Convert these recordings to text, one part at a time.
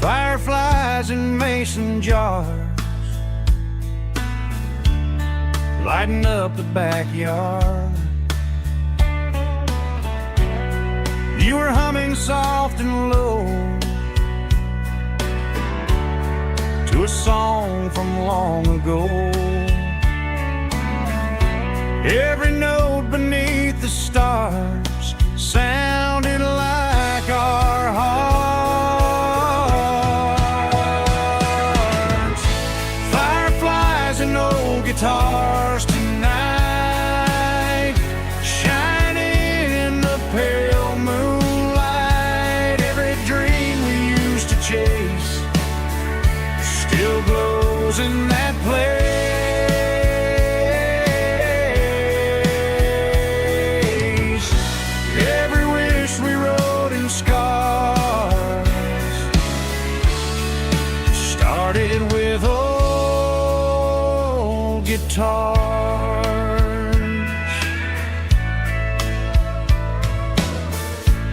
Fireflies in mason jars, lighting up the backyard. You were humming soft and low to a song from long ago. Every note beneath the stars sounded like our hearts. Fireflies and old guitars tonight, shining in the pale moonlight. Every dream we used to chase still glows in that place. Every wish we wrote in scars started with old guitars.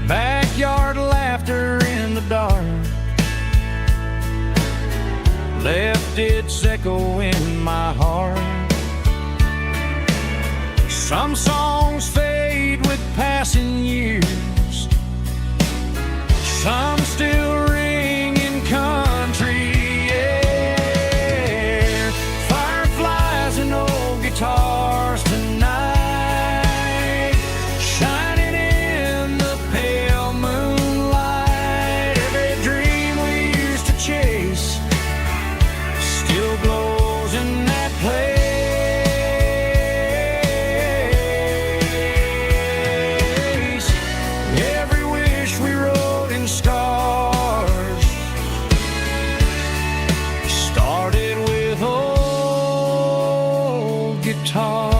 Backyard laughter in the dark left its echo in my heart. Some songs fade with passing years, some still ring in country air. Fireflies and old guitars tonight, shining in the pale moonlight. Every dream we used to chase still glows in that place. Every wish we wrote in scars started with old guitars.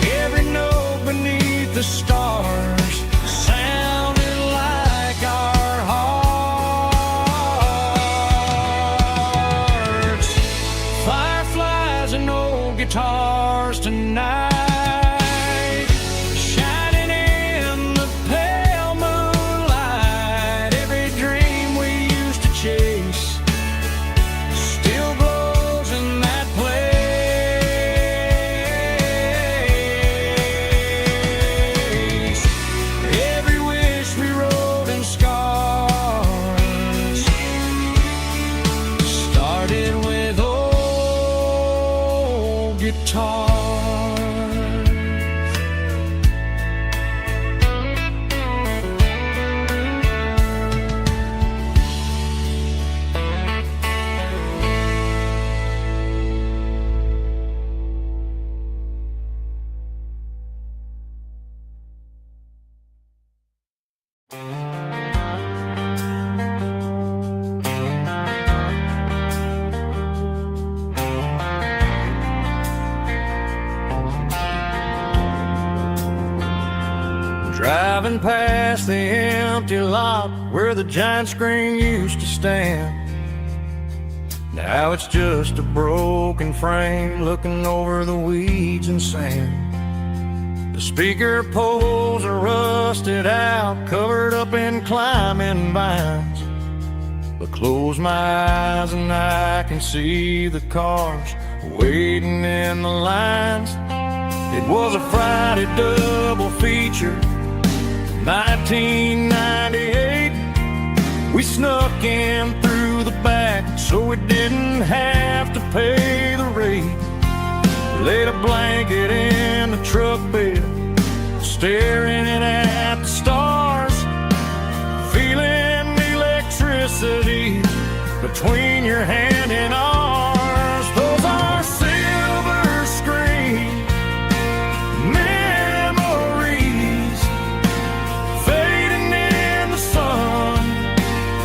Every note beneath the stars sounded like our hearts. Fireflies and old guitars tonight, shining in the pale moonlight. Every dream we used to chase still glows in that place. Every wish we wrote in scars started with old guitars. Driving past the empty lot where the giant screen used to stand. Now it's just a broken frame looking over the weeds and sand. The speaker poles are rusted out, covered up in climbing vines. But close my eyes and I can see the cars waiting in the lines. It was a Friday double feature, 1998. We snuck in through the back so we didn't have to pay the rate. Laid a blanket in the truck bed, staring at the stars, feeling the electricity between your hand and ours. Those are silver screen memories fading in the sun.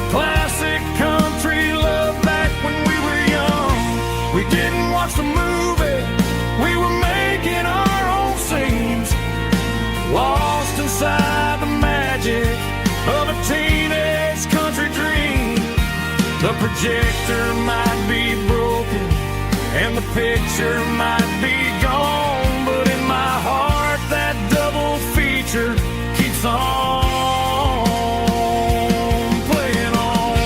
Classic country love back when we were young. We didn't watch the movie, we were making our own scenes, lost inside the magic of a teenage country dream. The projector might be broken and the picture might be gone, but in my heart that double feature keeps on playing on.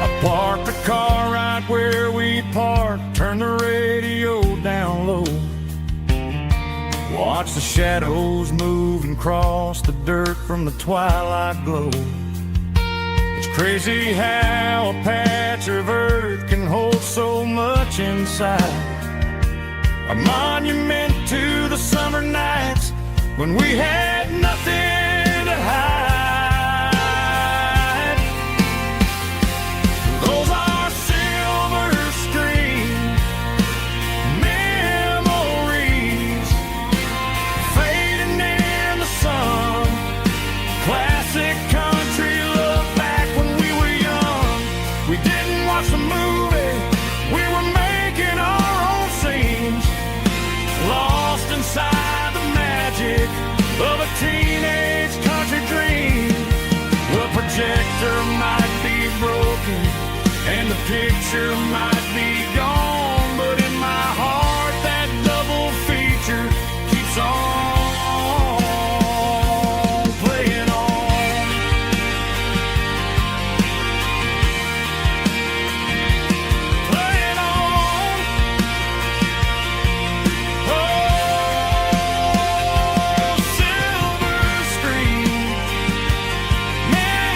I parked the car right where we parked, turn the radio down low, watch the shadows move and cross the dirt from the twilight glow. It's crazy how a patch of earth can hold so much inside, a monument to the summer nights when we had nothing to hide. Those are silver screen memories fading in the sun, classic country look back when we were young. We didn't watch the movie, we were making our own scenes, lost inside the magic of a teenage country dream. The projector might be broken and the picture might be gone, but in my heart that double feature keeps on playing on. Playing on. Oh, silver screen memories.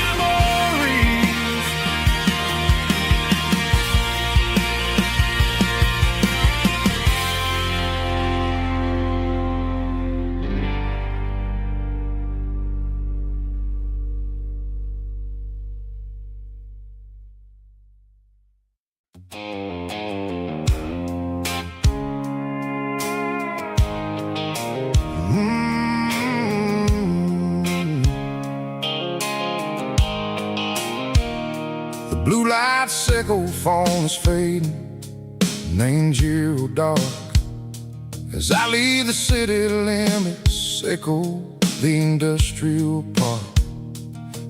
The blue light sickle phone is fading, an angel dark. As I leave the city limits, sickle the industrial park.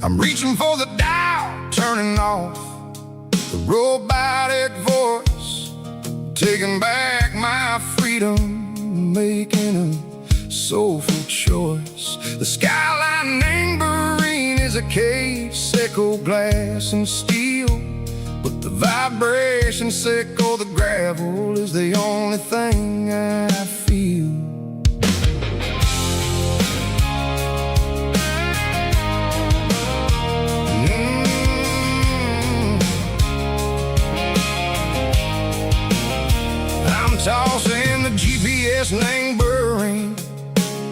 I'm reaching for the dial, turning off the robotic voice, taking back my freedom, making a soulful choice. The skyline neighboring is a cave, sickle glass and steel, but the vibration sickle the gravel is the only thing I feel. I'm tossing the GPS neighboring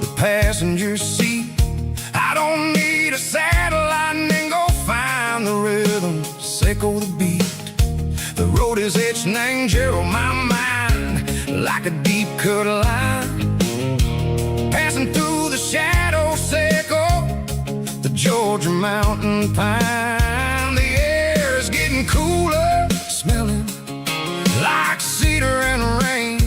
the passenger seat. I don't need a satellite and go find the rhythm, sickle the beat. The road is etched and angel on my mind like a deep cut line, passing through the shadow sickle, the Georgia mountain pine. The air is getting cooler, smelling like cedar and rain,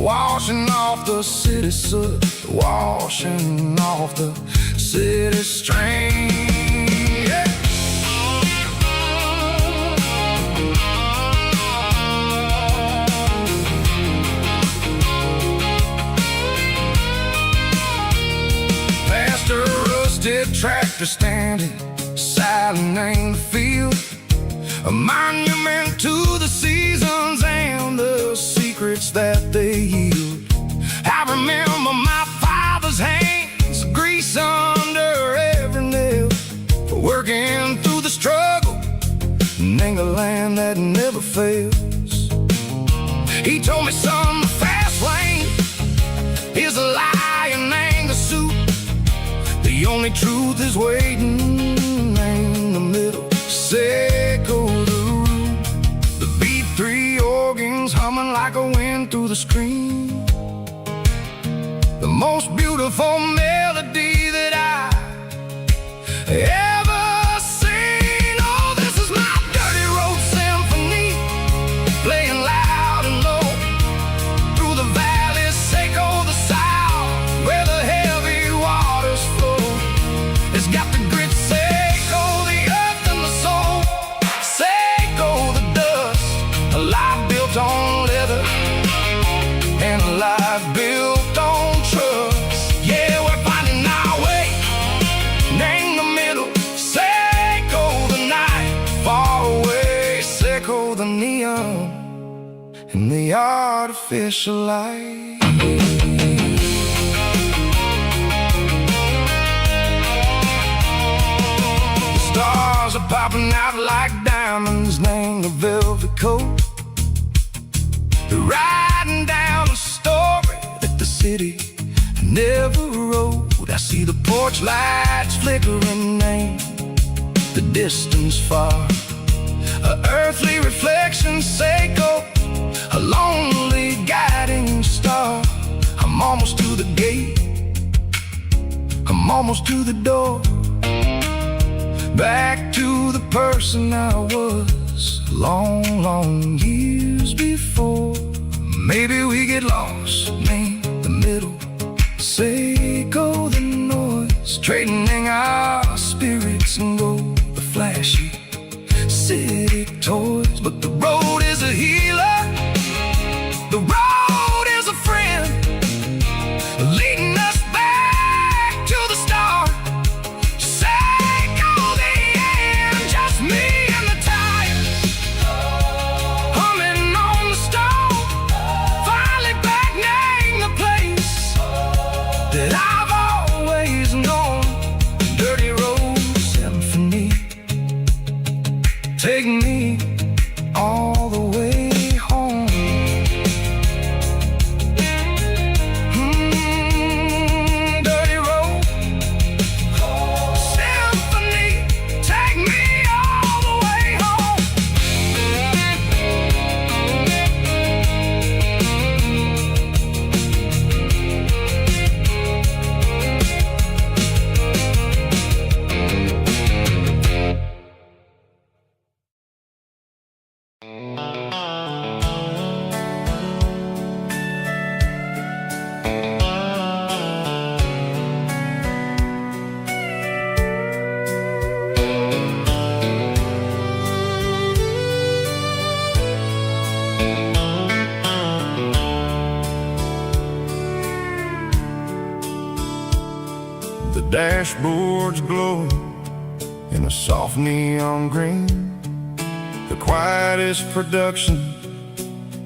washing off the city soot, washing off the city strain. Yeah. Past a rusted tractor standing silent in the field, a monument to the seasons and the secrets that they yield. I remember my father's hands, grease under every nail, working through the struggle, and the land that never fails. He told me, son, the fast lane is a lie and anger suit. The only truth is waiting in the middle, sickle the root. The B3 organs humming like a wind through the screen, the most beautiful melody that I ever seen. Oh, this is my dirty road symphony, playing loud and low, heart built on trust. Yeah, we're finding our way. Name the middle, Seiko the night. Far away, Seiko the neon, and the artificial light. The stars are popping out like diamonds. Name the velvet coat. They're riding down a story that the city never wrote. I see the porch lights flickering, name the distance far. A earthly reflection, Seiko, a lonely guiding star. I'm almost to the gate, I'm almost to the door. Back to the person I was long, long years before. Maybe we get lost, name the middle, Seiko the noise. Trading our spirits and go the flashy city toys. But the road is a healer, the road is a friend, leading us back to the start. Seiko the end, just me and the tires, humming on the stove. Finally back, name the place that I've always known. Dirty road symphony, take me all the way home. Dirty road symphony, take me all the way home. The dashboard's glowing in a soft neon green, the quietest production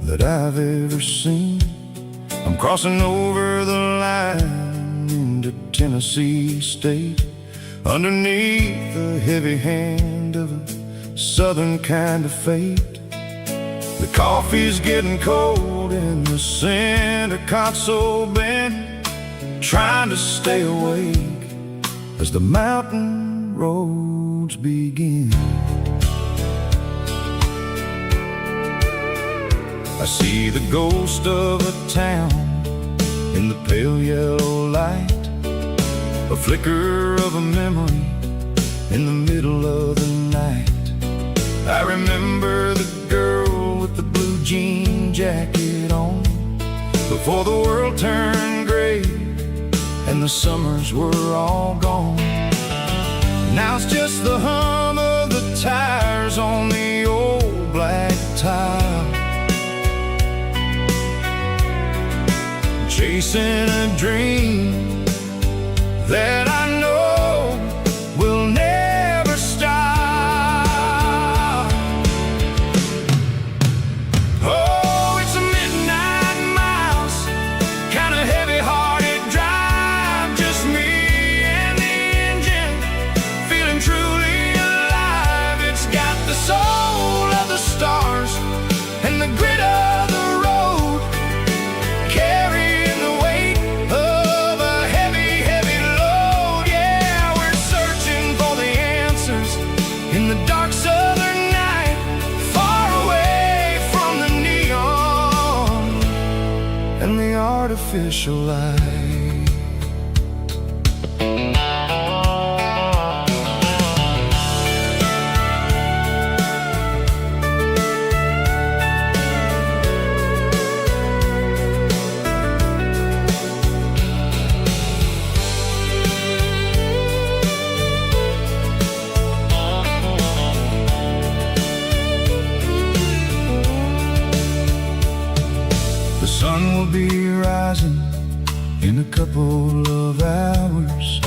that I've ever seen. I'm crossing over the line into Tennessee State, underneath the heavy hand of a southern kind of fate. The coffee's getting cold in the center console bin, trying to stay awake as the mountain roads begin. I see the ghost of a town in the pale yellow light, a flicker of a memory in the middle of the night. I remember the girl with the blue jean jacket on, before the world turned gray and the summers were all gone. Now it's just the hum of the tires on the old black tile, chasing a dream that I know will never stop. Oh, it's a midnight miles, kind of heavy-hearted drive, just me and the engine, feeling truly alive. It's got the soul of the stars and the grit of the road, carrying the weight of a heavy, heavy load. Yeah, we're searching for the answers in the dark southern night, far away from the neon and the artificial light. The sun sun will be rising in a couple of hours,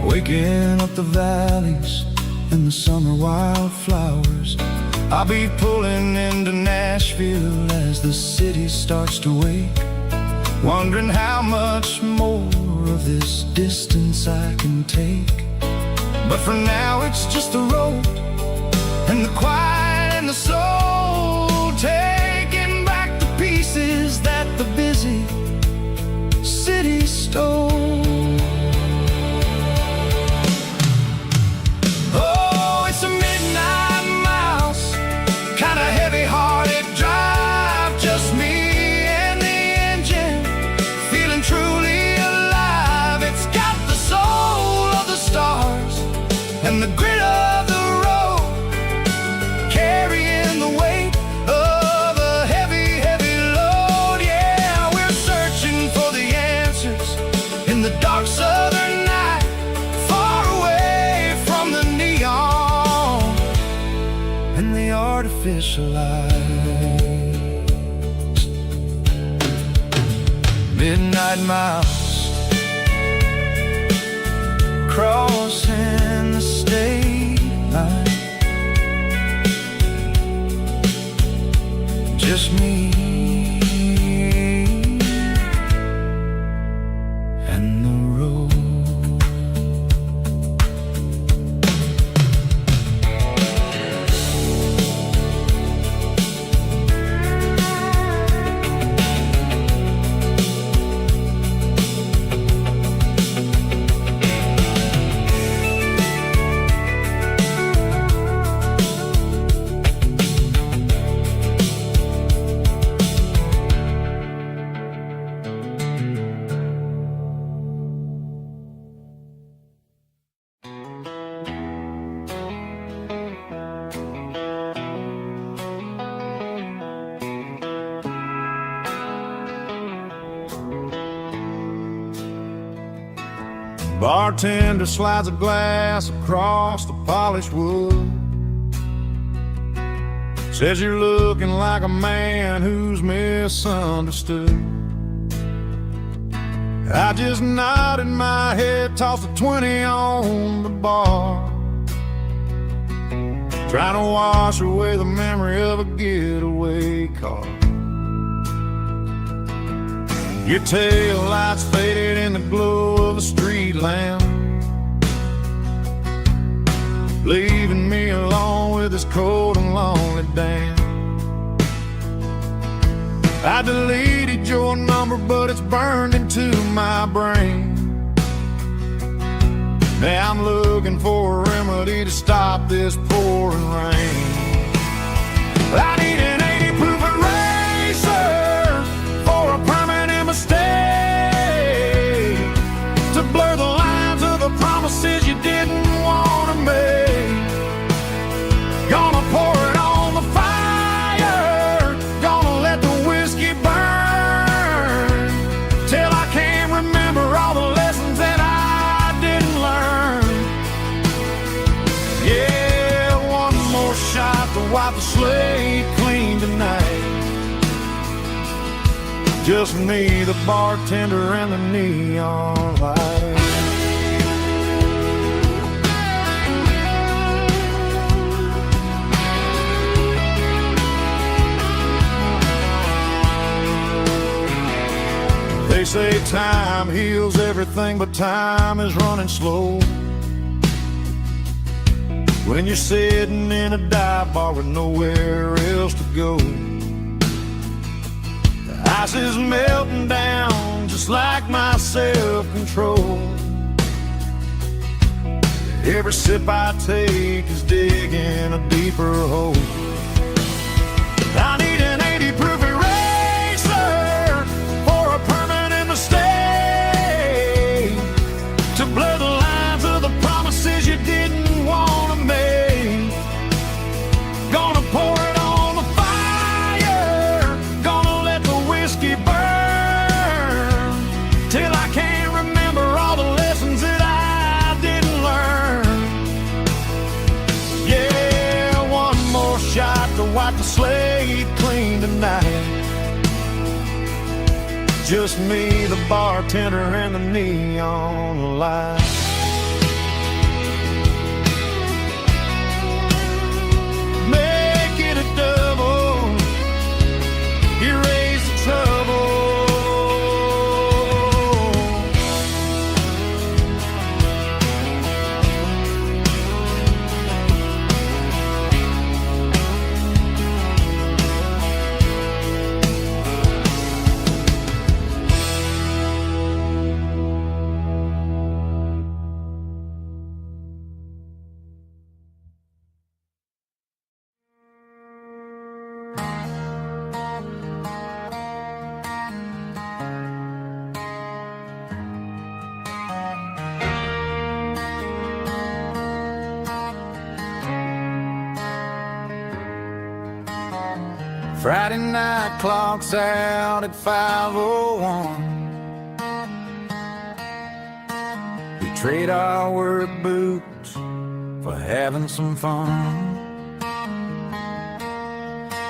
waking up the valleys and the summer wildflowers. I'll be pulling into Nashville as the city starts to wake, wondering how much more of this distance I can take. But for now it's just the road and the quiet and the soul, taking back the pieces that the busy city stole. Oh, it's a midnight mouse, kinda heavy-hearted drive, just me and the engine, feeling truly alive. It's got the soul of the stars and the grit of the road, carrying the weight of a heavy, heavy load. Yeah, we're searching for the answers in the dark southern night, far away from the neon and the artificial lights. Midnight mouse, crossing the state line, just me and the road. Bartender slides a glass across the polished wood, says you're looking like a man who's misunderstood. I just nodded my head, tossed a 20 on the bar, trying to wash away the memory of a getaway car. Your tail lights faded in the glow of a street lamp, leaving me alone with this cold and lonely damn. I deleted your number, but it's burned into my brain. Now I'm looking for a remedy to stop this pouring rain. I need an 80 proof eraser for a permanent mistake, to blur the lines of the promises you didn't want to make. Gonna pour it on the fire, gonna let the whiskey burn, till I can't remember all the lessons that I didn't learn. Yeah, one more shot to wipe the slate clean tonight. Just me, the bartender, and the neon light. They say time heals everything, but time is running slow when you're sitting in a dive bar with nowhere else to go. The ice is melting down just like my self-control. Every sip I take is digging a deeper hole. I need an 80 proof eraser for a permanent mistake, to blur the lines of the promises you didn't want to make. Gonna pour it on the fire, gonna let the whiskey burn, till I can't remember all the lessons that I didn't learn. Yeah, one more shot Just me, the bartender, and the neon light. Make it a double, erase the trouble. Friday night clock's out at 5:01. We trade our work boots for having some fun.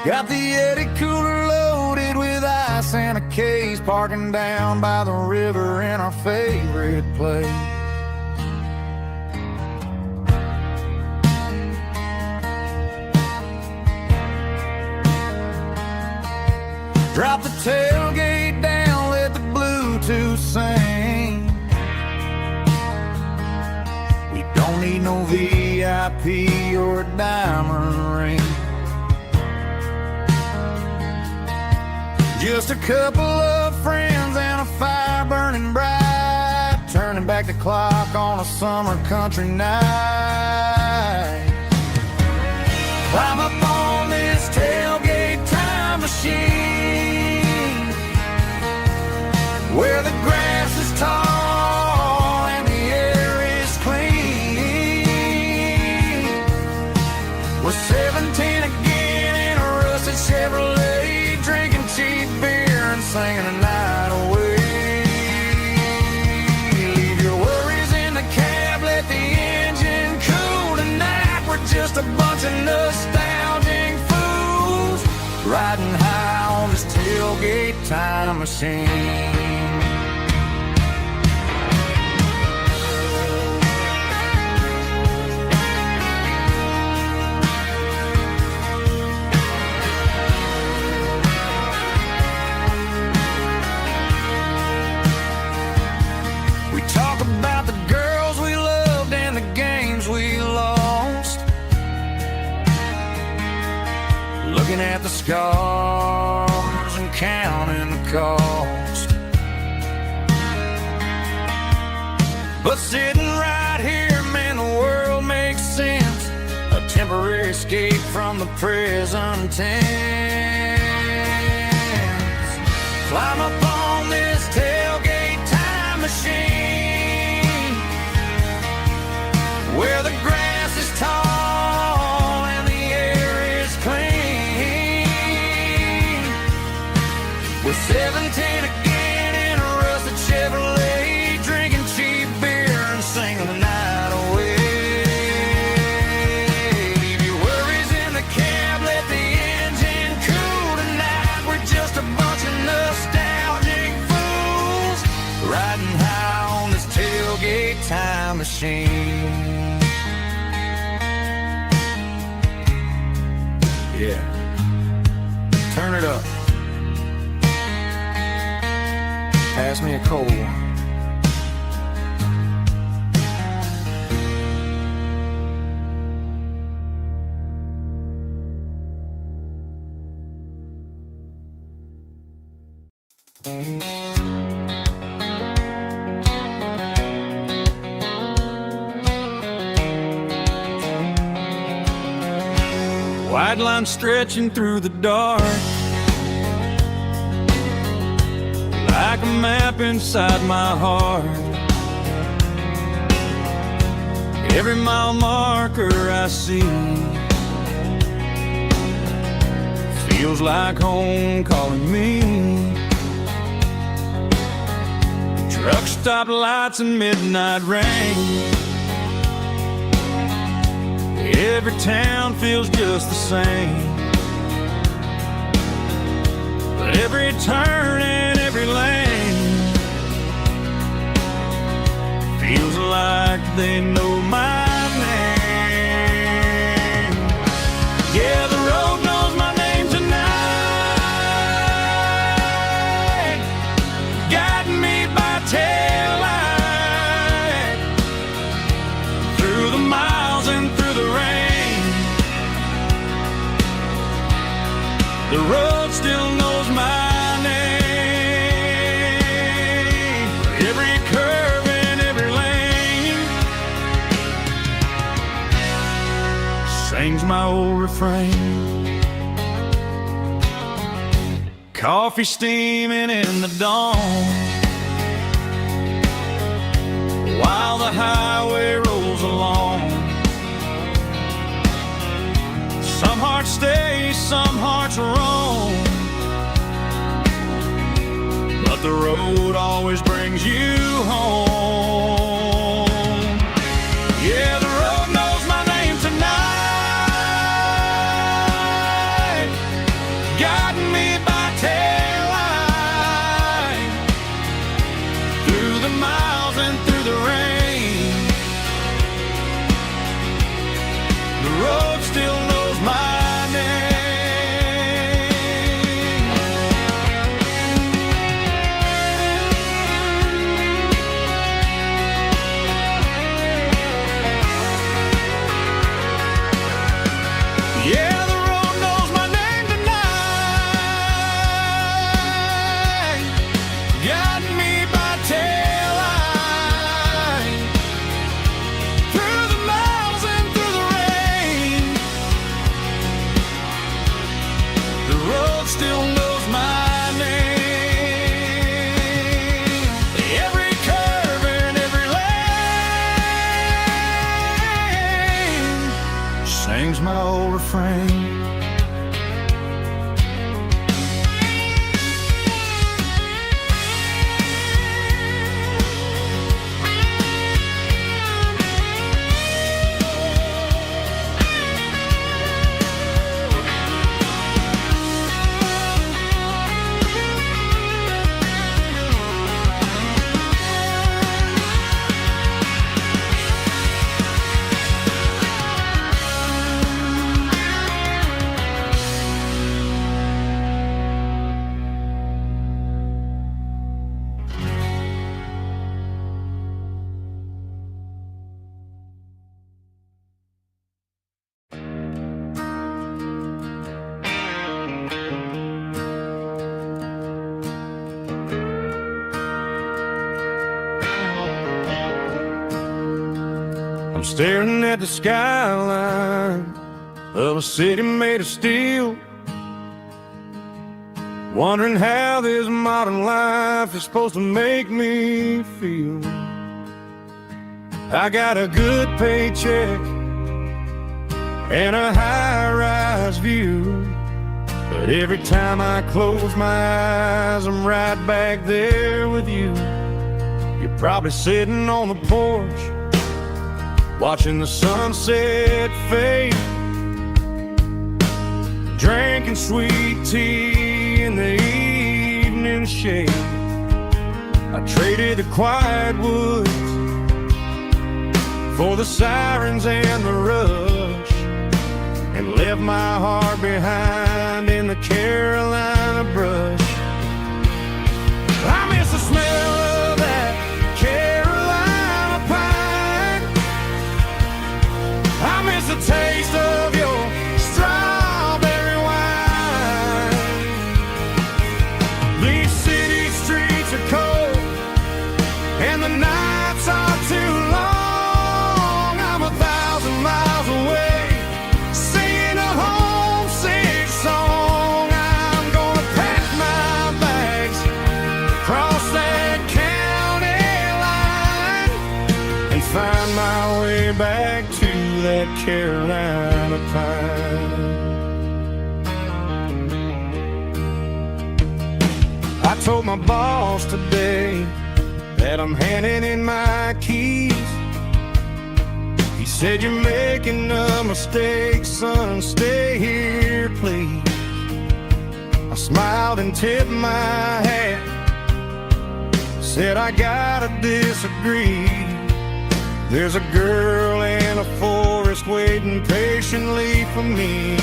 Got the Yeti cooler loaded with ice and a case, parking down by the river in our favorite place. Drop the tailgate down, let the Bluetooth sing. We don't need no VIP or a diamond ring. Just a couple of friends and a fire burning bright, turning back the clock on a summer country night. Climb up on this tailgate time machine, where the grass is tall and the air is clean. We're 17 again in a rusted Chevrolet, drinking cheap beer and singing the night away. Leave your worries in the cab, let the engine cool tonight. We're just a bunch of nostalgic fools, riding high on this tailgate time machine. We talk about the girls we loved and the games we lost, looking at the scars and counting the cost. But sitting right here, man, the world makes sense. A temporary escape from the present tense. Climb up on this tailgate time machine, where the grass is tall and the air is clean. We're 17 again in a rusted Chevrolet, drinking cheap beer and singing the night away. Leave your worries in the cab, let the engine cool tonight. We're just a bunch of nostalgic fools, riding high on this tailgate time machine. Yeah, turn it up. Pass me a cold one. White line stretching through the dark, like a map inside my heart. Every mile marker I see feels like home calling me. Truck stop lights and midnight rain, every town feels just the same. But every turn and every lane refrain. Coffee steaming in the dawn, while the highway rolls along. Some hearts stay, some hearts roam, but the road always brings you home. Yeah, the road knows my name tonight, guiding me by taillight, through the miles and through the rain. The road still knows my name. Yeah, the road knows my name tonight, guiding me by taillight, through the miles and through the rain. The road still knows my name. Every curve and every lane sings my old refrain. I'm staring at the skyline of a city made of steel, wondering how this modern life is supposed to make me feel. I got a good paycheck and a high-rise view, but every time I close my eyes, I'm right back there with you. You're probably sitting on the porch, watching the sunset fade, drinking sweet tea in the evening shade. I traded the quiet woods for the sirens and the rush, and left my heart behind in the Carolina brush. I miss the smell of that Carolina pine. I miss the taste of your strawberry wine. These city streets are cold and the nights are too long. I'm 1,000 miles away, singing a homesick song. I'm gonna pack my bags, cross that county line, and find my way back to that Carolina pine. I told my boss today that I'm handing in my keys. He said, "You're making a mistake, son, stay here, please." I smiled and tipped my hat, said, "I gotta disagree. There's a girl in a forest waiting patiently for me."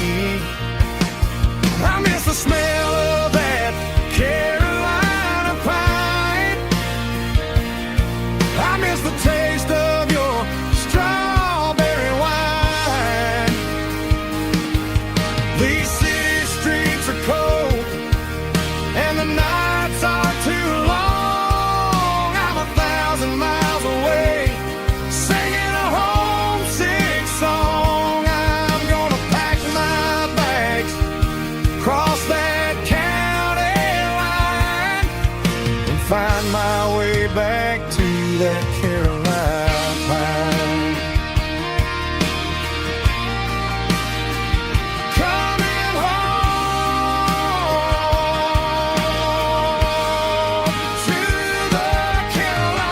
I miss the smell of that Carolina pine. I miss the taste of your strawberry wine. These city streets are cold and the nights are too long. I'm 1,000 miles away, singing a homesick song. I'm gonna pack my my way back to that Carolina pine. Coming home to the Carolina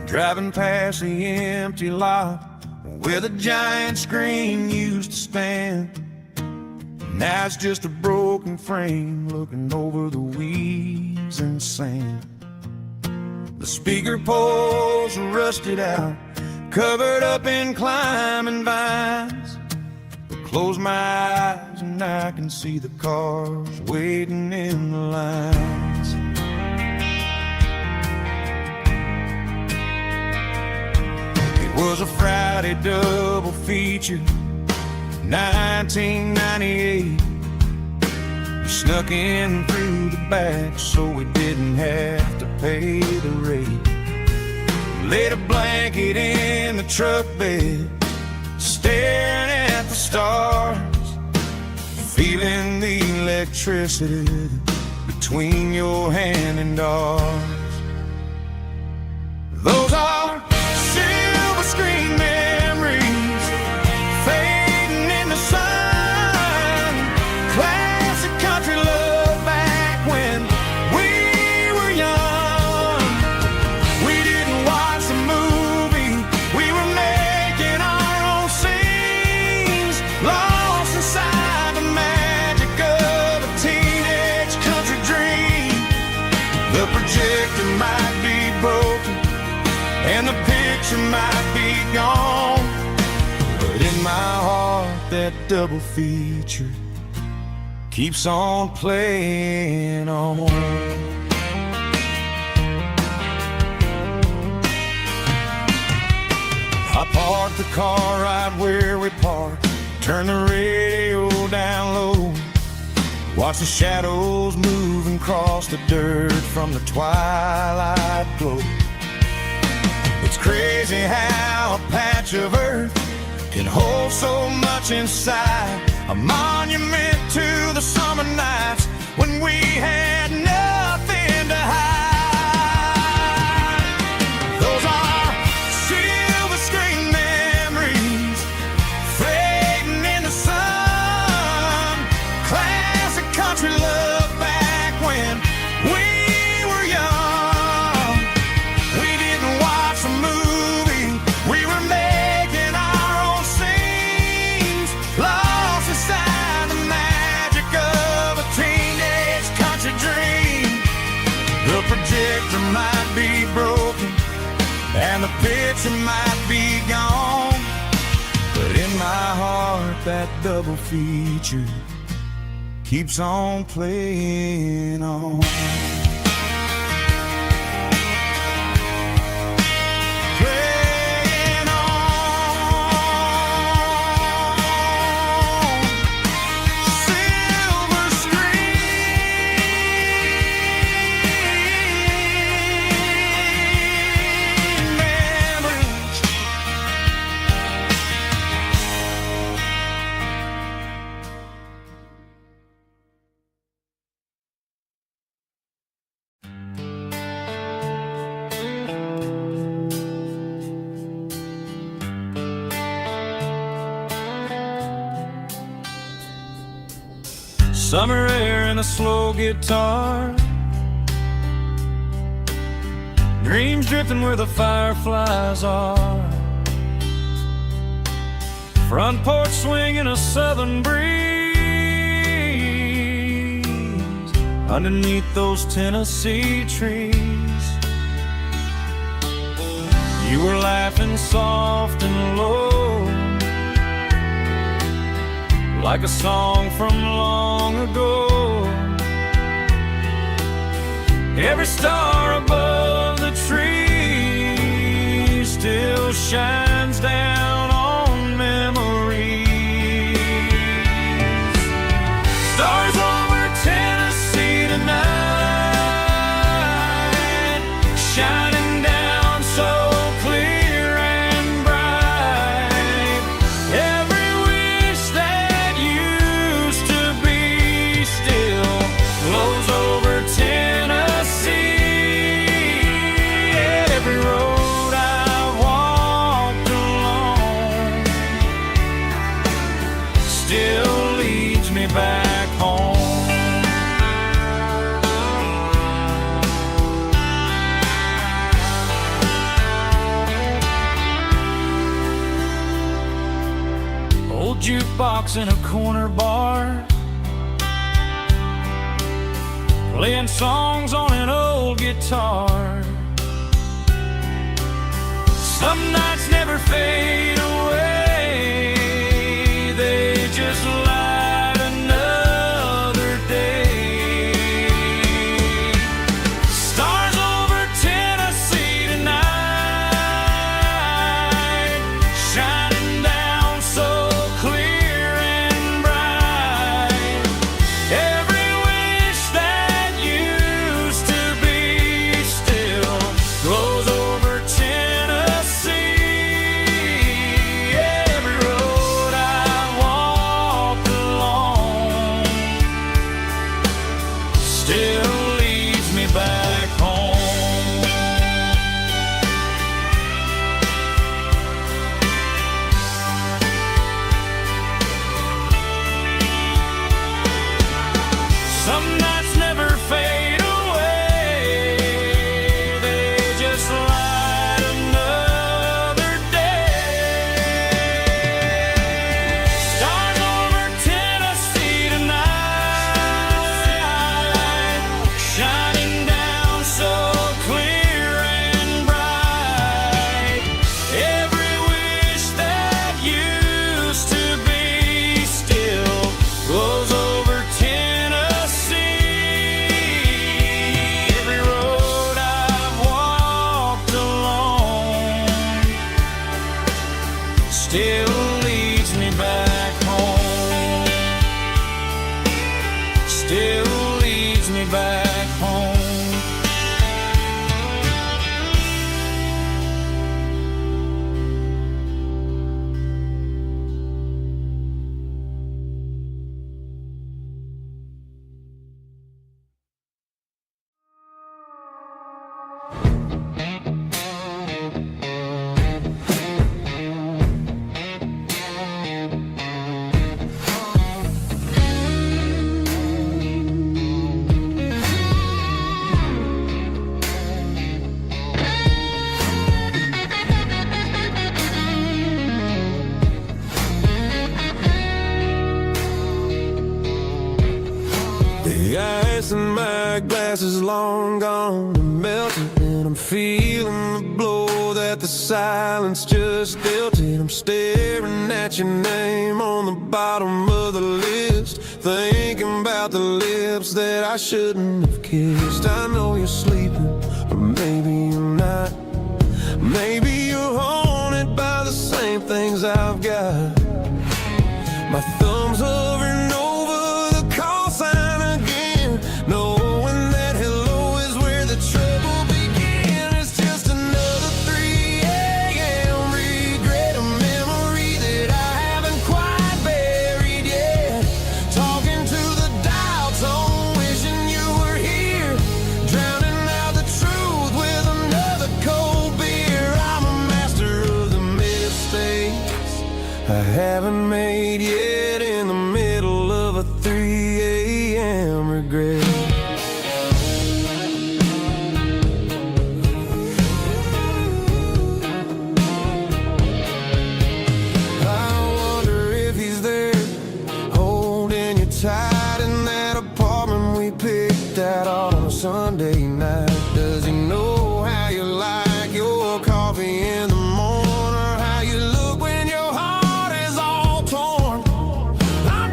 driving past the empty lot where the giant screen used to stand. Now it's just a broken frame looking over the weeds and sand. The speaker poles are rusted out, covered up in climbing vines. I close my eyes and I can see the cars waiting in the lines. It was a Friday double feature, 1998. We snuck in through the back so we didn't have to pay the rate. Laid a blanket in the truck bed, staring at the stars, feeling the electricity between your hand and ours. Those are silver screen memories fading in the sun. Classic country love back when we were young. We didn't watch the movie, we were making our own scenes, lost inside the magic of a teenage country dream. The projector might be broken and the picture might be gone, but in my heart that double feature keeps on playing on. I parked the car right where we parked, turn the radio down low, watch the shadows move and cross the dirt from the twilight glow. It's crazy how a patch of earth can hold so much inside, a monument to the summer nights when we had nothing to hide. Those are silver screen memories fading in the sun. Classic country love back when we were young. We didn't watch a movie, we were making our own scenes, lost inside the magic of a teenage country dream. The projector might be broken and the picture might be gone, but in my heart that double feature keeps on playing on. Playing on. Silver screen memories. Summer air and a slow guitar, dreams drifting where the fireflies are, front porch swinging a southern breeze underneath those Tennessee trees. You were laughing soft and low, like a song from long ago. Every star above the tree still shines down on memories. Stars over Tennessee tonight, shining down so clear and bright. Every wish that used to be still glows over Tennessee. Every road I've walked along still leads me back home. Old jukebox in a corner bar, playing songs on an old guitar. Some nights never fade away, they just light another day. Stars over Tennessee tonight, shining down so clear and bright. Every wish that used to be still glows over Tennessee. Every road I walked along still leads me back home. Some nights never fade away, they just light another day. Stars over Tennessee tonight, shining down so clear and bright. Every wish that used to be still glows over Tennessee. Every road I've walked along still leads me back home. Still leads me back home. The ice in my glass is long gone and melted, and I'm feeling the blow that the silence just dealt it. I'm staring at your name on the bottom of the list, thinking about the lips that I shouldn't have kissed. I know you're sleeping, but maybe you're not. Maybe you're haunted by the same things I've got. My thumb's hovering over the call sign again, knowing that hello is where the trouble began. It's just another 3 a.m. regret, a memory that I haven't quite buried yet. Talking to the dial tone, wishing you were here, drowning out the truth with another cold beer. I'm a master of the mistakes I haven't made yet, in the middle of a 3 a.m. regret. I wonder if he's there, holding you tight in that apartment we picked out on a Sunday night. Does he know how you like your coffee in the morning, or how you look when your heart is all torn? I'm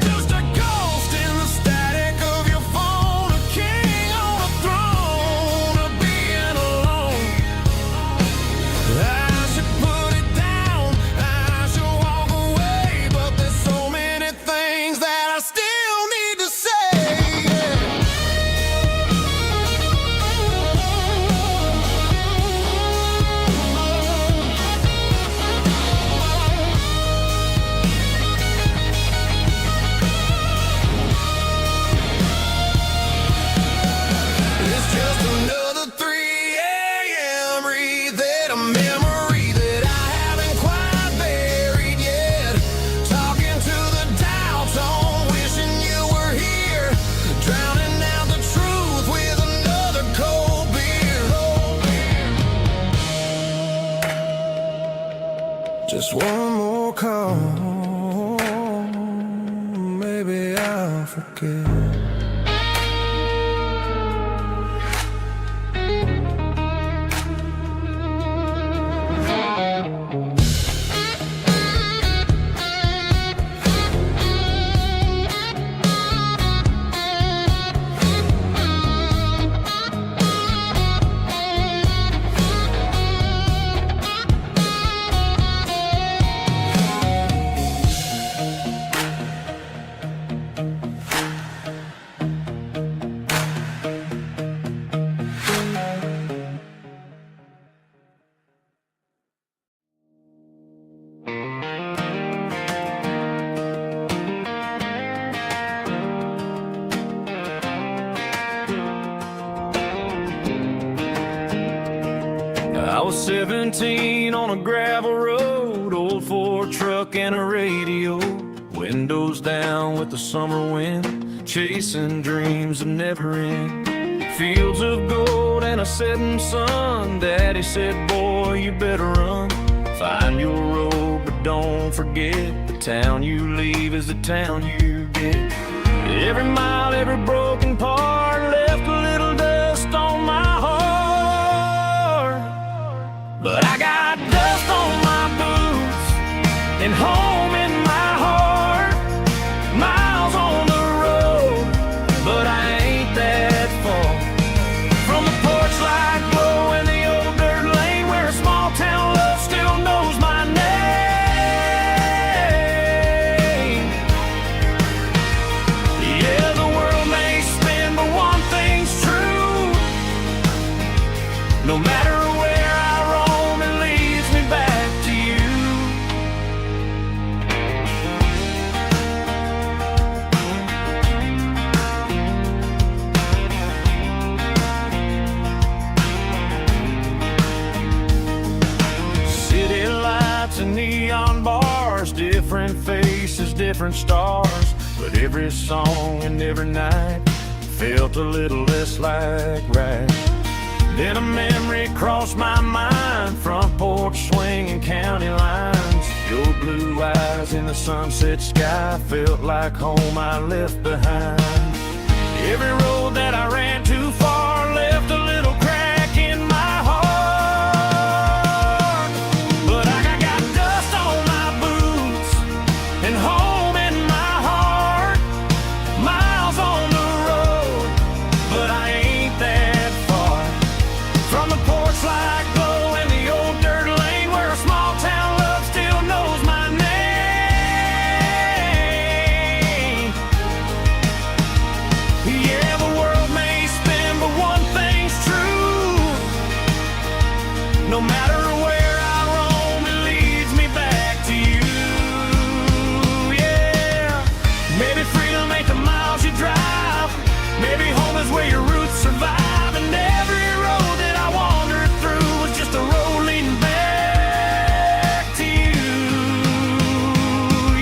Just one more call, maybe I'll forget. I was 17 on a gravel road, old Ford truck and a radio, windows down with the summer wind, chasing dreams that never end. Fields of gold and a setting sun. Daddy said, boy, you better run. Find your road, but don't forget, the town you leave is the town you get. Every mile, every broken part left a little dust on my heart. But I got dust on my boots and home in my heart. Miles on the road, but I ain't that far from the porch light glow in the old dirt lane where a small town love still knows my name. Yeah, the world may spin, but one thing's true. No matter where I roam, it leads me back to you. City lights and neon bars, different faces, different stars, but every song and every night felt a little less like right. Then a memory crossed my mind, front porch swinging county lines. Your blue eyes in the sunset sky felt like home I left behind. Every road that I ran too far left a little crack in my heart. But I got dust on my boots and home in my heart. Miles on the road, but I ain't that far from the porch light glow in the old dirt lane where a small town love still knows my name. Yeah, the world may spin, but one thing's true. No matter where I roam, it leads me back to you. Yeah, maybe freedom ain't the miles you drive. Maybe home is where your roots survive. And every road that I wandered through was just a road leading back to you.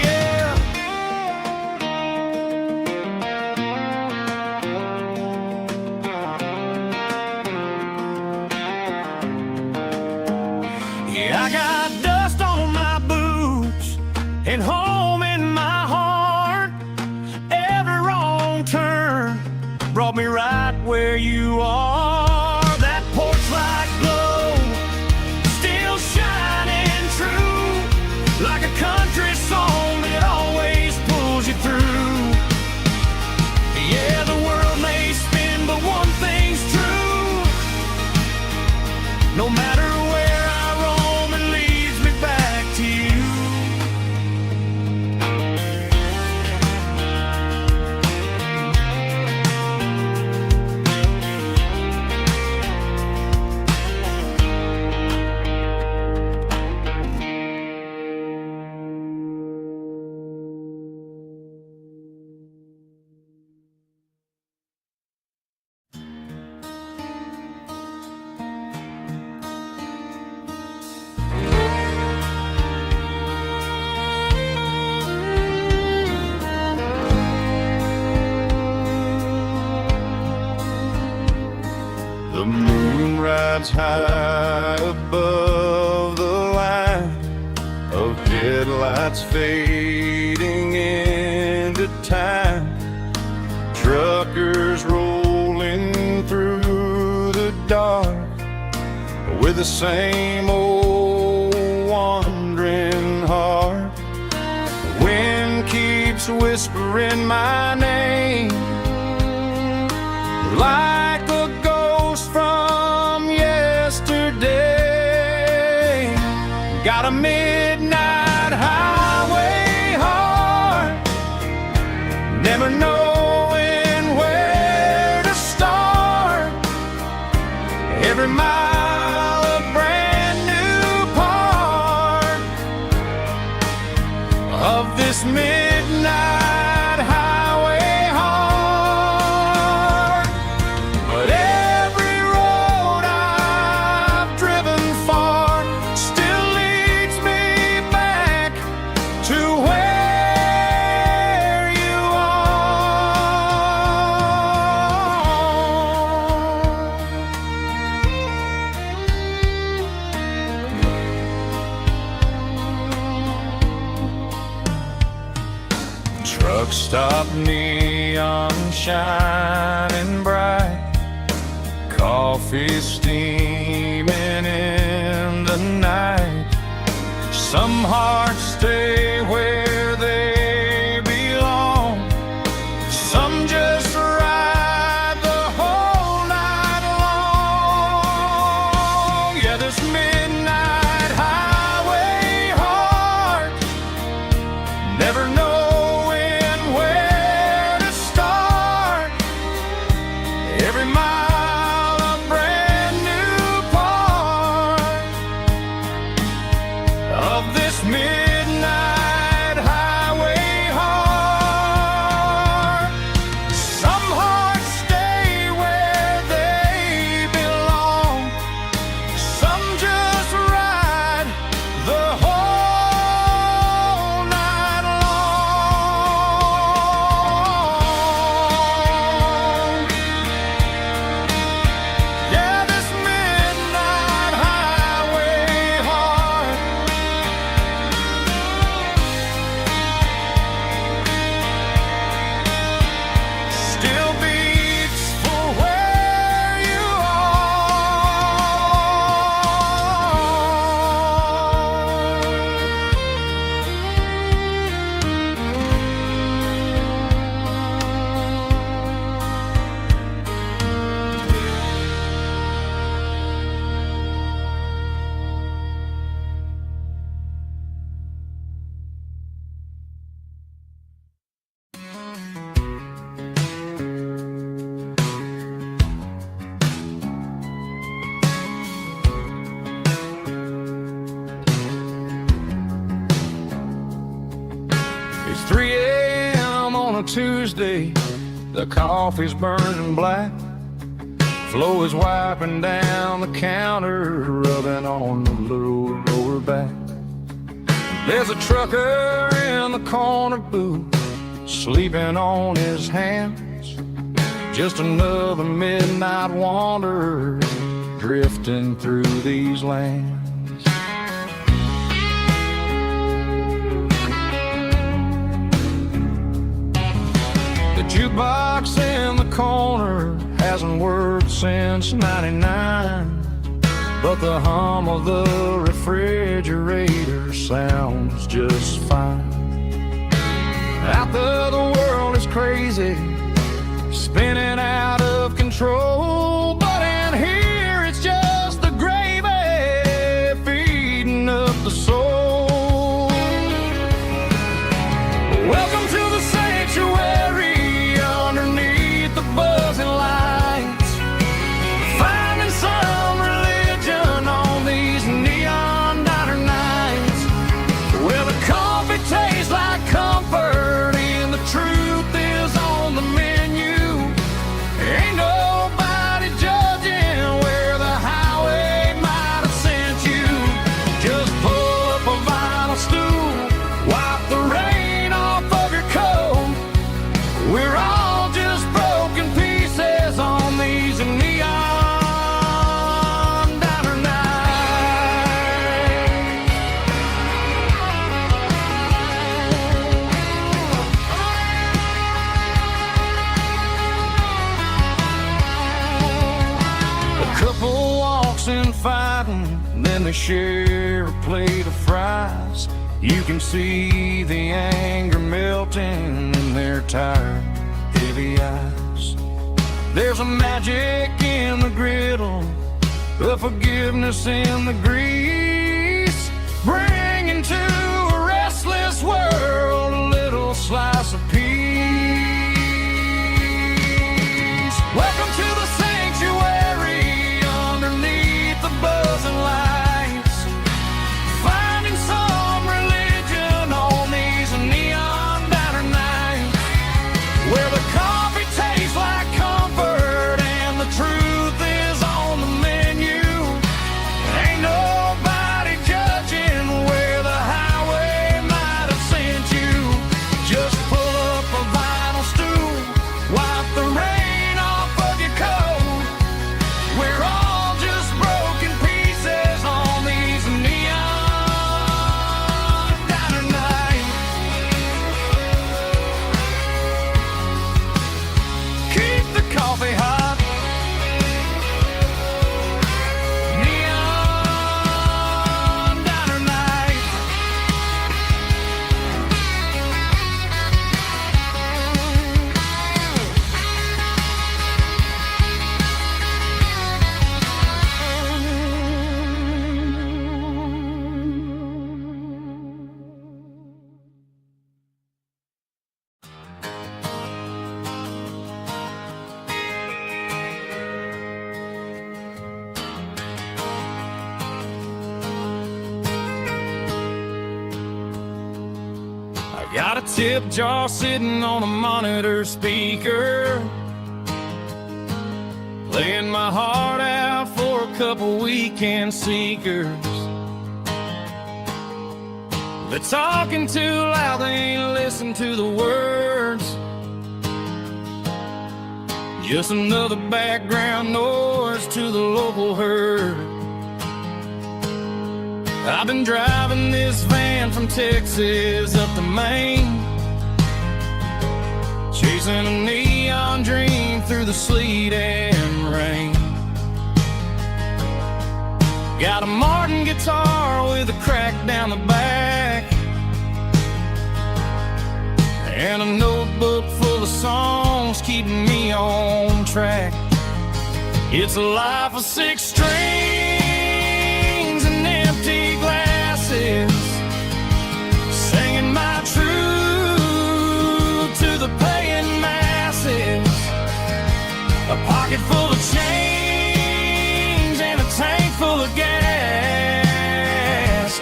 Yeah. Yeah, I got dust on my boots and home in my heart. Every wrong turn brought me right where you are. That porch light glow still shining true, like a country song that always pulls you through. Yeah, the world may spin, but one thing's true. No matter where I roam, it leads me back to you. The moon rides high above the line of lights fading into time, truckers rolling through the dark with the same old wandering heart. The wind keeps whispering my name like a ghost from yesterday. Got a midnight highway heart, never knowing where to start. Every mile a brand new part of this midnight highway heart. But every road I've driven far still leads me back to where you are. Truck stop, neon shining bright, coffee steaming in the night. Some hearts stay where they belong, some just ride the whole night long. Yeah, this midnight highway heart, never knowing where to start. Every mile a brand new part of this midnight highway heart. Some hearts stay where they belong, some just ride the whole night long. Yeah, this midnight highway heart still beats for where you It's 3 a.m. on a Tuesday, the coffee's burning black. Flo is wiping down the counter, rubbing on the lower back. There's a trucker in the corner booth, sleeping on his hands. Just another midnight wanderer, drifting through these lands. The jukebox in the corner hasn't worked since '99, but the hum of the refrigerator sounds just fine. Out there the world is crazy, spinning out of control, but in here it's just the gravy feeding up the soul. Welcome to the sanctuary underneath the buzzing lights, finding some religion on these neon diner nights, where the coffee tastes like comfort and the truth is on the menu. chatting, then they share a plate of fries. You can see the anger melting in their tired, heavy eyes. There's a magic in the griddle, a forgiveness in the grease, bringing to a restless world a little slice of peace. Welcome to the sanctuary underneath the buzzing lights, finding some religion on these neon diner nights, where the coffee tastes like comfort and the truth is on the menu. Ain't nobody judging where the highway might have sent you. Just pull up a vinyl stool, wipe the rain off of your coat. We're all just broken pieces on these neon diner nights. Keep the coffee hot. Neon diner night. I got a tip jar sitting on a monitor speaker, playing my heart out for a couple weekend seekers. They're talking too loud, they ain't listen to the words. Just another background noise to the local herd. I've been driving this van from Texas up to Maine, chasing a neon dream through the sleet and rain. Got a Martin guitar with a crack down the back, and a notebook full of songs keeping me on track. It's a life of 6 strings and empty glasses, singing my truth to the paying masses. A pocket full of change and a tank full of gas,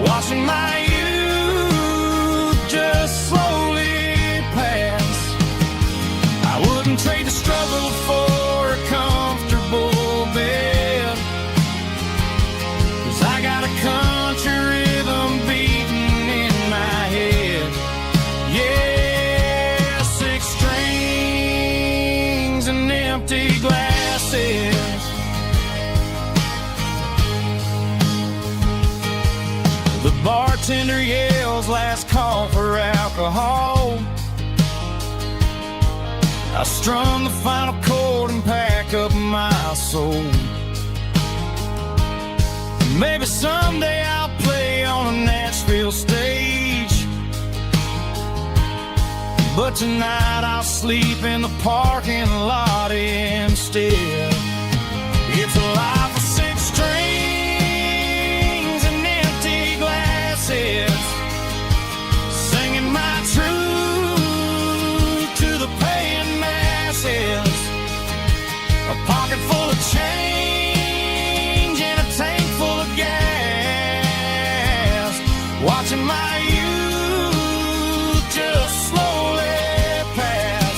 watching my youth just slowly pass. I wouldn't trade the struggle for a comfortable bed, 'cause I got a country rhythm beating in my head. Yeah, 6 strings and empty glasses. The bartender yells last call for alcohol. I strum the final chord and pack up my soul. Maybe someday I'll play on a Nashville stage, but tonight I'll sleep in the parking lot instead. It's a life of 6 strings and empty glasses, singing my truth to the paying masses. A pocket full of change and a tank full of gas, watching my youth just slowly pass.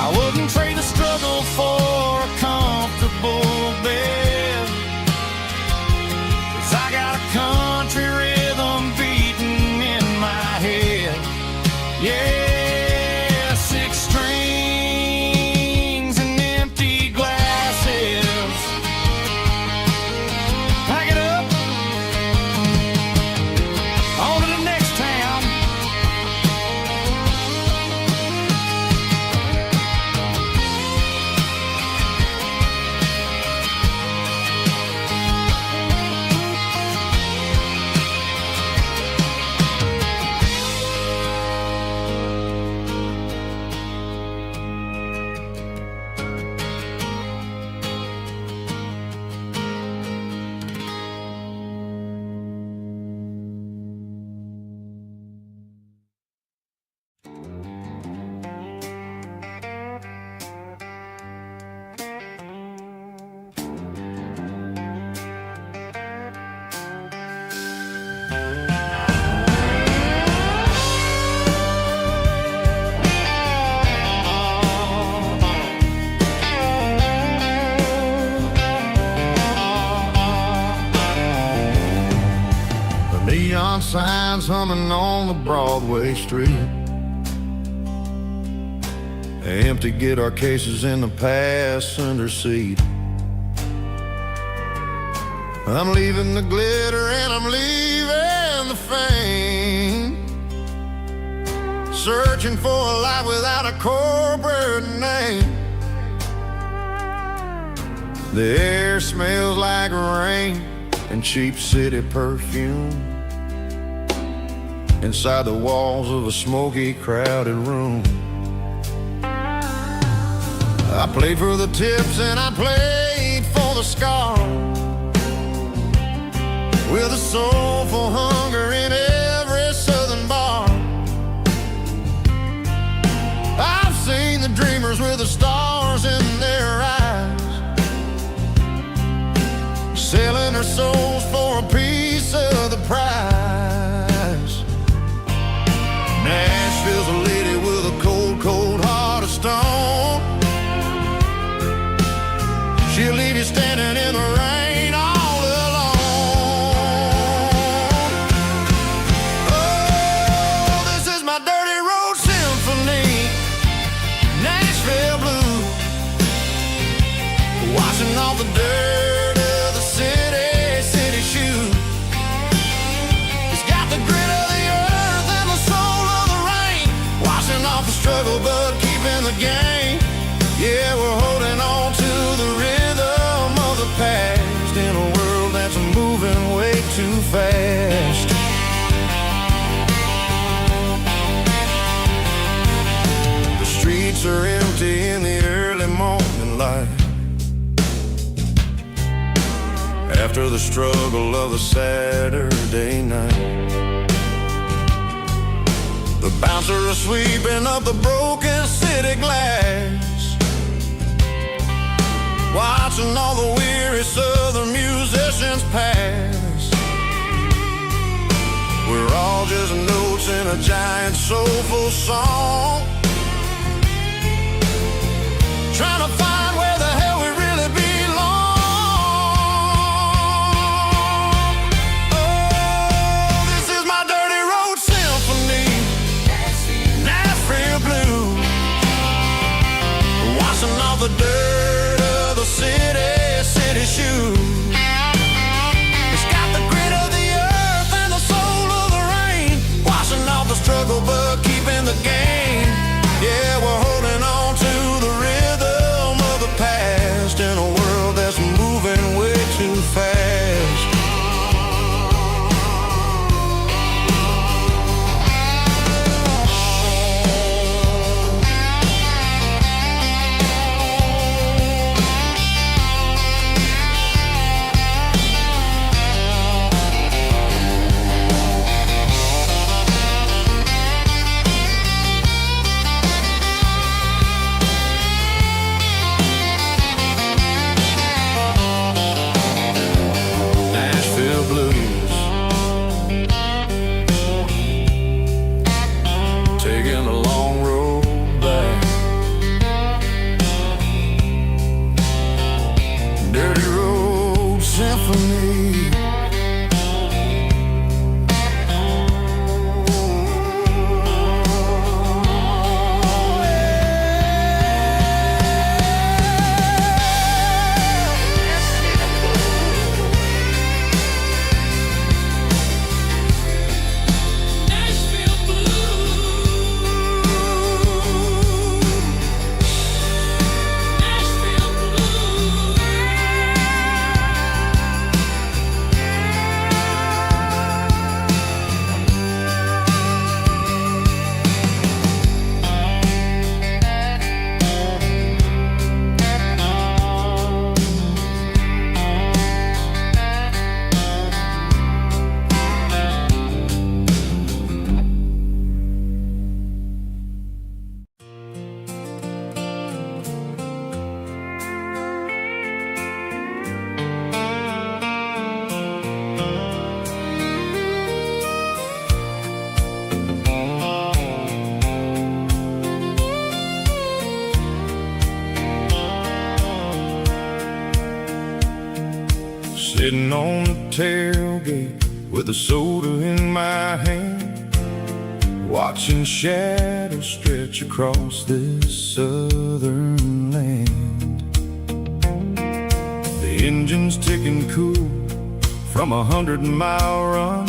I wouldn't trade the struggle for a comfortable bed, 'cause I got a country rhythm beating in my head. Yeah, 6 strings and empty glasses. Pack it up. signs humming on the Broadway street. Empty guitar cases in the passenger seat. I'm leaving the glitter and I'm leaving the fame, searching for a life without a corporate name. The air smells like rain and cheap city perfume inside the walls of a smoky, crowded room. I played for the tips and I played for the scars, with a soulful hunger in every southern bar. I've seen the dreamers with the stars in their eyes, selling their souls for a piece of the prize. Nashville's a lady with a cold, cold heart of stone. She'll leave you standing in the rain all alone. Oh, this is my dirty road symphony, Nashville blues, washing off the dirt of the city shoes. It's got the grit of the earth and the soul of the rain, washing off the struggle but keeping the game. Yeah, we're holding on to the rhythm of the past in a world that's moving way too fast. The streets are empty in the early morning light, after the struggle of a Saturday night. The bouncer is sweeping up the broken city glass, watching all the weary southern musicians pass. We're all just notes in a giant soulful song, trying to find where the hell we really belong. Oh, this is my dirty road symphony, Nashville blues, washing off the dirt of the city shoes. It's got the grit of the earth and the soul of the rain, washing off the struggle but keeping the game. Yeah, we're holding on to the rhythm of the past in a world that's moving way too fast. Taking a long road back, dirty road symphony. Sitting on the tailgate with a soda in my hand, watching shadows stretch across this southern land. The engine's ticking cool from 100-mile run,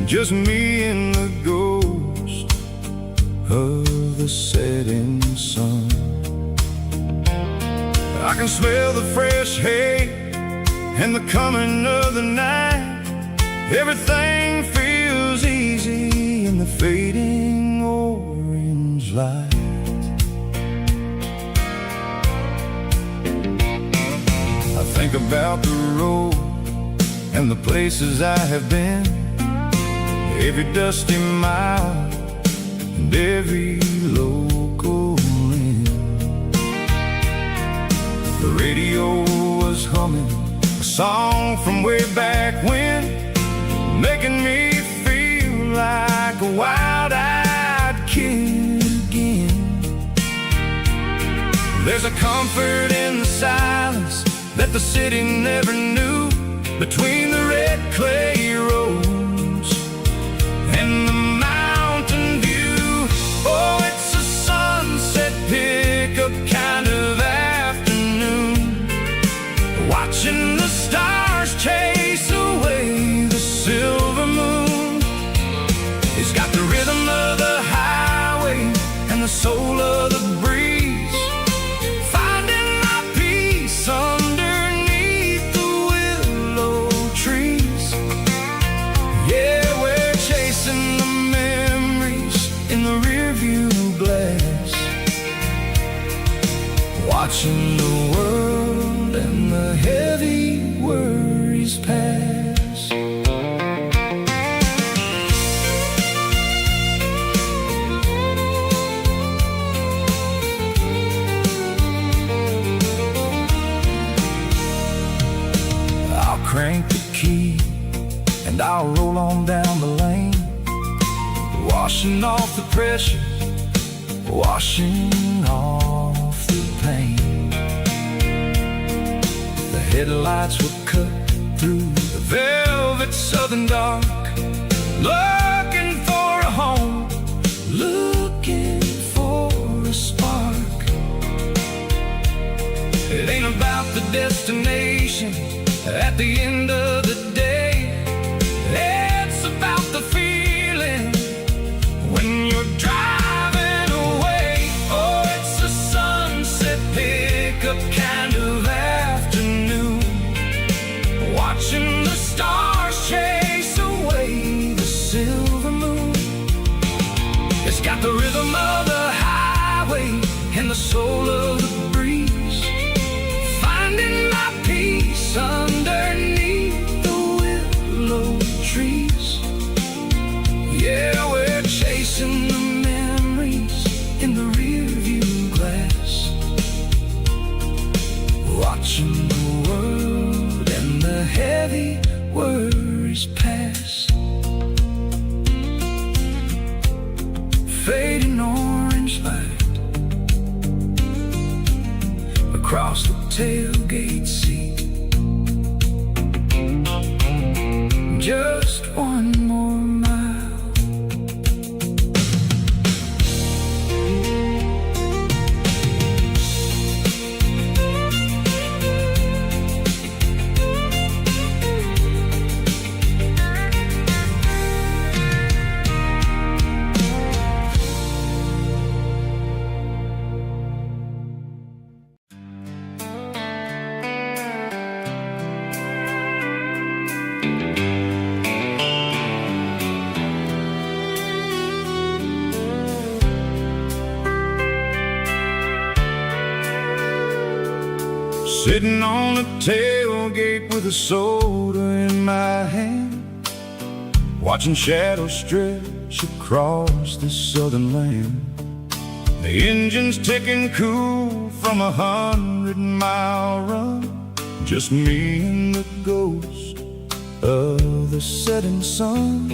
just me and the ghost of the setting sun. I can smell the fresh hay and the coming of the night. Everything feels easy in the fading orange light. I think about the road and the places I have been, every dusty mile and every local inn. The radio was humming a song from way back when, making me feel like a wild-eyed kid again. There's a comfort in the silence that the city never knew, between the red clay roads and the mountain view. Oh, it's a sunset pickup kind of afternoon, watching the stars chase away the silver moon. It's got the rhythm of the highway and the soul of the breeze, finding my peace underneath the willow trees. Yeah, we're chasing the memories in the rearview glass, watching the world and the heavy worries pass. I'll crank the key and I'll roll on down the lane, washing off the pressure, washing off the pain. The headlights will cut through the velvet southern dark, looking for a home, looking for a spark. It ain't about the destination at the end of the day, it's about the feeling when you're driving away. Oh, it's a sunset pickup kind of afternoon, watching the stars chase away the silver moon. It's got the rhythm of the highway and the soul of the breeze, finding my peace underneath the willow trees. Yeah, we're chasing the memories in the rearview glass, watching the world and the heavy worries pass. Fading orange light across the tailgate seat, just one more mile. Sitting on the tailgate with a soda in my hand, watching shadows stretch across this southern land. The engine's ticking cool from 100-mile run, just me and the ghost of the setting sun.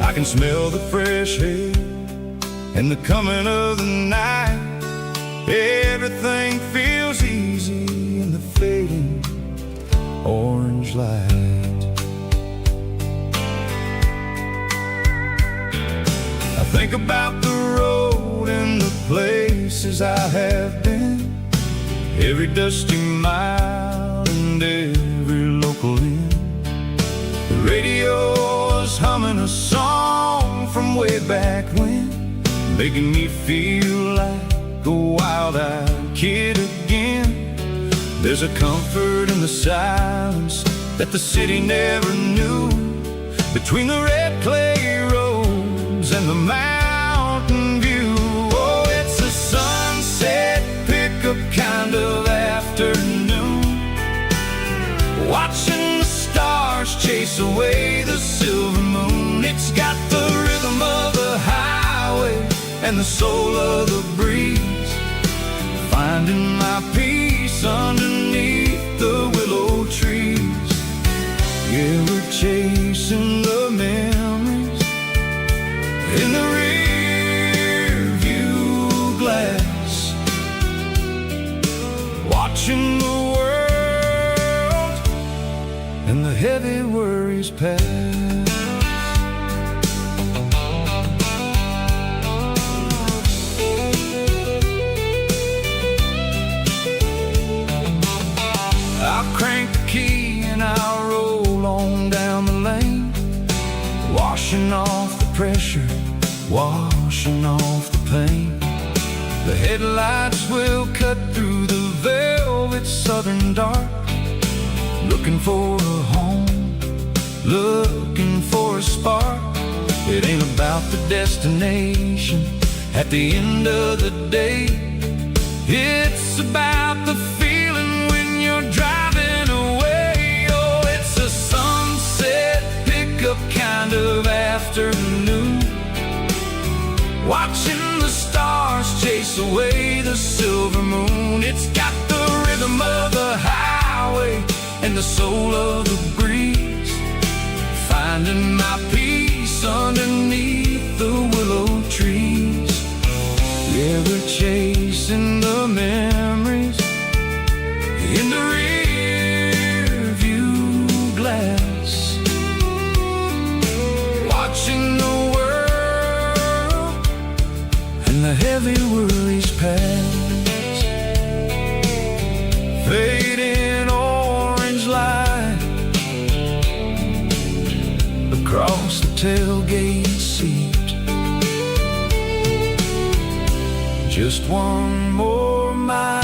I can smell the fresh air and the coming of the night. Everything feels easy in the fading orange light. think about the road and the places I have been, every dusty mile and every local inn. The radio is humming a song from way back when, making me feel like a wild-eyed kid again. There's a comfort in the silence that the city never knew, between the red clay roads and the mountain view. Oh, it's a sunset pickup kind of afternoon, watching the stars chase away the silver moon. It's got the rhythm of the highway and the soul of the breeze, finding my peace underneath the willow trees. Yeah, we're chasing the memories in the rear view glass, watching the world and the heavy worries pass. I'll crank the key and I'll roll on down the lane, washing off the pressure, washing off the pain. The headlights will cut through the velvet southern dark, looking for a home, looking for a spark. It ain't about the destination at the end of the day, it's about the feeling when you're driving away. Oh, it's a sunset pickup kind of afternoon, watching the stars chase away the silver moon. It's got the rhythm of the highway and the soul of the breeze, finding my peace underneath the willow trees. Yeah, we're chasing the memories in the rear view glass, watching the world and the heavy worries pass. Fading orange light across the tailgate seat, just one more mile.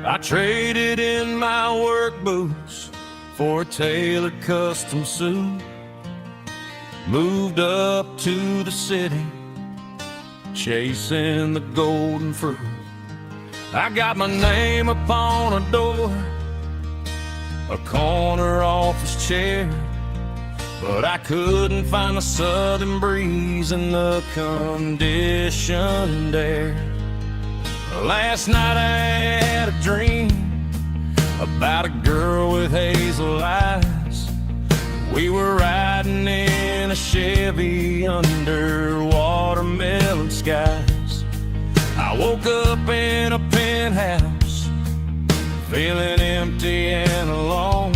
I traded in my work boots for a tailored custom suit, moved up to the city, chasing the golden fruit. I got my name upon a door, a corner office chair, but I couldn't find the southern breeze in the conditioned air. Last night I had a dream about a girl with hazel eyes. We were riding in a Chevy under watermelon skies. I woke up in a penthouse, feeling empty and alone.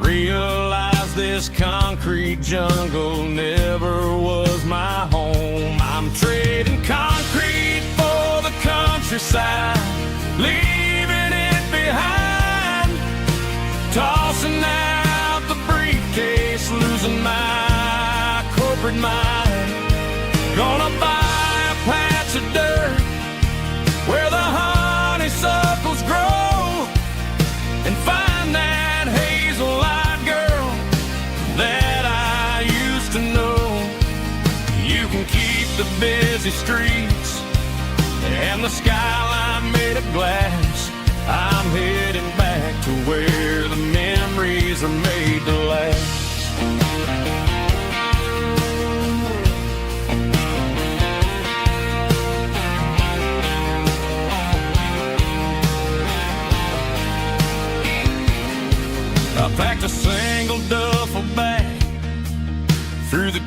Realized this concrete jungle never was my home. I'm trading concrete for the countryside, leaving it behind, tossing out the briefcase, losing my corporate mind. Gonna buy a patch of dirt where the honeysuckles grow and find that hazel-eyed girl that I used to know. You can keep the busy streets and the skyline made of glass. I'm heading back to where the memories are made to last.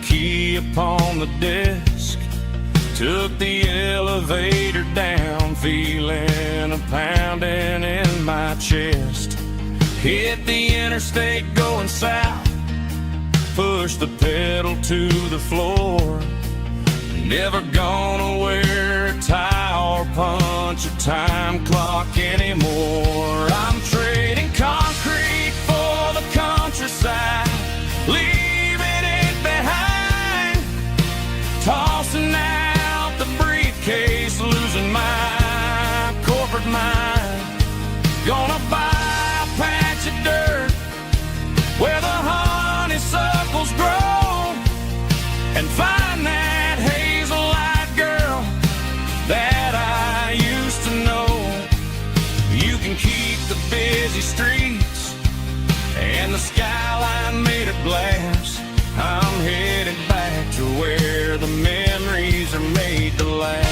key upon the desk, took the elevator down, feeling a pounding in my chest. Hit the interstate going south, pushed the pedal to the floor. Never gonna wear a tie or punch a time clock anymore. I'm trading concrete for the countryside, leaving it behind, tossing out the briefcase, losing my corporate mind. Gonna buy a patch of dirt where the honeysuckles grow and find that hazel-eyed girl that I used to know. You can keep the busy streets and the skyline made of glass. I'm headed back to where the memories are made to last.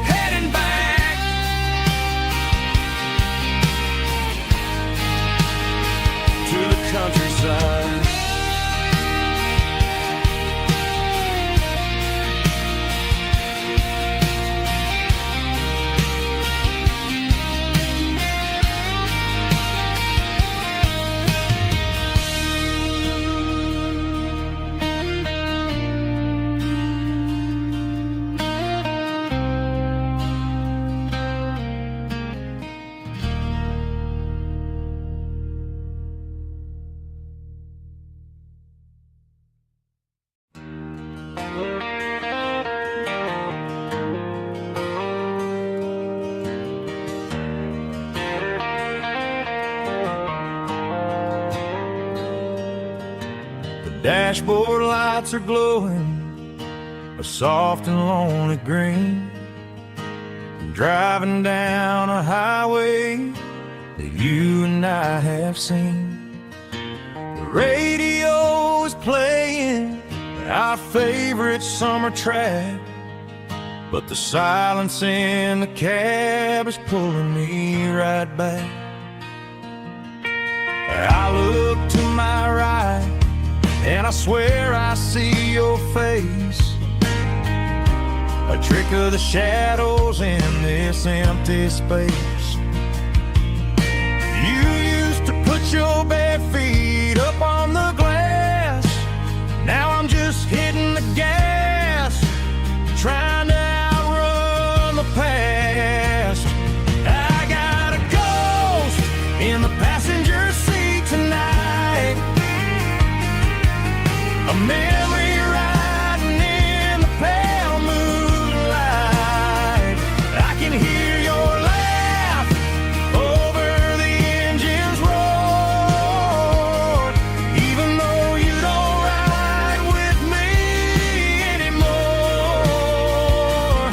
Heading back to the countryside. Dashboard lights are glowing a soft and lonely green. I'm driving down a highway that you and I have seen. The radio is playing our favorite summer track, but the silence in the cab is pulling me right back. I look to my right and I swear I see your face, a trick of the shadows in this empty space. You used to put your bare feet up on the glass. Now I'm just hitting the gas, trying to outrun the past. I got a ghost in the passenger seat tonight, a memory riding in the pale moonlight. I can hear your laugh over the engine's roar, even though you don't ride with me anymore.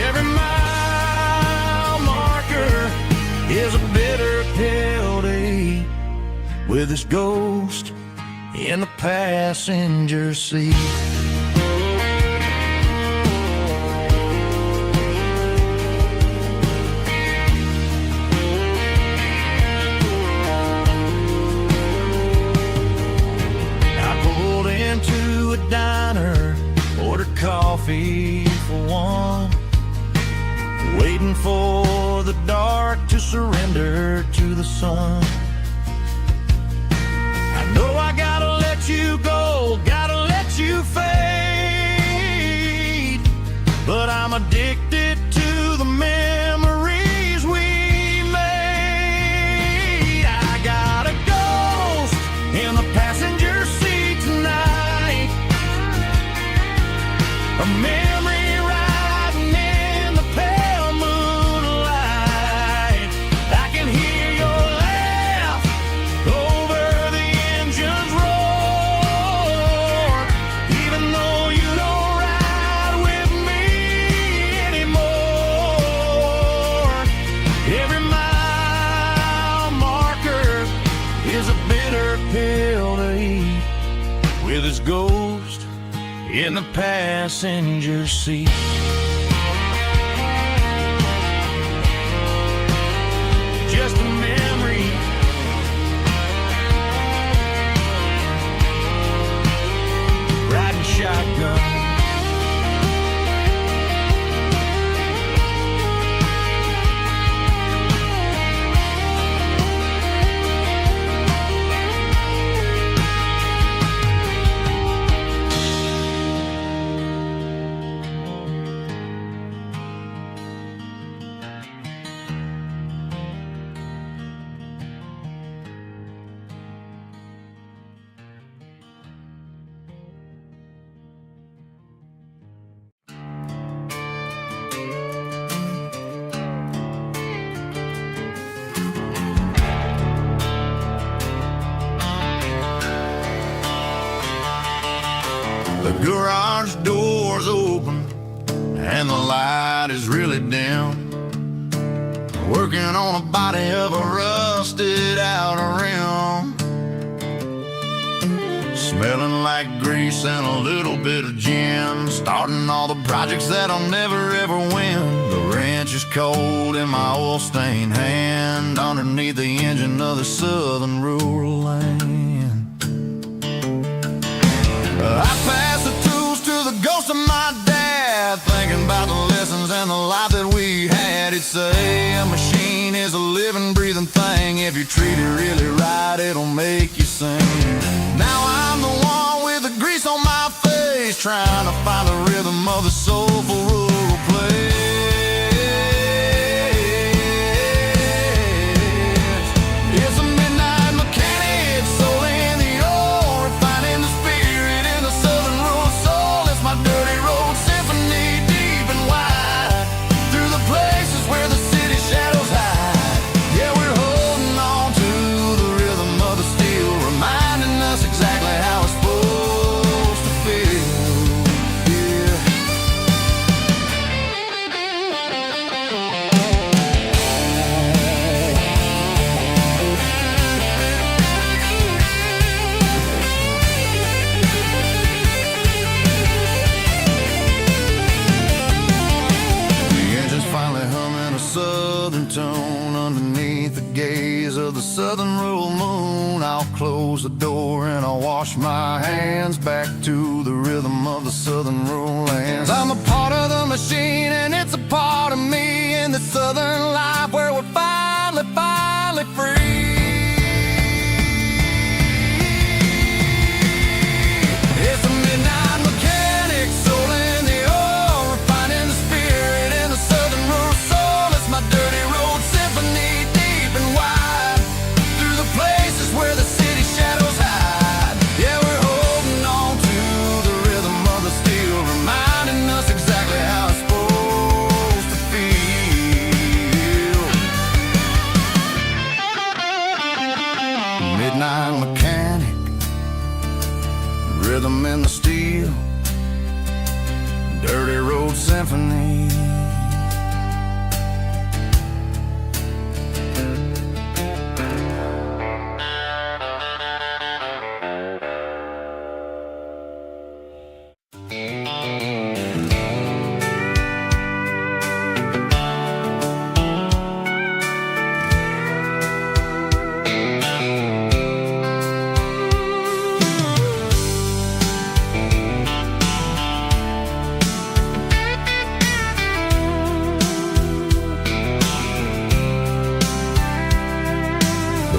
Every mile marker is a bitter pill to eat, with this ghost in the passenger seat. I pulled into a diner, ordered coffee for one, waiting for the dark to surrender to the sun. I know I gotta let you go, gotta let you fade, but I'm addicted to the memories we made. I got a ghost in the passenger seat tonight, a memory riding in the pale moonlight. I can hear your laugh over the engine's roar, even though you don't ride with me anymore. Every mile marker is a bitter pill to eat, with his ghost in the passenger seat. Just a memory The garage door's open and the light is really dim. Working on a body of a rusted out rim. Smelling like grease and a little bit of gin. Starting all the projects that'll never ever win. The wrench is cold in my oil-stained hand, underneath the engine of the southern rural land. I pass the tools to the ghost of my dad, thinking about the lessons and the life that we had. He'd say a machine is a living, breathing thing. If you treat it really right, it'll make you sing. Now I'm the one with the grease on my face, trying to find the rhythm of the soulful rural place. It's a midnight mechanic, soul in the ore, refining the spirit in the southern rural soul. It's my dirty road symphony, deep and wide, through the places where the city shadows hide. Yeah, we're holding on to the rhythm of the steel, reminding us exactly how it's supposed to feel. Yeah. The engine's finally humming a southern tone underneath the gaze of the southern rural moon. I'll close the door and I'll wash my hands back to the rhythm of the southern rural lands. I'm a part of the machine and it's a part of me in the southern life where we're finally free. It's a midnight mechanic, soul in the ore, refining the spirit in the southern rural soul. It's my dirty road symphony, deep and wide, through the places where the city shadows hide. Yeah, we're holding on to the rhythm of the steel, reminding us exactly how it's supposed to feel. Midnight mechanic, rhythm in the steel, dirty road symphony.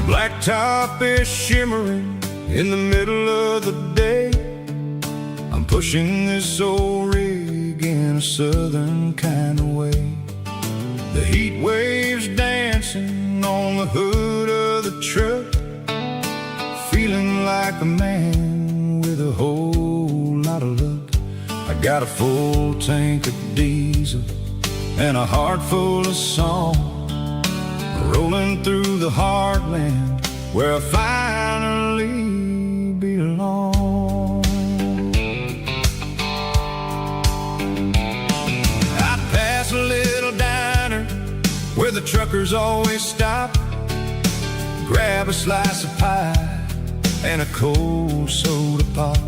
Blacktop is shimmering in the middle of the day. I'm pushing this old rig in a southern kind of way. The heat waves dancing on the hood of the truck, feeling like a man with a whole lot of luck. I got a full tank of diesel and a heart full of song, rolling through the heartland where I finally belong. I pass a little diner where the truckers always stop, grab a slice of pie and a cold soda pop.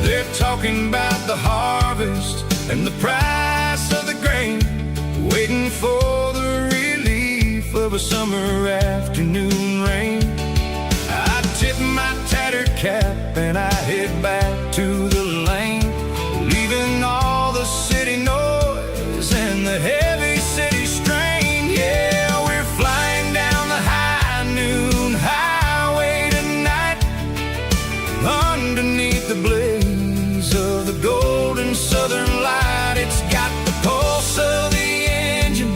They're talking about the harvest and the price of the grain, waiting for the relief of a summer afternoon rain. I tip my tattered cap and I head back to the lane, leaving all the city noise and the heavy city strain. Yeah, we're flying down the high noon highway tonight, underneath the blaze of the golden southern light. It's got the pulse of the engine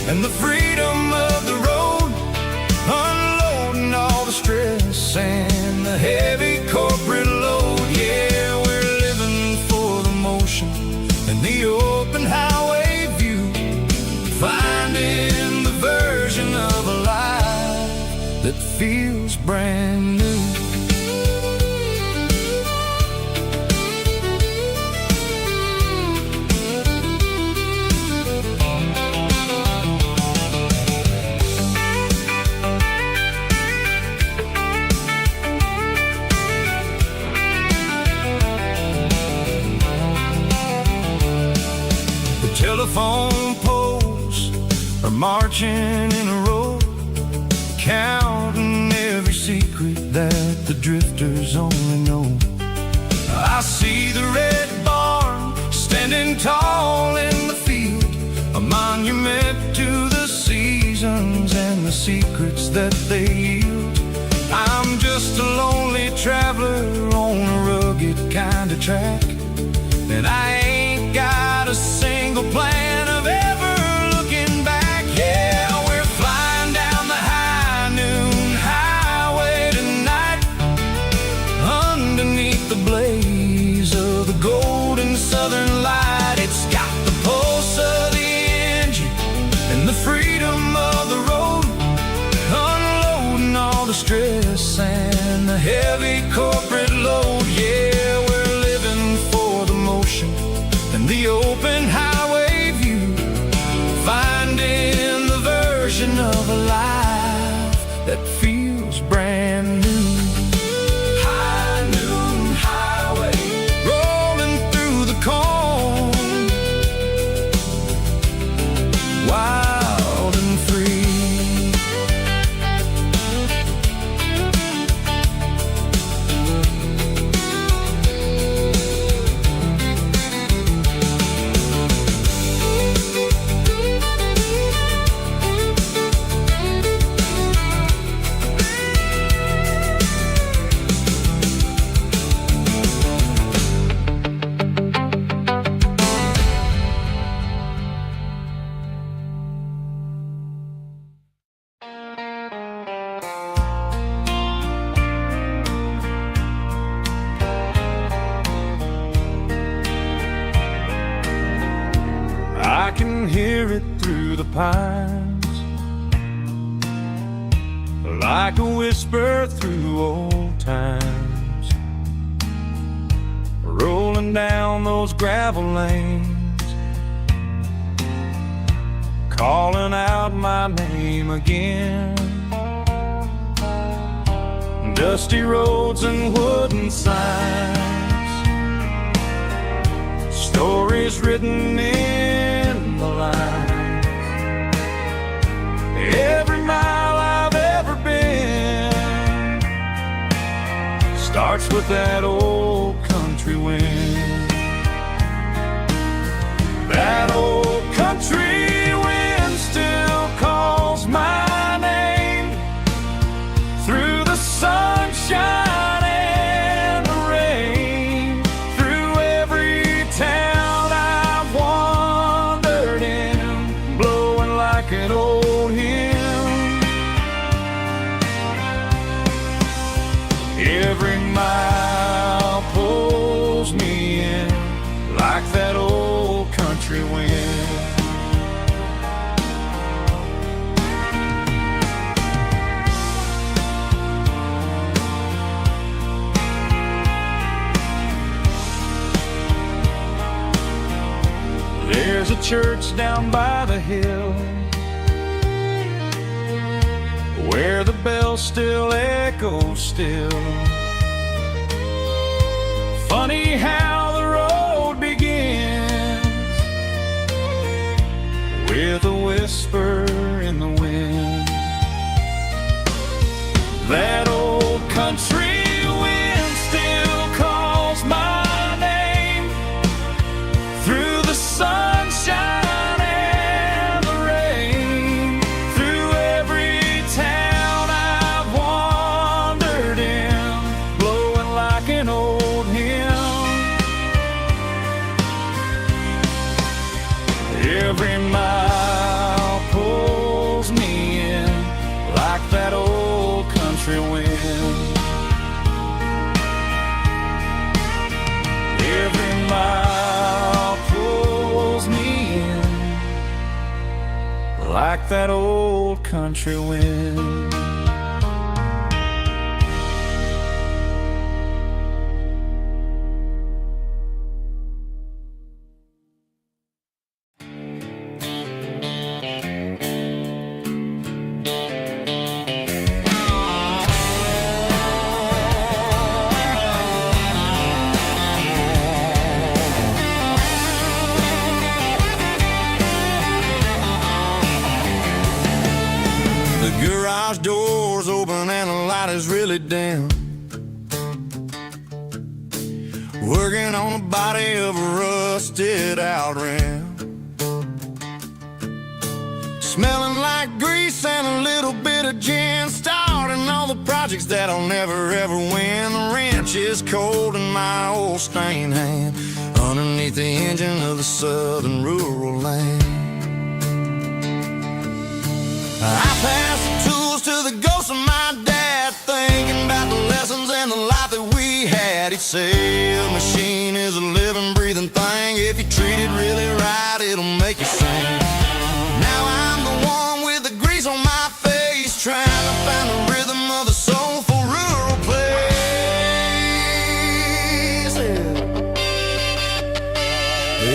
and the freedom of the road, unloading all the stress and the heavy corporate load. Yeah, we're living for the motion and the open highway view, finding the version of a life that feels brand new. telephone poles are marching in a row, counting every secret that the drifters only know. I see the red barn standing tall in the field, a monument to the seasons and the secrets that they yield. I'm just a lonely traveler on a rugged kind of track, and I ain't got a single plan of ever looking back. Yeah, we're flying down the high noon highway tonight, underneath the blaze of the golden southern light. It's got the pulse of the engine and the freedom of the road, unloading all the stress and the heavy corporate load. Yeah, we're living for the motion and the open highway view, finding the version of a life that feels brand new. High noon highway, rolling through the corn, wild and free. I can hear it through the pines, like a whisper through old times, rolling down those gravel lanes, calling out my name again. Dusty roads and wooden signs, stories written in the lines. Every mile I've ever been starts with that old country wind. That old country wind still calls my name through the sunshine and the rain, through every town I've wandered in, blowing like an old hymn. Every mile pulls me in like that old country wind. There's a church down by the hill where the bells still echo still. Funny how the road begins with a whisper in the wind. That old country wind still calls my name through the sunshine and the rain, through every town I've wandered in, blowing like an old hymn. Every mile pulls me in like that old country wind. Every mile pulls me in like that old country wind. is really dim. Working on the body of a rusted out rim. Smelling like grease and a little bit of gin. Starting all the projects that I'll never ever win. The wrench is cold in my old stained hand, underneath the engine of the southern rural land. I pass the tools to the ghost of my dad, thinking about the lessons and the life that we had. He'd say a machine is a living, breathing thing. If you treat it really right, it'll make you sing. Now I'm the one with the grease on my face, trying to find the rhythm of the soulful rural place.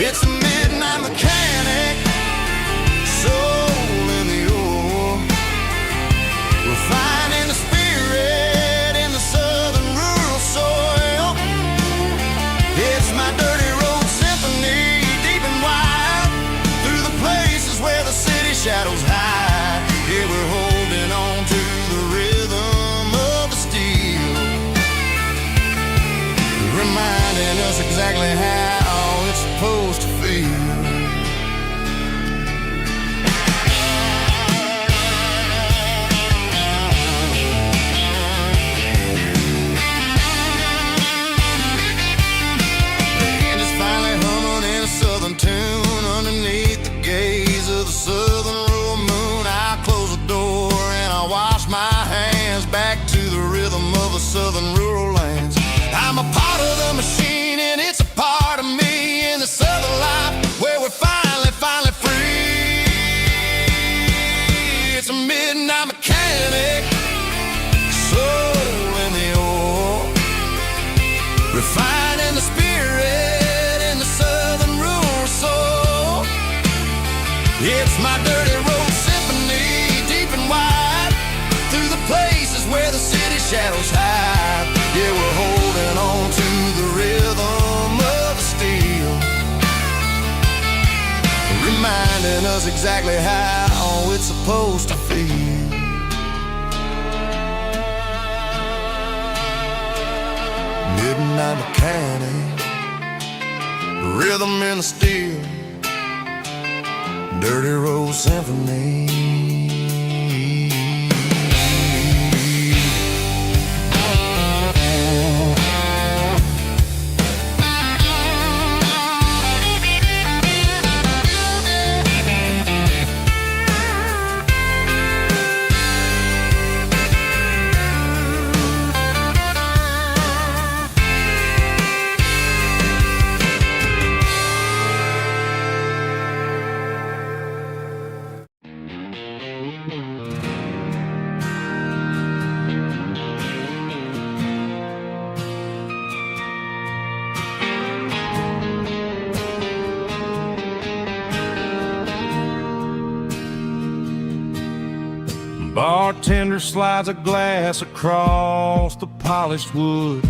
It's a midnight mechanic, soul in the ore, refining the spirit in the southern rural soil. It's my dirty road symphony, deep and wide, through the places where the city shadows hide. Yeah, we're holding on to the rhythm of the steel, reminding us exactly how it's supposed to feel. Tune underneath the gaze of the southern rural moon. I close the door and I wash my hands, back to the rhythm of the southern rural lands. I'm a part of the machine and it's a part of me, in the southern life where we're finally free. It's a midnight mechanic, soul in the ore, refining the spirit in the southern rural soul. It's my dirty road symphony, deep and wide, through the places where the city shadows hide. Yeah, we're holding on to the rhythm of the steel, reminding us exactly how it's supposed to feel. Midnight mechanic, rhythm in the steel, dirty road symphony. Bartender slides a glass across the polished wood,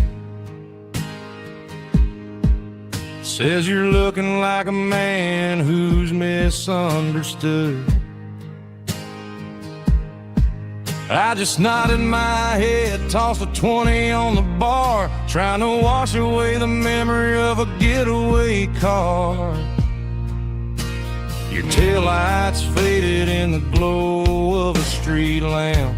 says you're looking like a man who's misunderstood. I just nodded my head, tossed a 20 on the bar, trying to wash away the memory of a getaway car. Your taillights faded in the glow of a street lamp,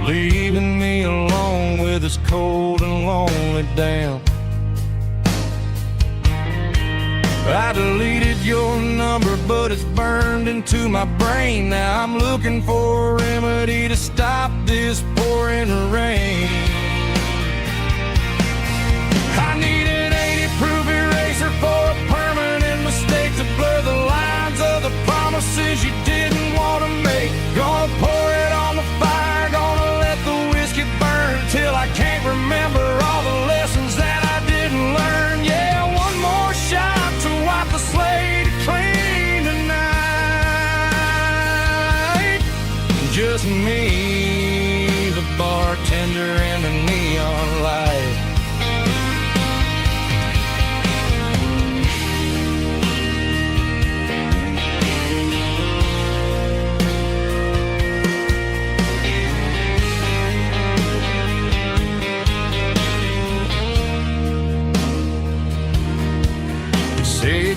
leaving me alone with this cold and lonely damp. I deleted your number, but it's burned into my brain. Now I'm looking for a remedy to stop this pouring rain. I need an 80-proof eraser for a permanent mistake, to blur the lines of the promises you didn't want to make. Gonna pour it on the fire, gonna let the whiskey burn till I can't remember all the lessons that I didn't learn. Yeah, one more shot to wipe the slate clean tonight. Just me, the bartender, and the neon light.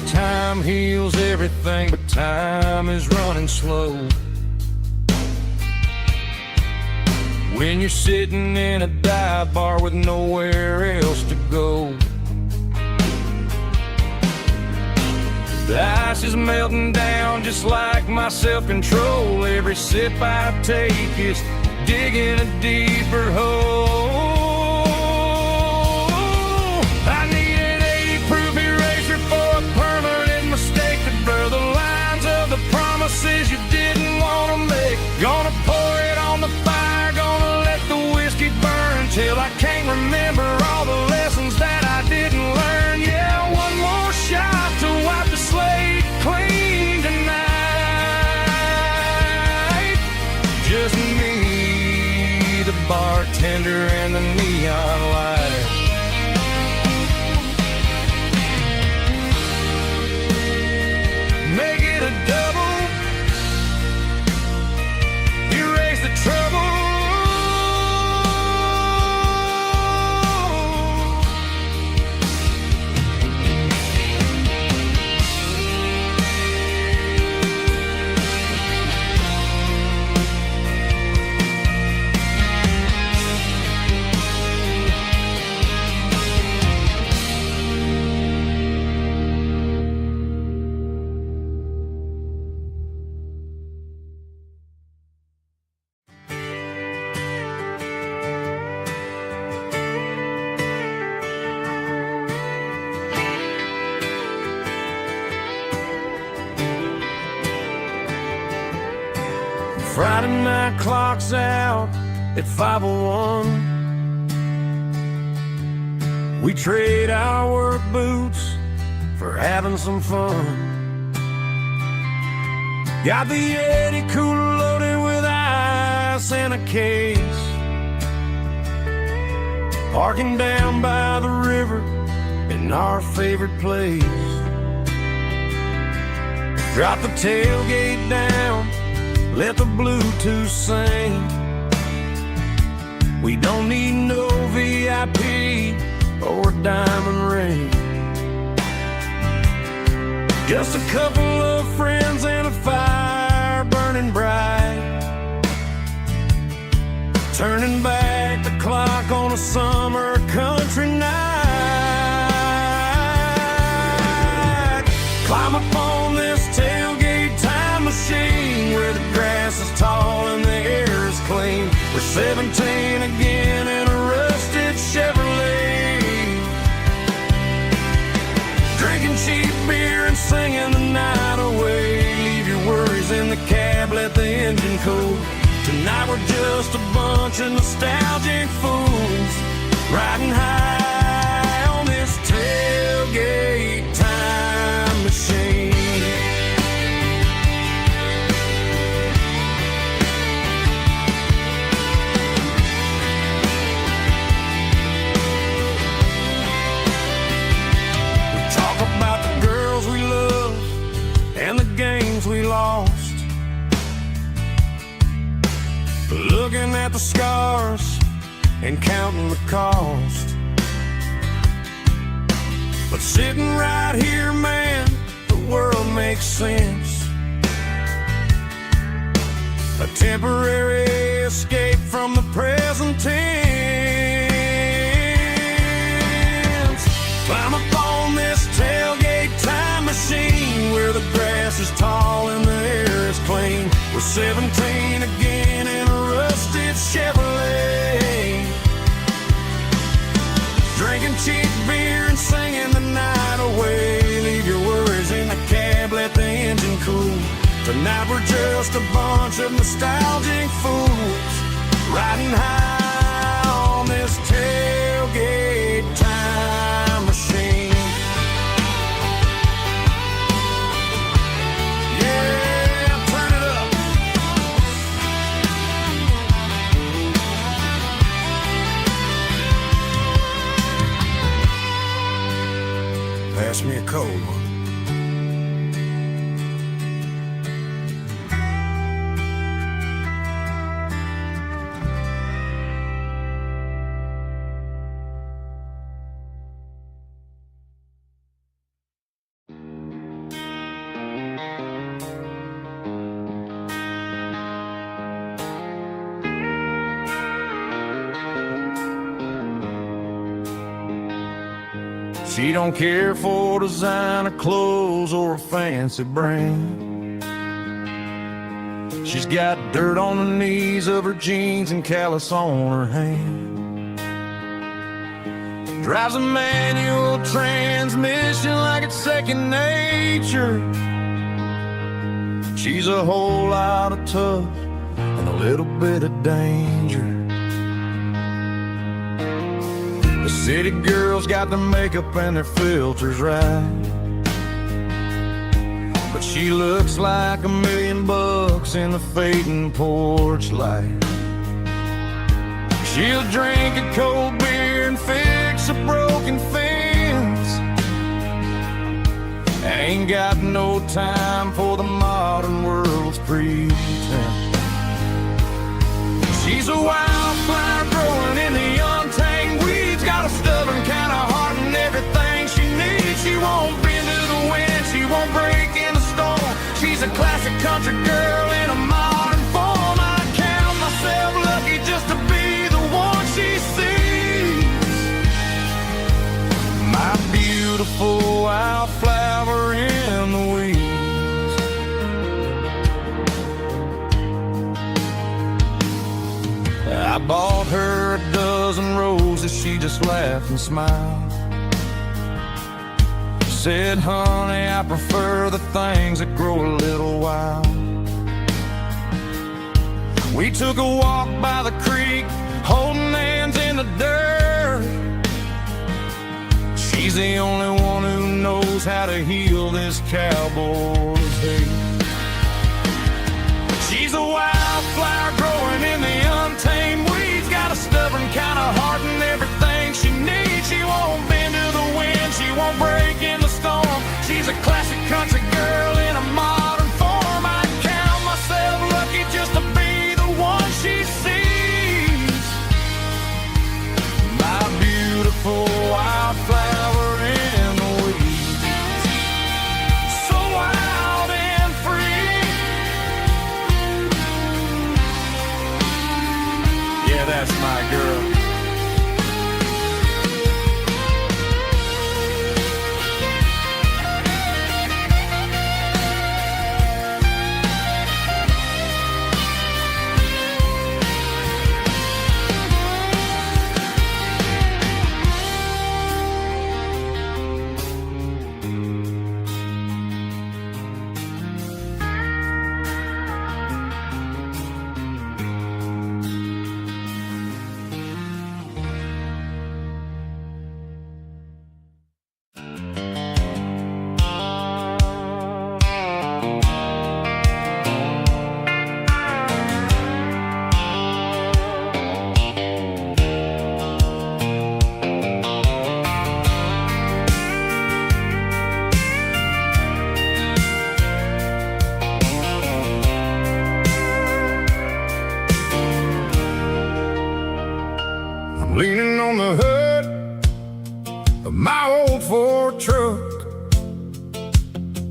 time heals everything, but time is running slow. When you're sitting in a dive bar with nowhere else to go, the ice is melting down just like my self-control. Every sip I take is digging a deeper hole. I need an 80-proof eraser for a permanent mistake to blur the lines of the promises you didn't want to make. Gonna pour it on the fire, gonna let the whiskey burn till I can't remember all the lessons that I didn't learn. Yeah, one more shot to wipe the slate clean tonight. Just me, the bartender, and the neon light. Make it a double, erase the trouble. Friday night clock's out at 5:01. We trade our work boots for having some fun. Got the Yeti cooler loaded with ice and a case, parking down by the river in our favorite place. Drop the tailgate down, let the Bluetooth sing. We don't need no VIP or diamond ring. Just a couple of friends and a fire burning bright, turning back the clock on a summer country night. Climb up on this tailgate time machine where the grass is tall and the air is clean. We're 17 again in a rusted Chevrolet, drinking cheap beer and singing the night away. Leave your worries in the cab, let the engine cool. Tonight we're just a bunch of nostalgic fools riding high on this tailgate time machine. We lost, looking at the scars and counting the cost. But sitting right here, man, the world makes sense. A temporary escape from the present tense. Climb up on this tailgate time machine where the grass is tall and the air is clean. We're 17 again in a rusted Chevrolet, drinking cheap beer and singing the night away. Leave your worries in the cab, let the engine cool. Tonight we're just a bunch of nostalgic fools riding high on this tailgate time machine. Pass me a cold one. She don't care for designer clothes or a fancy brand. She's got dirt on the knees of her jeans and callus on her hand. Drives a manual transmission like it's second nature. She's a whole lot of tough and a little bit of danger. The city girls got their makeup and their filters right, but she looks like $1,000,000 in the fading porch light. She'll drink a cold beer and fix a broken fence. Ain't got no time for the modern world's pretense. She's a wildflower growing in the untamed weeds. Got a stubborn kind of heart and everything she needs. She won't bend to the wind, she won't break in the storm. She's a classic country girl in a modern form. I count myself lucky just to be the one she sees. My beautiful wildflower in the weeds. I bought her a dozen roses, she just laughed and smiled. Said, honey, I prefer the things that grow a little wild. We took a walk by the creek, holding hands in the dirt. She's the only one who knows how to heal this cowboy's hate. She's a wildflower growing in the untamed weeds. Got a stubborn kind of heart and everything she needs. She won't bend to the wind, she won't break in the storm. She's a classic country girl in a modern form. I count myself lucky just to be the one she sees. My beautiful wildflower in the weeds. So wild and free. Yeah, that's my girl. Leaning on the hood of my old Ford truck,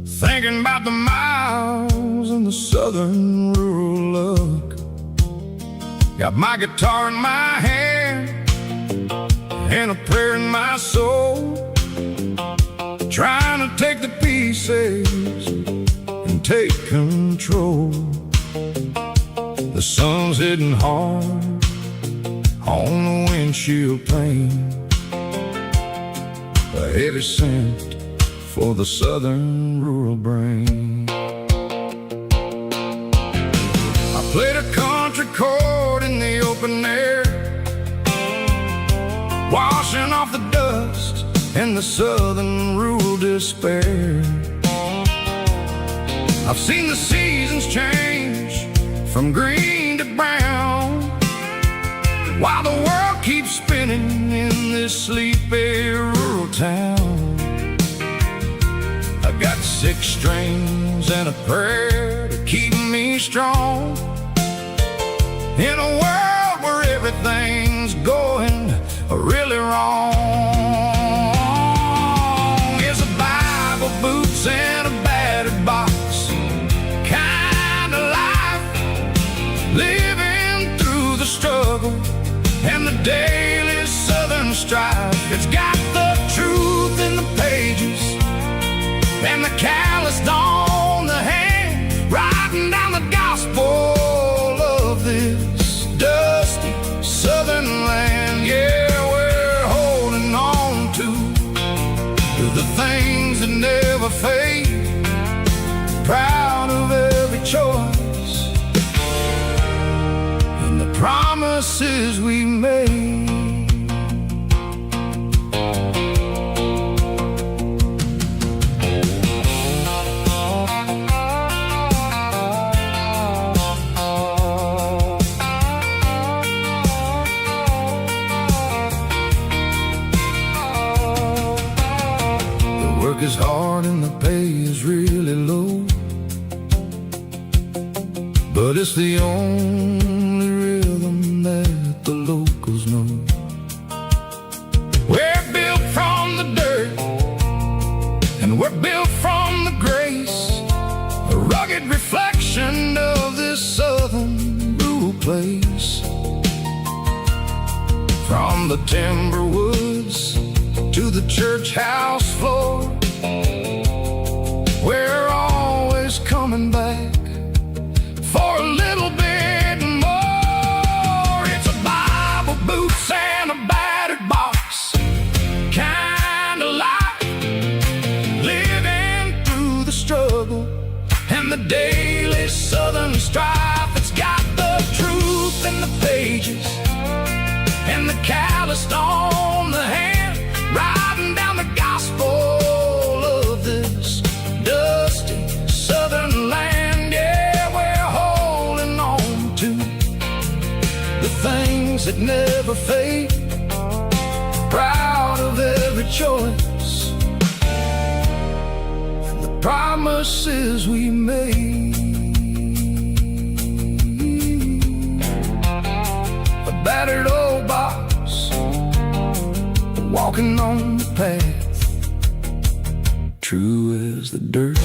thinking about the miles and the southern rural look. Got my guitar in my hand and a prayer in my soul, trying to take the pieces and take control. The sun's hitting hard on the windshield pane, a heavy scent for the southern rural brain. I played a country chord in the open air, washing off the dust and the southern rural despair. I've seen the seasons change from green to brown, while the world keeps spinning in this sleepy rural town. I got 6 strings and a prayer to keep me strong, in a world where everything's going really wrong. Here's a Bible, boots, and a battered box, kind of life, living through the struggle and the daily southern strife. It's got the truth in the promises we made. The work is hard and the pay is really low, but it's the only rhythm that the locals know. We're built from the dirt, and we're built from the grace, a rugged reflection of this southern rural place. From the timber woods to the church house floor, we're always coming back for a little bit more. It's a Bible, boots, and a battered box kind of life, living through the struggle and the daily southern strife. It's got the truth in the pages and the calloused on the hand, riding down the gospel of this dusty southern land. Yeah, we're holding on to the things that never fade, proud of every choice and the promises we made. A battered old box, walking on the path, true as the dirt.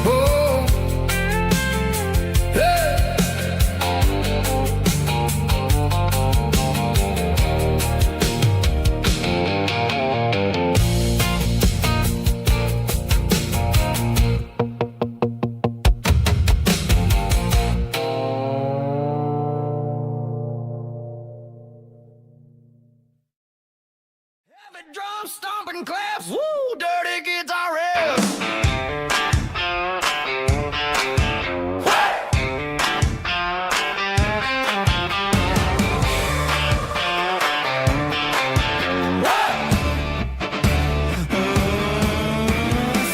Oh, yeah. Heavy drum stomping claps, woo, dirty guitar riffs.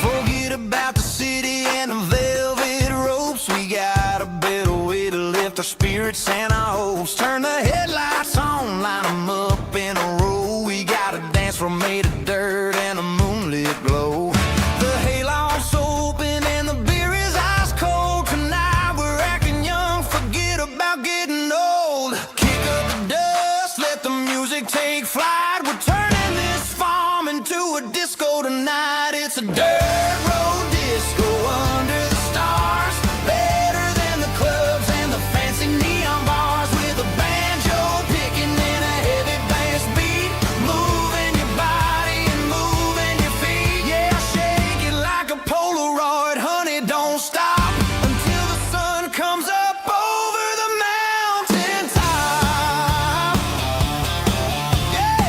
Forget about the city and the velvet ropes. We got a better way to lift our spirits and our hopes. Turn the headlights on, line them up in a row. We got a dance floor made of dirt and a moonlit glow. The hayloft's open and the beer is ice cold. Tonight we're acting young, forget about getting old. Kick up the dust, let the music take flight. We're turning this farm into a disco tonight. It's a dirt road disco under the stars, better than the clubs and the fancy neon bars. With a banjo picking and a heavy bass beat, moving your body and moving your feet. Yeah, shake it like a Polaroid, honey, don't stop until the sun comes up over the mountain top. Yeah.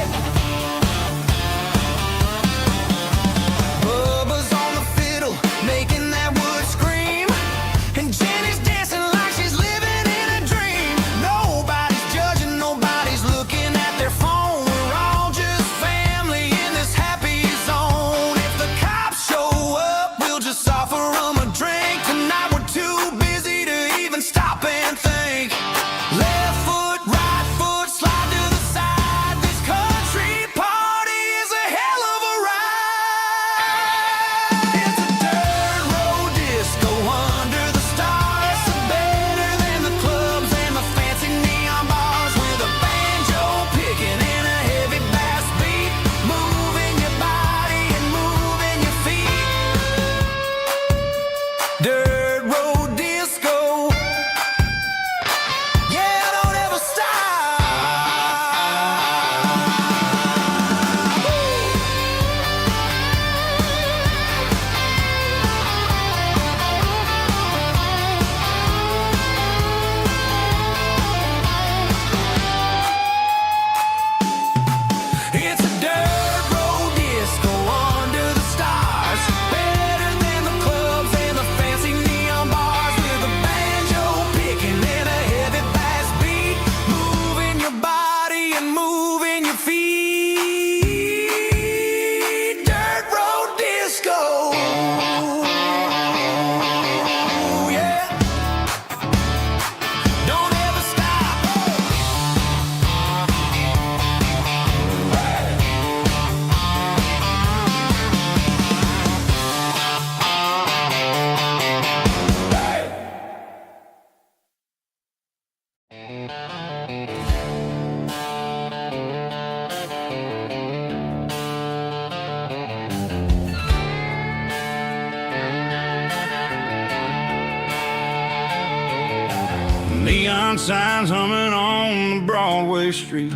neon signs humming on the Broadway street.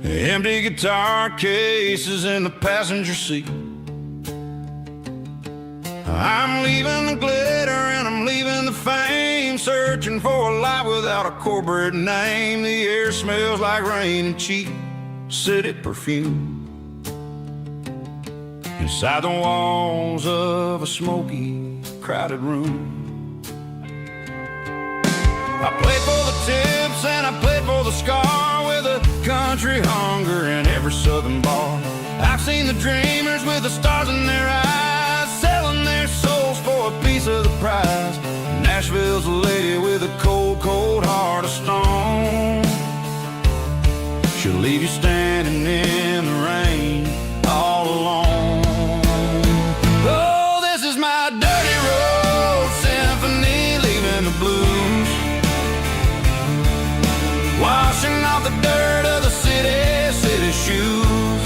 Empty guitar cases in the passenger seat. I'm leaving the glitter and I'm leaving the fame, searching for a life without a corporate name. The air smells like rain and cheap city perfume. Inside the walls of a smoky, crowded room. I played for the tips and I played for the scar, with a country hunger in every southern bar. I've seen the dreamers with the stars in their eyes, selling their souls for a piece of the prize. Nashville's a lady with a cold, cold heart of stone. She'll leave you standing in the rain all alone. Oh, this is my dirty road symphony, leaving the blues, washing off the dirt of the city shoes.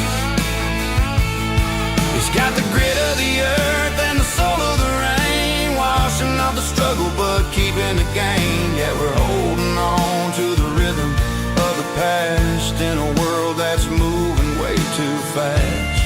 It's got the grit of the earth and the soul of the rain, washing off the struggle but keeping the gain. Yeah, we're holding on to the rhythm of the past in a world that's moving way too fast.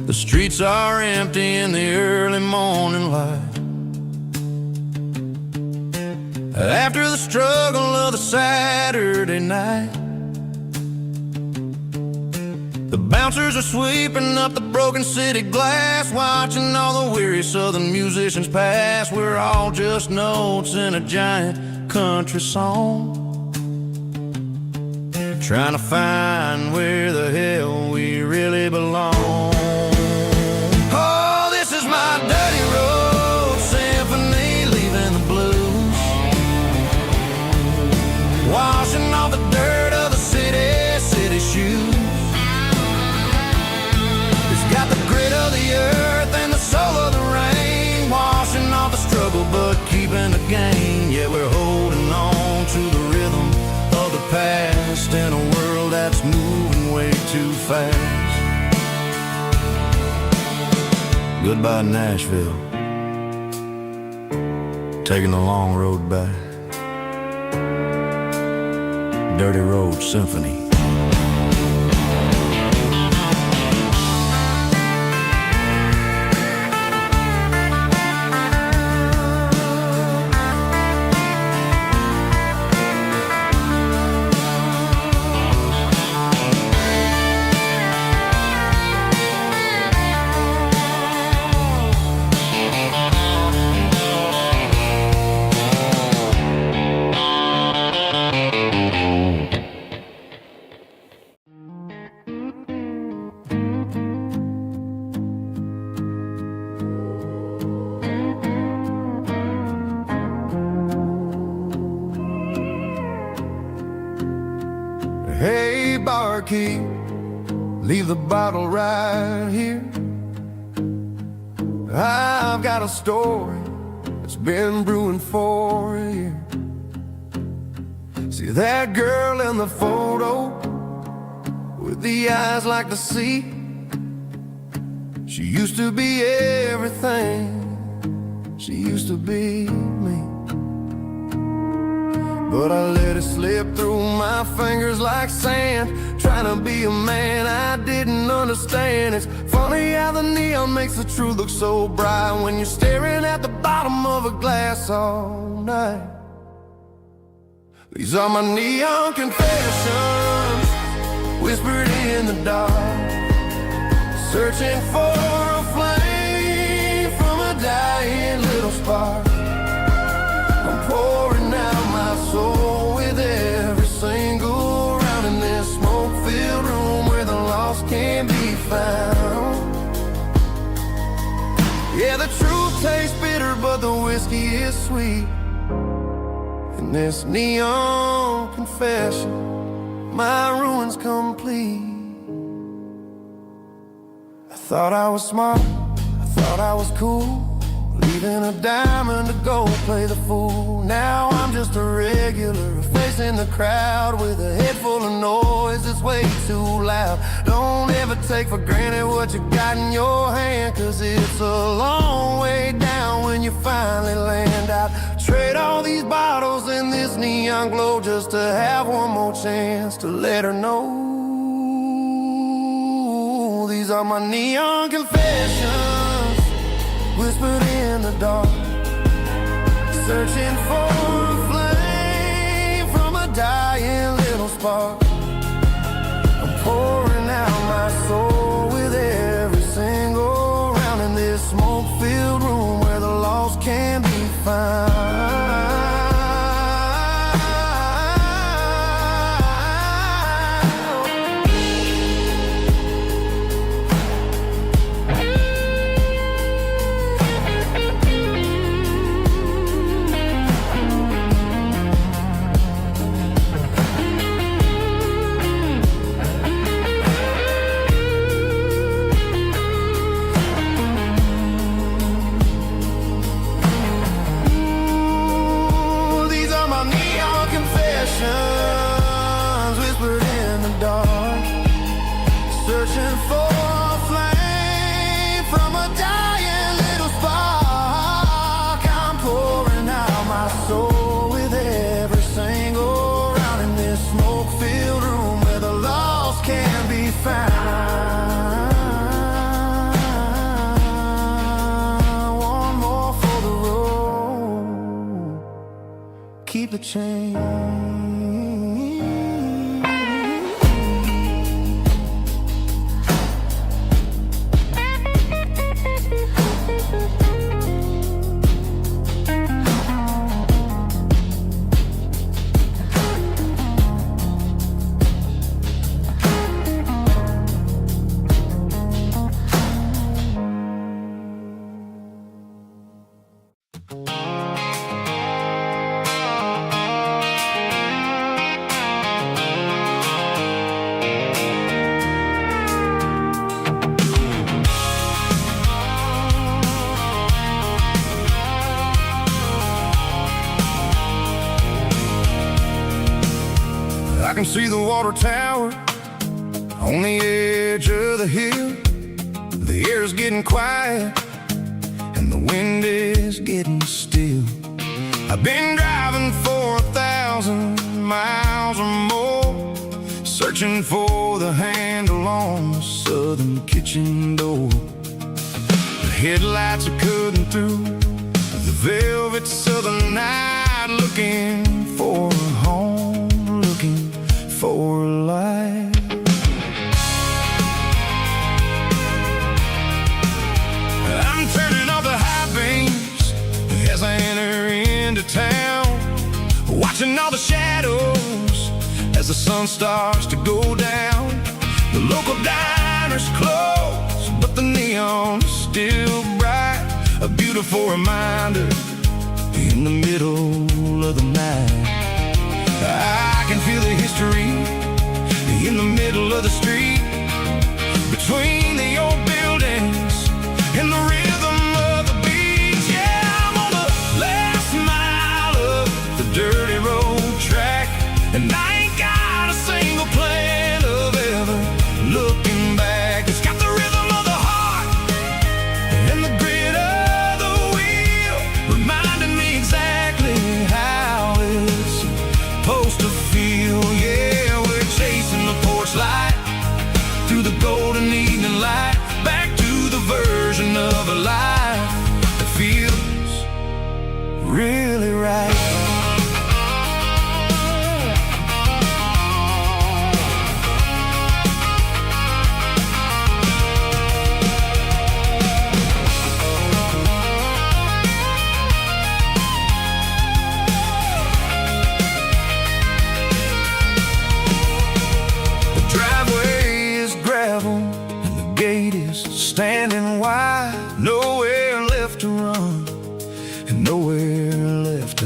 The streets are empty in the early morning light, after the struggle of the Saturday night. The bouncers are sweeping up the broken city glass, watching all the weary southern musicians pass. We're all just notes in a giant country song, trying to find where the hell we really belong. My dirty road symphony, leaving the blues, washing off the dirt of the city shoes. It's got the grit of the earth and the soul of the rain, washing off the struggle but keeping the gain. Yeah, we're holding on to the rhythm of the past in a world that's moving way too fast. Goodbye, Nashville, taking the long road back. Dirty Road Symphony. Hey, barkeep, leave the bottle right here. I've got a story that's been brewing for a year. See that girl in the photo with the eyes like the sea? She used to be everything, she used to be me. But I let it slip through my fingers like sand, trying to be a man I didn't understand. It's funny how the neon makes the truth look so bright when you're staring at the bottom of a glass all night. These are my neon confessions, whispered in the dark, searching for a flame from a dying little spark. I'm pouring out my soul with every single round in this smoke-filled room where the lost can't be found. Yeah, the tastes bitter, but the whiskey is sweet. In this neon confession, my ruin's complete. I thought I was smart, I thought I was cool, leaving a diamond to go play the fool. Now I'm just a regular, facing the crowd with a head full of noise that's way too loud. Don't ever take for granted what you got in your hand, cause it's a long way down when you finally land out. Trade all these bottles and this neon glow just to have one more chance to let her know. These are my neon confessions, whispered in the dark, searching for a flame from a dying little spark. I'm pouring out my soul with every single round in this smoke-filled room where the lost can be found. Whispered in the dark, searching for a flame from a dying little spark. I'm pouring out my soul with every single round in this smoke-filled room where the lost can be found. One more for the road, keep the change. I can see the water tower on the edge of the hill. The air is getting quiet and the wind is getting still. I've been driving for 1,000 miles or more, searching for the handle on the southern kitchen door. The headlights are cutting through the velvet southern night, looking for a home, looking for a life. I'm turning off the high beams as I enter into town, watching all the shadows as the sun starts to go down. The local diner's closed, but the neon is still bright, a beautiful reminder in the middle of the night. I can feel the history in the middle of the street, between the old buildings and the rhythm of the beat. Yeah, I'm on the last mile of the dirty road track, and I ain't got a single plan of ever looking back. It's got the rhythm of the heart and the grit of the wheel, reminding me exactly how it's supposed to feel. Yeah, we're chasing the porch light through the golden evening light, back to the version of a life that feels really right. Standing wide, nowhere left to run.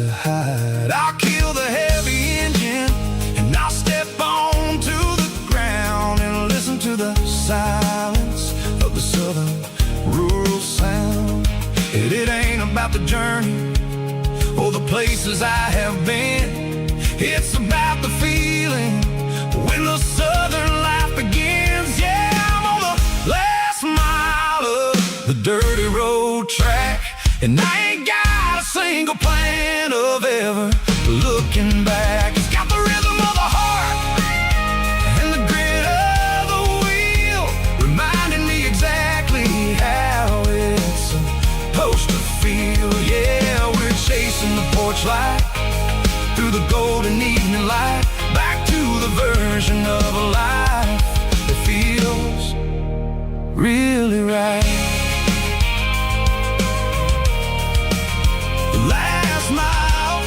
to hide. I'll kill the heavy engine and I'll step on to the ground and listen to the silence of the southern rural sound. It ain't about the journey or the places I have been. It's about the feeling when the southern life begins. Yeah, I'm on the last mile of the dirty road track, and I ain't got a single plan of ever looking back. It's got the rhythm of the heart and the grit of the wheel, reminding me exactly how it's supposed to feel. Yeah, we're chasing the porch light through the golden evening light, back to the version of a life that feels really right. The last mile,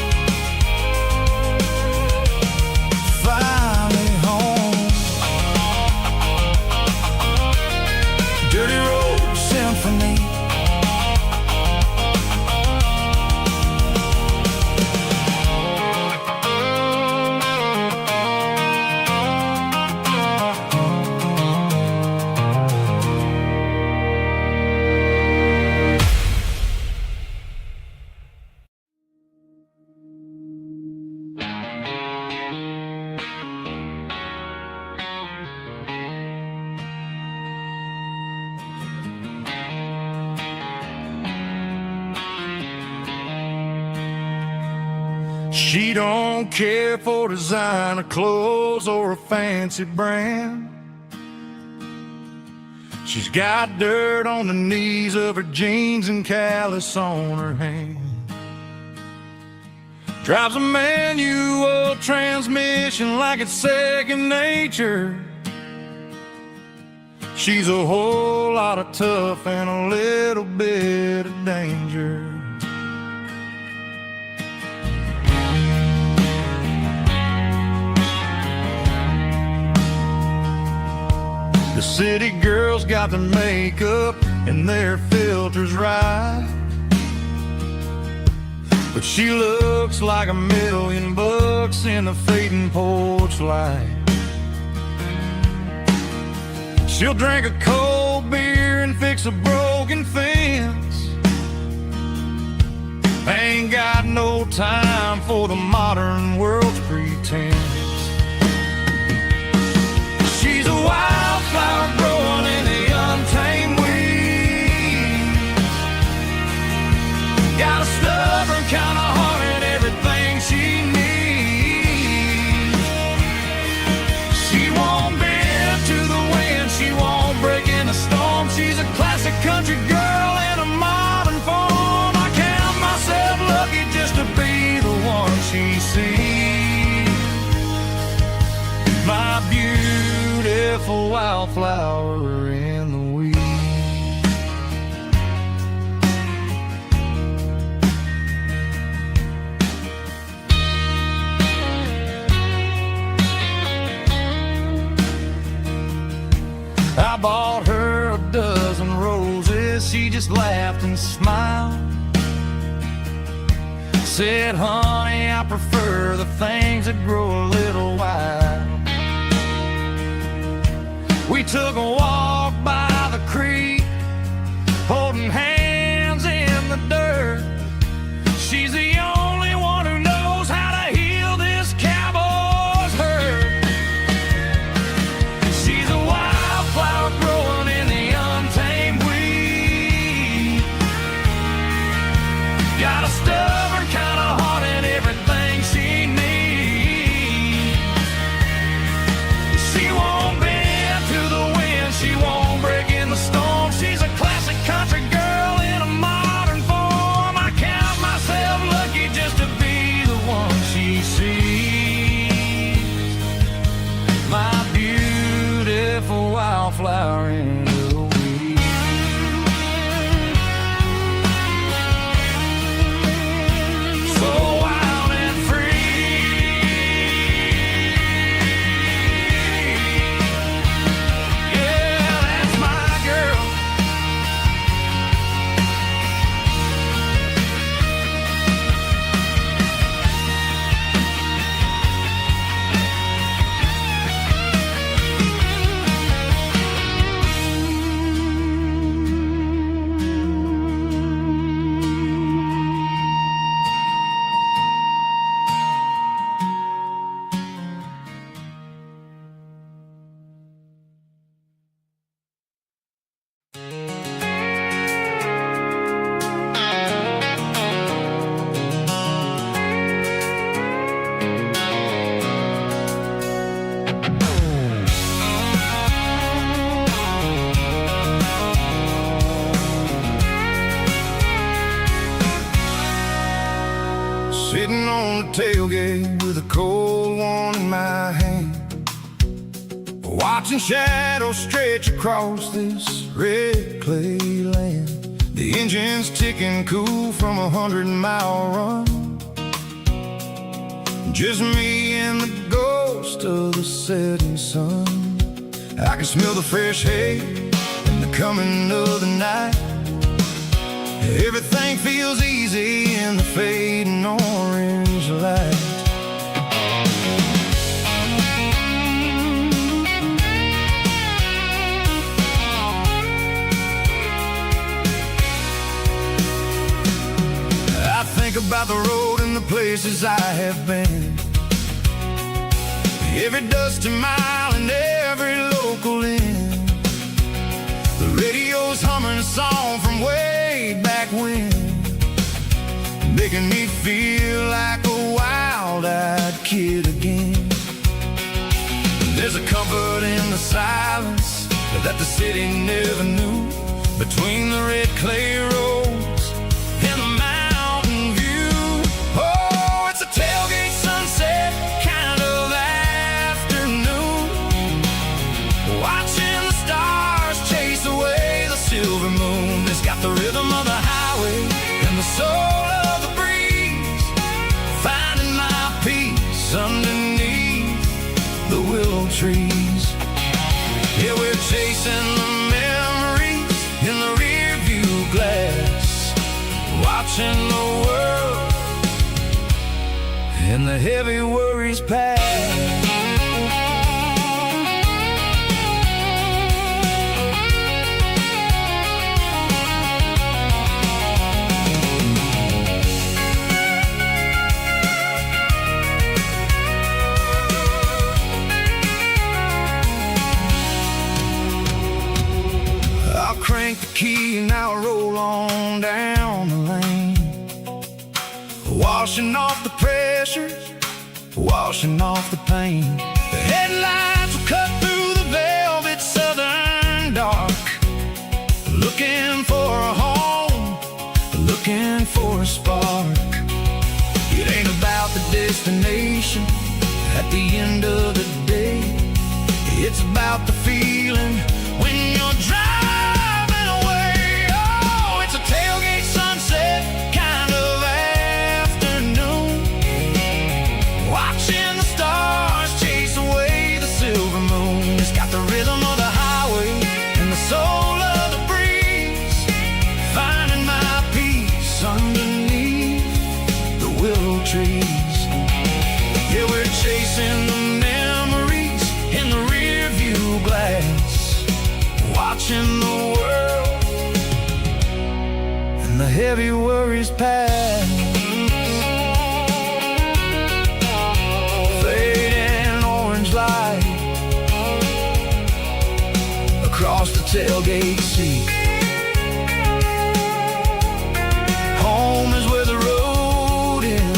finally home. Dirty Road Symphony. She don't care for designer clothes or a fancy brand. She's got dirt on the knees of her jeans and callus on her hand. Drives a manual transmission like it's second nature. She's a whole lot of tough and a little bit of danger. The city girls got their makeup and their filters right, but she looks like $1,000,000 in the fading porch light. She'll drink a cold beer and fix a broken fence. Ain't got no time for the modern world's pretense. She's a wildflower growing in the untamed weeds. Got a stubborn kind of heart and everything she needs. She won't bend to the wind, she won't break in a storm. She's a classic country girl in a modern form. I count myself lucky just to be the one she sees. My beautiful wildflower in the weeds. I bought her a dozen roses, she just laughed and smiled. Said, honey, I prefer the things that grow a little wild. We took a walk by the creek, holding hands in the dirt. She's the only one who knows how to heal this cowboy's hurt. She's a wildflower growing in the untamed weed. Got a stubborn kind of heart and everything she needs. She won't bend to the wind, she Sitting on the tailgate with a cold one in my hand, watching shadows stretch across this red clay land. The engine's ticking cool from a 100-mile run. Just me and the ghost of the setting sun. I can smell the fresh hay and the coming of the night. Everything feels easy in the fading orange light. I think about the road and the places I have been, every dusty mile and every local inn. The radio's humming a song from way back when, making me feel like a wild-eyed kid again. There's a comfort in the silence that the city never knew, between the red clay roads and the mountain view. Oh, it's a tailgate sunset kind of afternoon, watching the stars chase away the silver moon. It's got the rhythm of the highway and the soul of the breeze, finding my peace underneath the willow trees. Yeah, we're chasing the memories in the rear view glass, watching the world and the heavy worries pass. Crank the key and I'll roll on down the lane, washing off the pressure, washing off the pain. The headlights will cut through the velvet southern dark, looking for a home, looking for a spark. It ain't about the destination at the end of the day, it's about the feeling when you're driving. Tailgate sunset kind of afternoon, watching the stars chase away the silver moon. It's got the rhythm of the highway and the soul of the breeze, finding my peace underneath the willow trees. Yeah, we're chasing the memories in the rear view glass, watching the world and the heavy worries pass. Fading orange light across the tailgate seat. Home is where the road ends.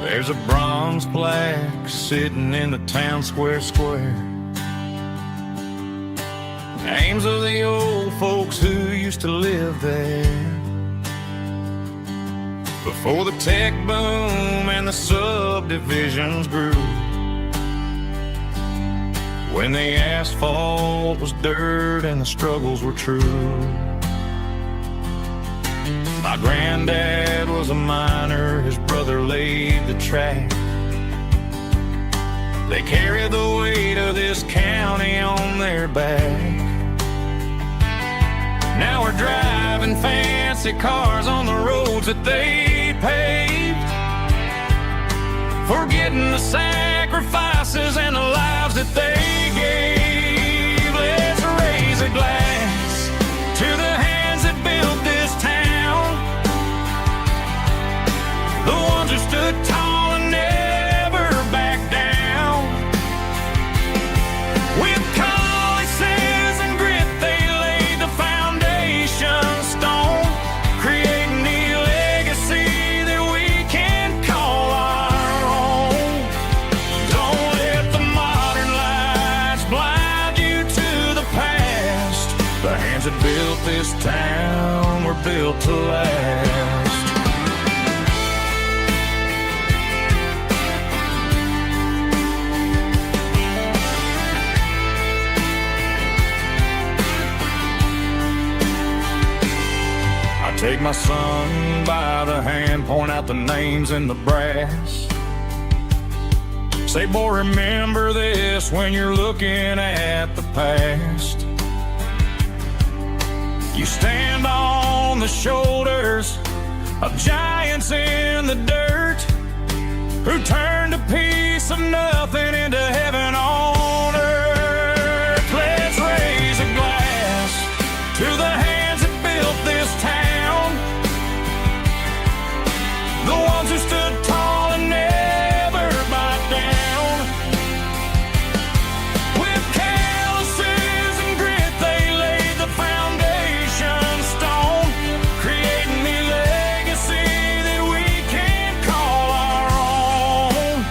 There's a bronze plaque sitting in the town square. Names of the old folks who used to live there before the tech boom and the subdivisions grew, when the asphalt was dirt and the struggles were true. My granddad was a miner, his brother laid the track. They carried the weight of this county on their back. Now we're driving fancy cars on the roads that they paved, forgetting the sacrifices and the lives that they gave. Let's raise a glass to the hands that built this town, the ones who stood tall and never backed down. With calluses and grit, they laid the foundation stone, creating the legacy that we can call our own. Don't let the modern lights blind you to the past. The hands that built this town were built to last. Take my son by the hand, point out the names in the brass. Say, boy, remember this when you're looking at the past. You stand on the shoulders of giants in the dirt, who turned a piece of nothing into heaven on earth. Let's raise a glass to the hands that built this town, the ones who stood tall and never backed down. With calluses and grit, they laid the foundation stone, creating the legacy that we can call our own.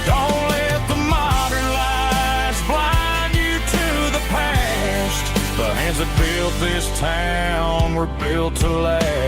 Don't let the modern lights blind you to the past. The hands that built this town were built to last.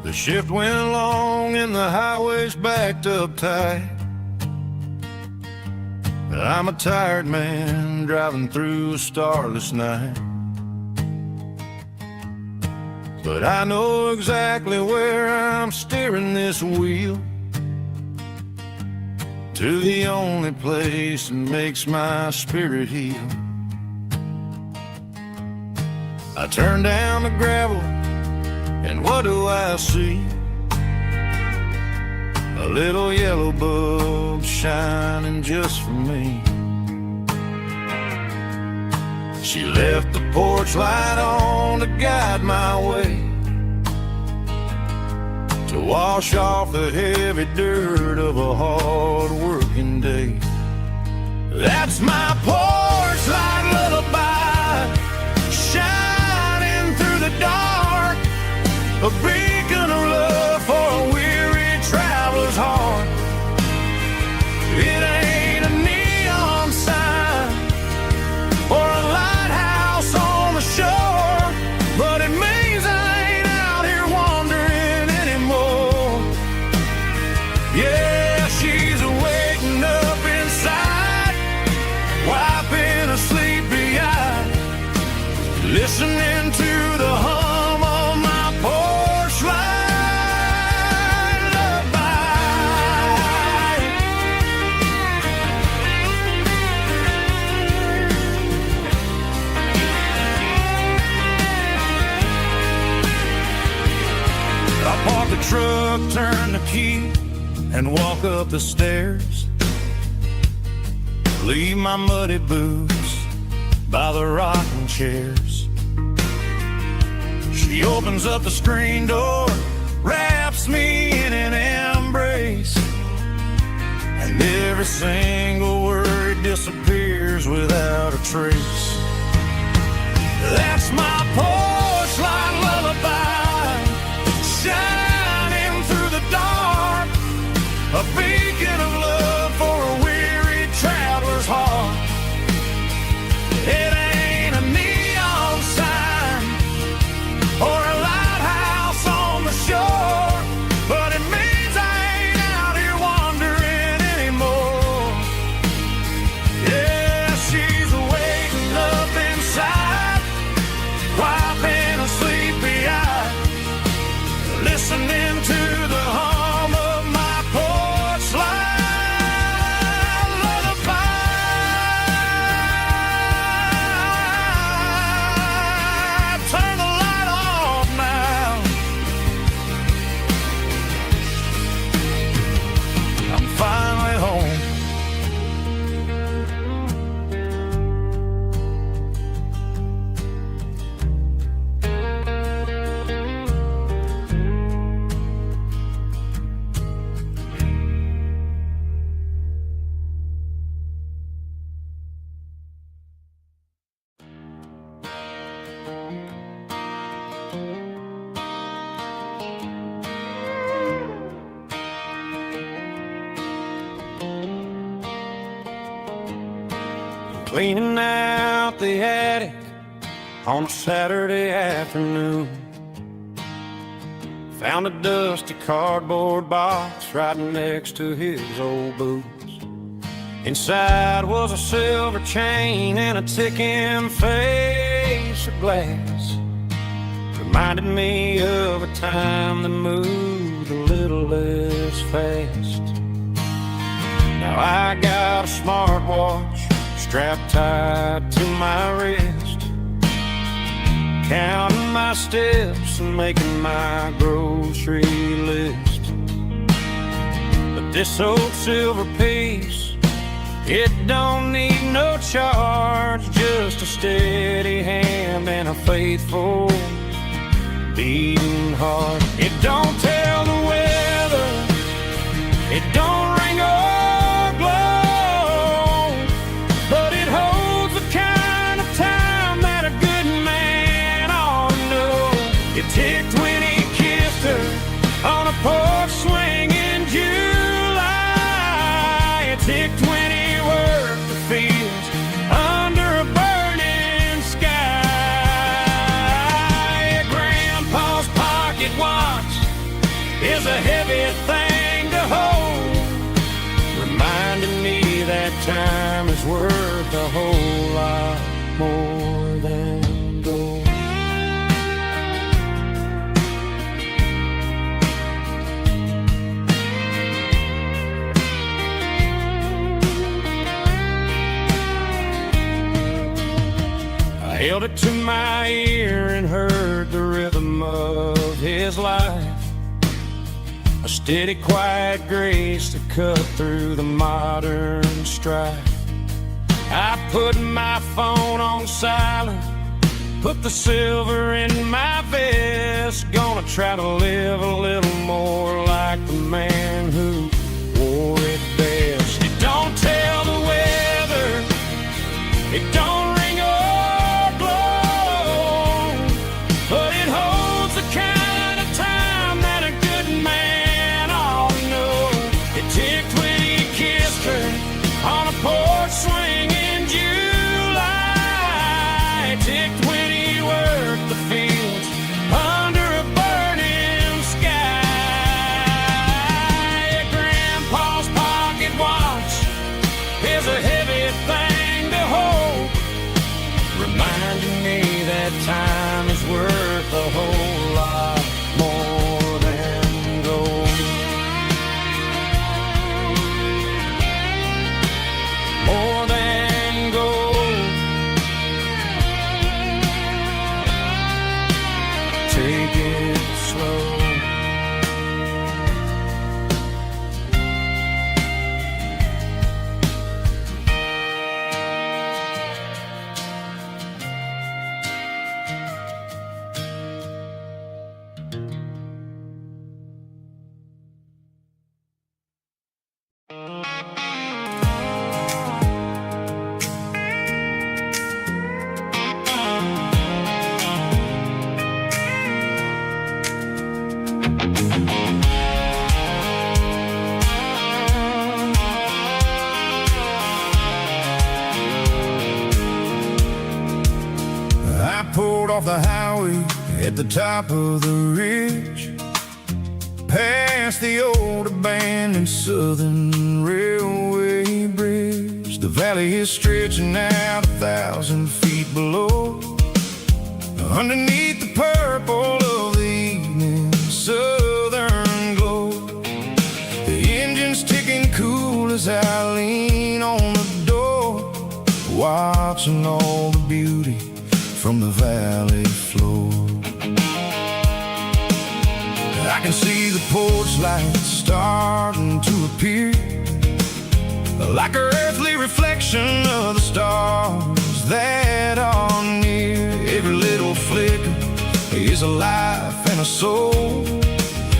The shift went long and the highway's backed up tight. I'm a tired man driving through a starless night, but I know exactly where I'm steering this wheel, to the only place that makes my spirit heal. I turn down the gravel, and what do I see? A little yellow bulb shining just for me. She left the porch light on to guide my way, to wash off the heavy dirt of a hard-working day. That's my porch light lullaby, shining through the dark, a beacon of love for a weary traveler's heart. It ain't a neon sign or a lighthouse on the shore, but it means I ain't out here wandering anymore. Yeah, she's waking up inside, wiping a sleepy eye, listening to the hum of my porch light lullaby. I park the truck, turn the key, and walk up the stairs. Leave my muddy boots by the rocking chairs. She opens up the screen door, wraps me in an embrace, and every single word disappears without a trace. That's my porch light lullaby, shining through listening to the hum of my porch light lullaby. Turn the light off now. I'm finally home. Cleaning out the attic on a Saturday afternoon. Found a dusty cardboard box right next to his old boots. Inside was a silver chain and a ticking face of glass. Reminded me of a time that moved a little less fast. Now I got a smartwatch strapped tight to my wrist, counting my steps and making my grocery list. But this old silver piece, it don't need no charge, just a steady hand and a faithful beating heart. It don't tell the weather, it don't ring or glow, but it holds the kind of time that a good man ought to know. It ticked when he kissed her on a porch swing in July. It ticked when he worked the fields under a burning sky. Grandpa's pocket watch is a heavy thing to hold, reminding me that time is worth a whole lot more than gold. I held it to my ear and heard the rhythm of his life, a steady, quiet grace that cut through the modern strife. I put my phone on silent, put the silver in my vest. Gonna try to live a little more like the man who wore it best. It don't tell the weather, it don't ring or glow, but it holds the kind of time that a good man ought to know. It ticked when he kissed her on a porch swing in July. It ticked when he worked the fields under a burning sky. Grandpa's pocket watch is a heavy thing to hold, reminding me that time is worth a whole lot more than gold. More than gold. Take it slow. I pulled off the highway at the top of the ridge, past the old abandoned Southern Railway bridge. The valley is stretching out 1,000 feet below, underneath the purple of the evening sun. as I lean on the door, watching all the beauty from the valley floor. I can see the porch lights starting to appear, like an earthly reflection of the stars that are near. Every little flicker is a life and a soul,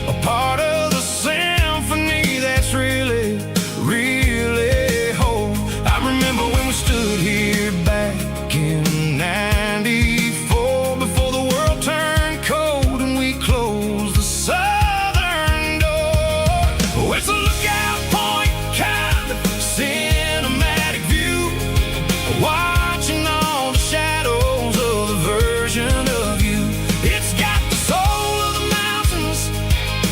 a part of the symphony that's really, really whole. I remember when we stood here back in '94, before the world turned cold and we closed the southern door. Oh, it's a lookout point, kind of cinematic view, watching all the shadows of the version of you. It's got the soul of the mountains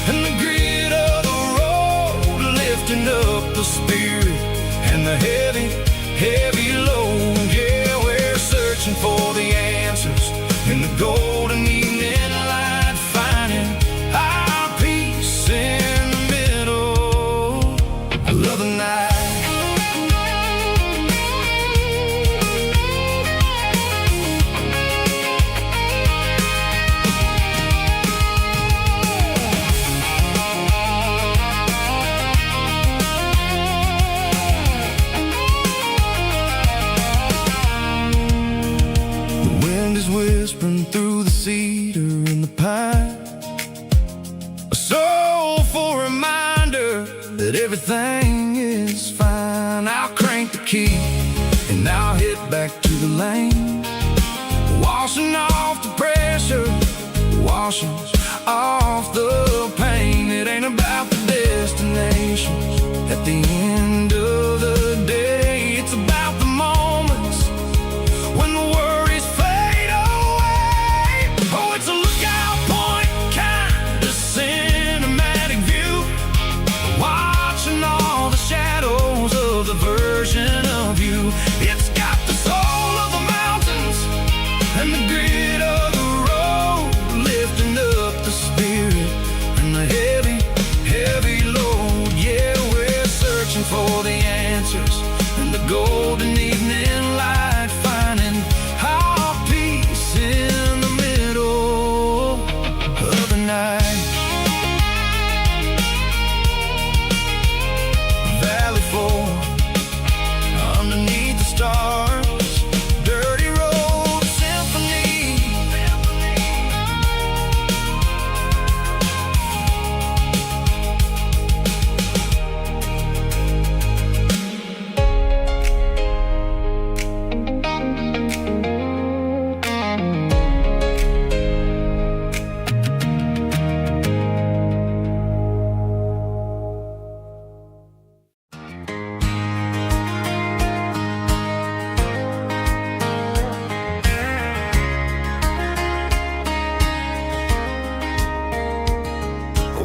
and the grit of the road, lifting up the spirit and the heavy, heavy load. Yeah, we're searching for the answers in the golden evening light, finding our peace in the middle of the night. The wind is whispering through the cedar and the pine, a soulful reminder that everything is fine. I'll crank the key and I'll head back to the lane, washing off the pressure, washing off the pain. It ain't about the destinations at the end of the day, it's about the moments when the worries fade away. Oh, it's a lookout point, kind of cinematic view, watching all the shadows of the version of you. It's got the soul of the mountains and the grit of the road, lifting up the spirit and the heavy, heavy load. Yeah, we're searching for the answers in the golden evening light, finding our peace in the middle of the night. Valley floor, underneath the stars, dirty road symphony.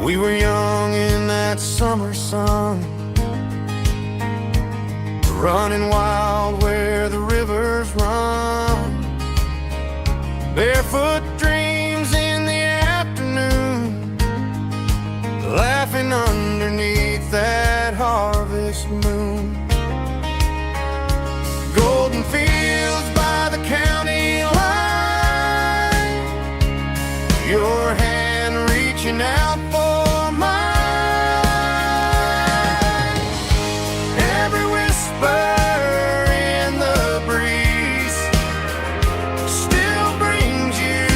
We were young in that summer sun, running wild where the rivers run, barefoot dreams in the afternoon, laughing underneath that harvest moon. Golden fields by the county line, your hand reaching out for mine. Every whisper in the breeze still brings you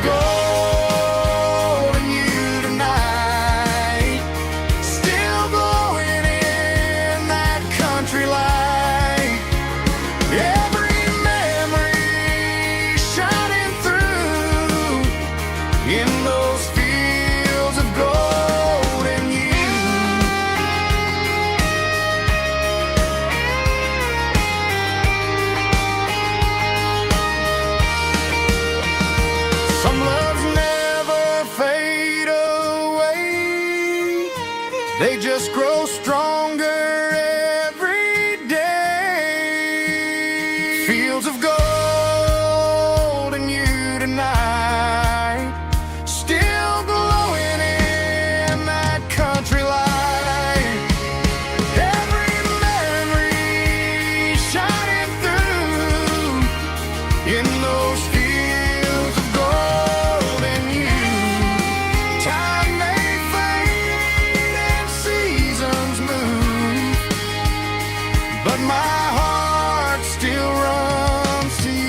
gold in you tonight, still glowing in that country light. Every memory shining through in those fields of gold in you. Some loves never fade away, they just grow stronger every day. Fields of gold in you tonight, still glowing in that country light. Every memory shining through in those fields of gold in you. Time may fade and seasons move, but my heart still runs to you.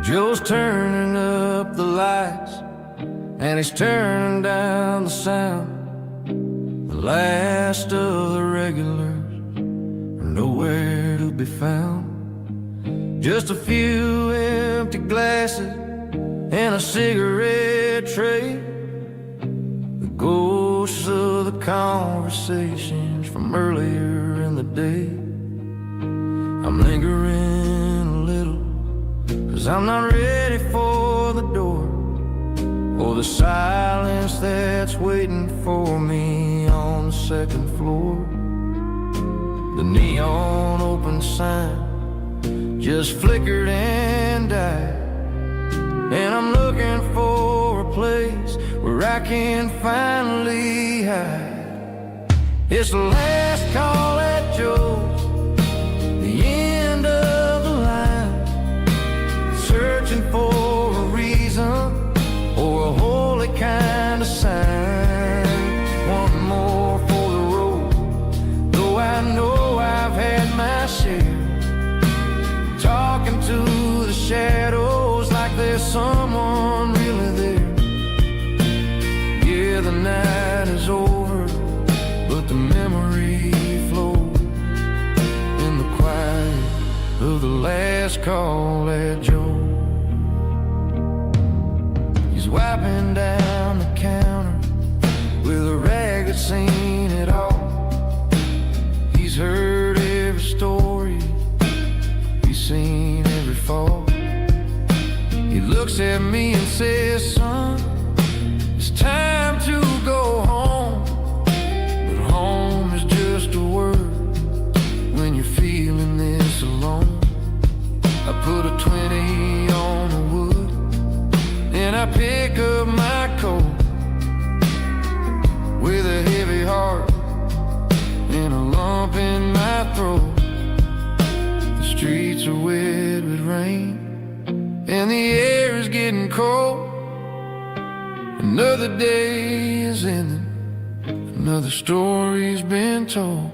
Joe's turning up the lights, and he's turning down the sound. The last of the regulars are nowhere to be found. Just a few empty glasses and a cigarette tray, the ghosts of the conversations from earlier in the day. I'm lingering a little, 'cause I'm not ready for the door, or the silence that's waiting for me on the second floor. The neon open sign just flickered and died, and I'm looking for a place where I can finally hide. It's the last call at Joe's, the end of the line, searching for a reason or a holy kind of sign. One more for the road, though I know I've had my share. Talking to the shadows like there's someone really there. Yeah, the night is over, but the memory flows in the quiet of the last call at Joe. He's wiping down the counter with a rag that's seen it all. He's heard every story, he's seen every fall. He looks at me and says, son, it's time to go home. But home is just a word when you're feeling this alone. I put a 20 on the wood, and I pick up my coat with a heavy heart and a lump in my throat. The streets are wet with rain, and the air is getting cold. Another day is ending, another story's been told.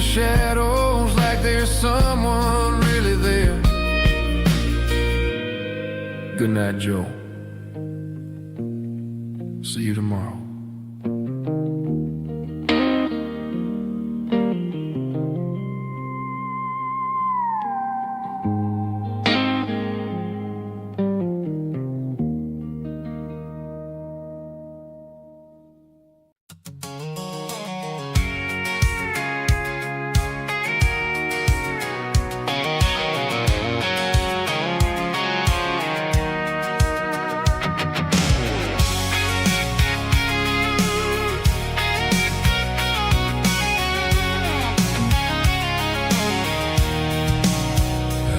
Shadows like there's someone really Good night, Joe. See you tomorrow.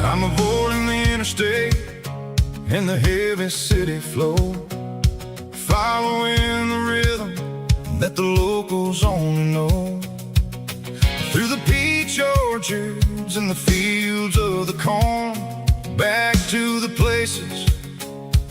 I'm avoiding the interstate and the heavy city flow, following the rhythm that the locals only know. Through the peach orchards and the fields of the corn, back to the places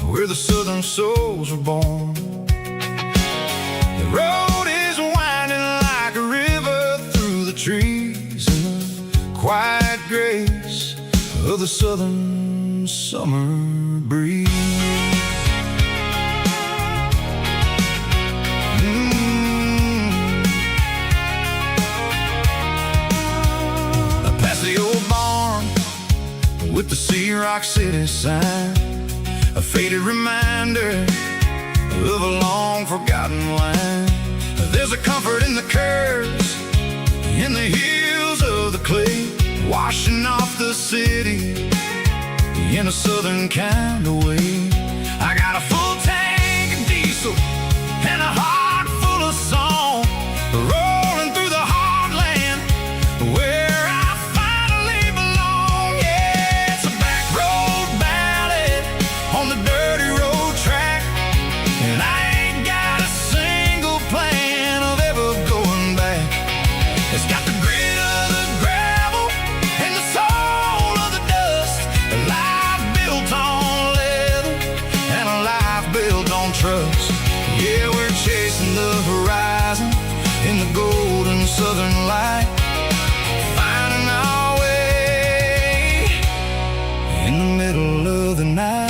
where the southern souls were born. The road is winding like a river through the trees in the quiet grace of the southern summer breeze. Past the old barn with the Sea Rock City sign, a faded reminder of a long forgotten line. There's a comfort in the curves, in the hills of the clay, washing off the city in a southern kind of way. I got a full tank of diesel and a heart full of song, rolling through the heartland where I finally belong. Yeah, it's a back road ballad on the dirty road track, and I ain't got a single plan of ever going back. It's got the grit of the gravel and the soul of the dust, a life built on leather and a life built on trust. Yeah, we're chasing the horizon in the golden southern light, finding our way in the middle of the night.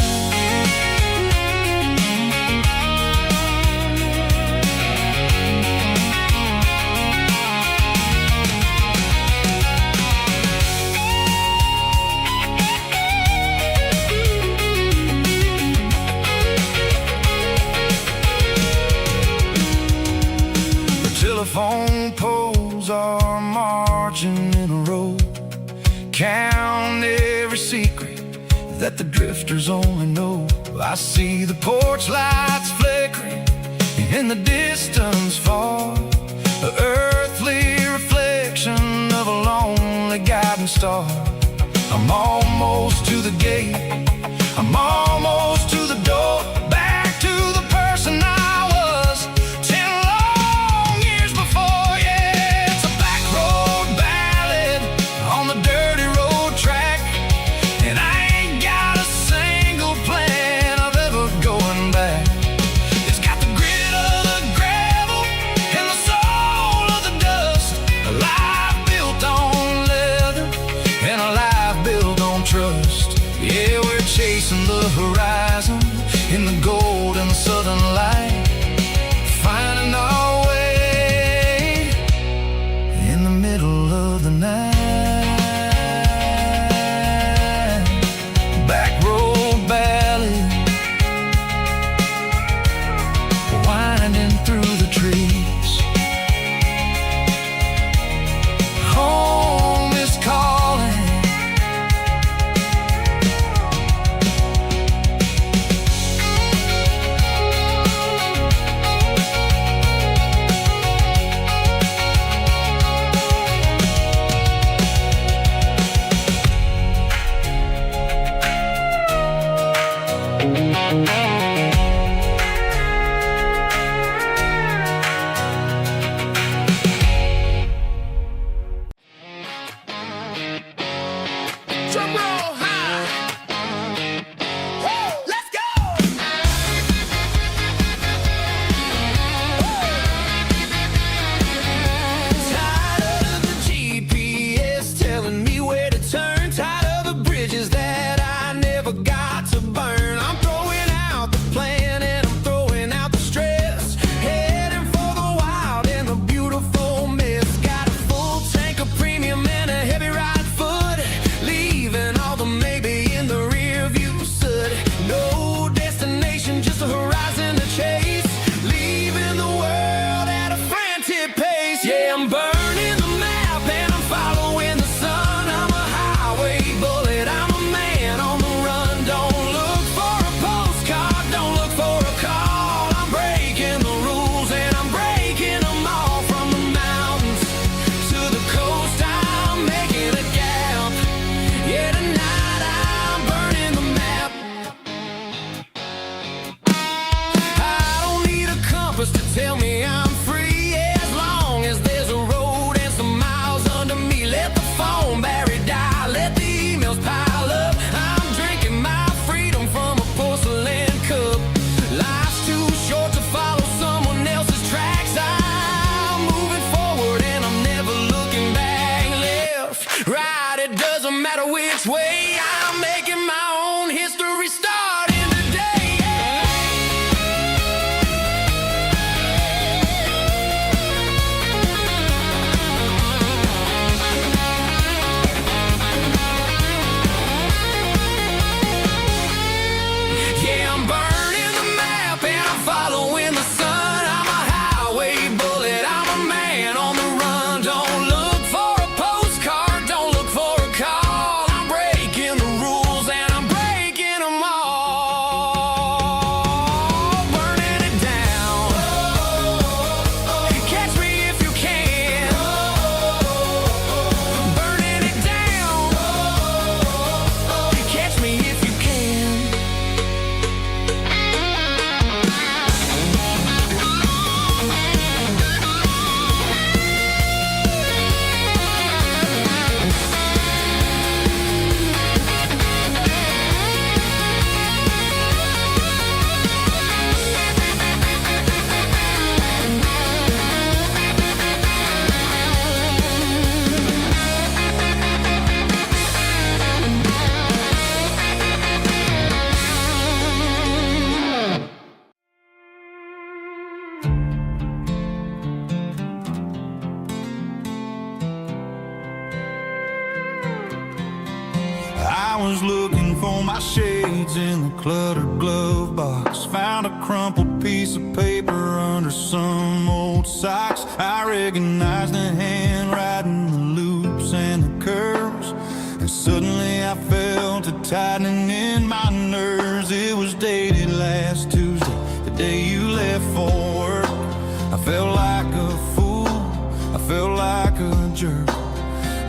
Telephone poles are marching in a row, count every secret that the drifters only know. I see the porch lights flickering in the distance far, an earthly reflection of a lonely guiding star. I'm almost to the gate, I'm almost to the door, back to the person I was 10 long years before. Yeah, it's a back road ballad on the dirty road track, and I ain't got a single plan of ever going back. It's got the grit of the gravel and the soul of the dust, a life built on leather and a life built on trust. Yeah, we're chasing the horizon in the golden southern light, finding our way in the middle of the night. Back road ballad, winding through the trees. Home is calling. Drum roll high. Woo, let's go. Tired of the GPS telling me where to turn, tired of the bridges that I never got to burn. I'm throwing I'm making my own history starting today. Yeah, I'm burning the map and I'm following the sun. I'm a highway bullet, I'm a man on the run. Don't look for a postcard, don't look for a call. I'm breaking the rules and I'm breaking them all. Burning it down. Catch me if you can. Burning it down. Catch me if you can. I was looking for my shades in the cluttered glove box. Found a crumpled piece of paper under some old socks. I recognized the handwriting, the loops and the curves, and suddenly I felt a tightening in my nerves. It was dated last Tuesday, the day you left for work. I felt like a fool, I felt like a jerk.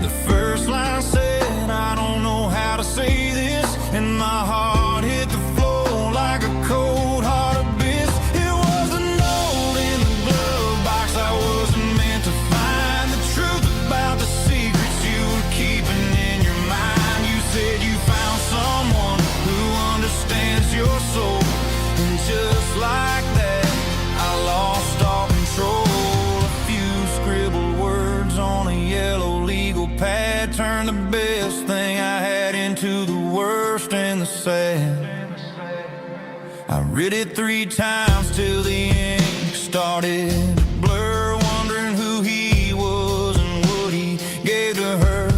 The first line said, I don't know how to say this, and my heart hit the floor like a cold heart abyss. It was a note in the glove box I wasn't meant to find. The truth about the secrets you were keeping in your mind. You said you found someone who understands your soul, and just like that, I lost all control. A few scribbled words on a yellow legal pad turned the best thing I had into the worst and the sad. I read it 3 times till the ink started to blur, wondering who he was and what he gave to her.